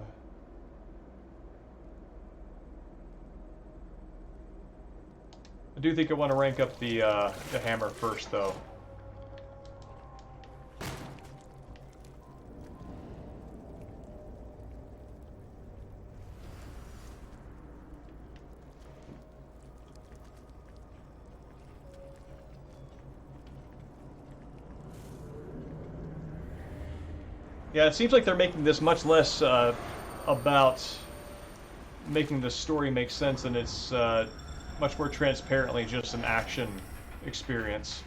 I do think I want to rank up the hammer first, though. Yeah, it seems like they're making this much less about making the story make sense, and it's much more transparently just an action experience.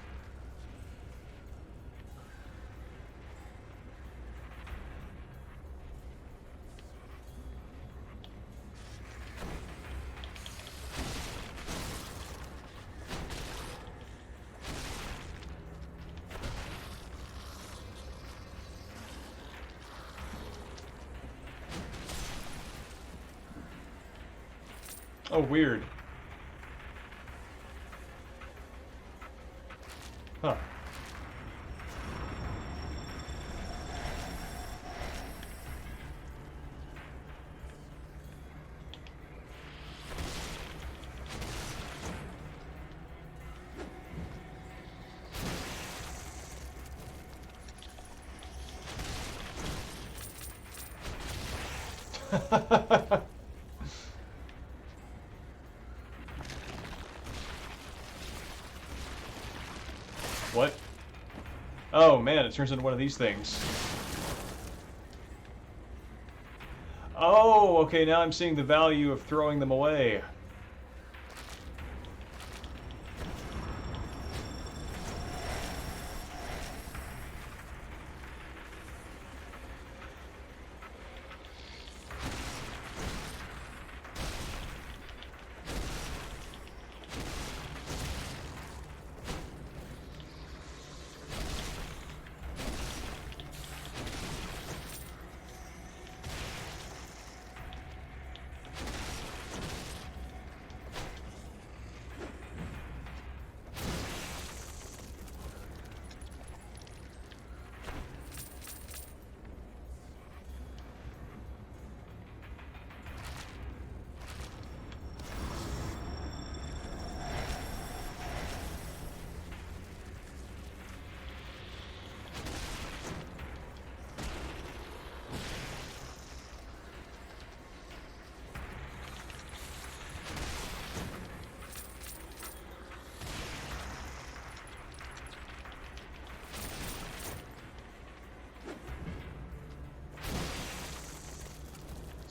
Oh, weird. Huh. What? Oh man, it turns into one of these things. Oh, okay, now I'm seeing the value of throwing them away.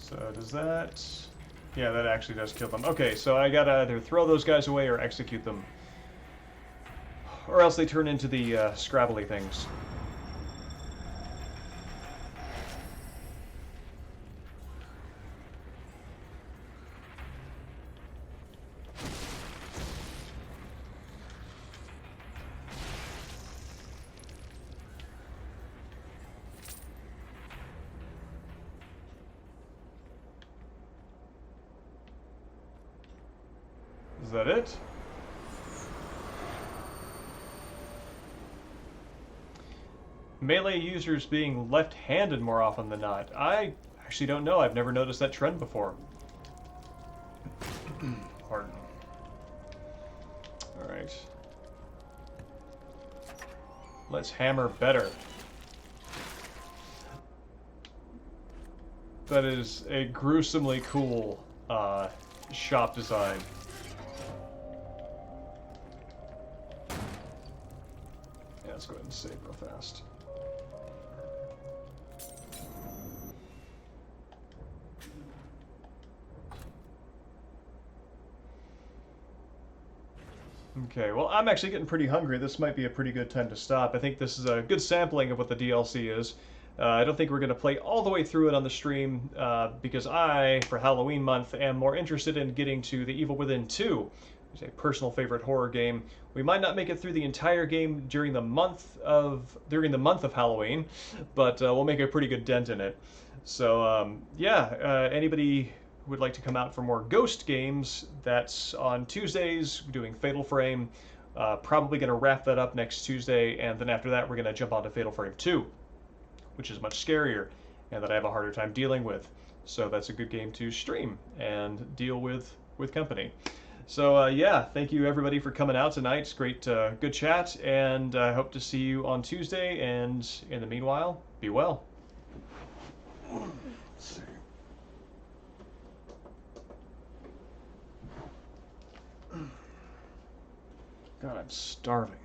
So does that... Yeah, that actually does kill them. Okay, so I gotta either throw those guys away or execute them. Or else they turn into the scrabbly things. Is that it? Melee users being left-handed more often than not. I actually don't know. I've never noticed that trend before. Pardon. Alright. Let's hammer better. That is a gruesomely cool shop design. Yeah, let's go ahead and save real fast. Okay, well, I'm actually getting pretty hungry. This might be a pretty good time to stop. I think this is a good sampling of what the DLC is. I don't think we're going to play all the way through it on the stream because I, for Halloween month, am more interested in getting to The Evil Within 2, which is a personal favorite horror game. We might not make it through the entire game during the month of Halloween, but we'll make a pretty good dent in it. So yeah, anybody who would like to come out for more Ghost games, that's on Tuesdays, doing Fatal Frame. Probably going to wrap that up next Tuesday, and then after that we're going to jump on to Fatal Frame 2. Which is much scarier and that I have a harder time dealing with. So that's a good game to stream and deal with company. So yeah, thank you everybody for coming out tonight. It's great, good chat, and I hope to see you on Tuesday. And in the meanwhile, be well. Let's see. God, I'm starving.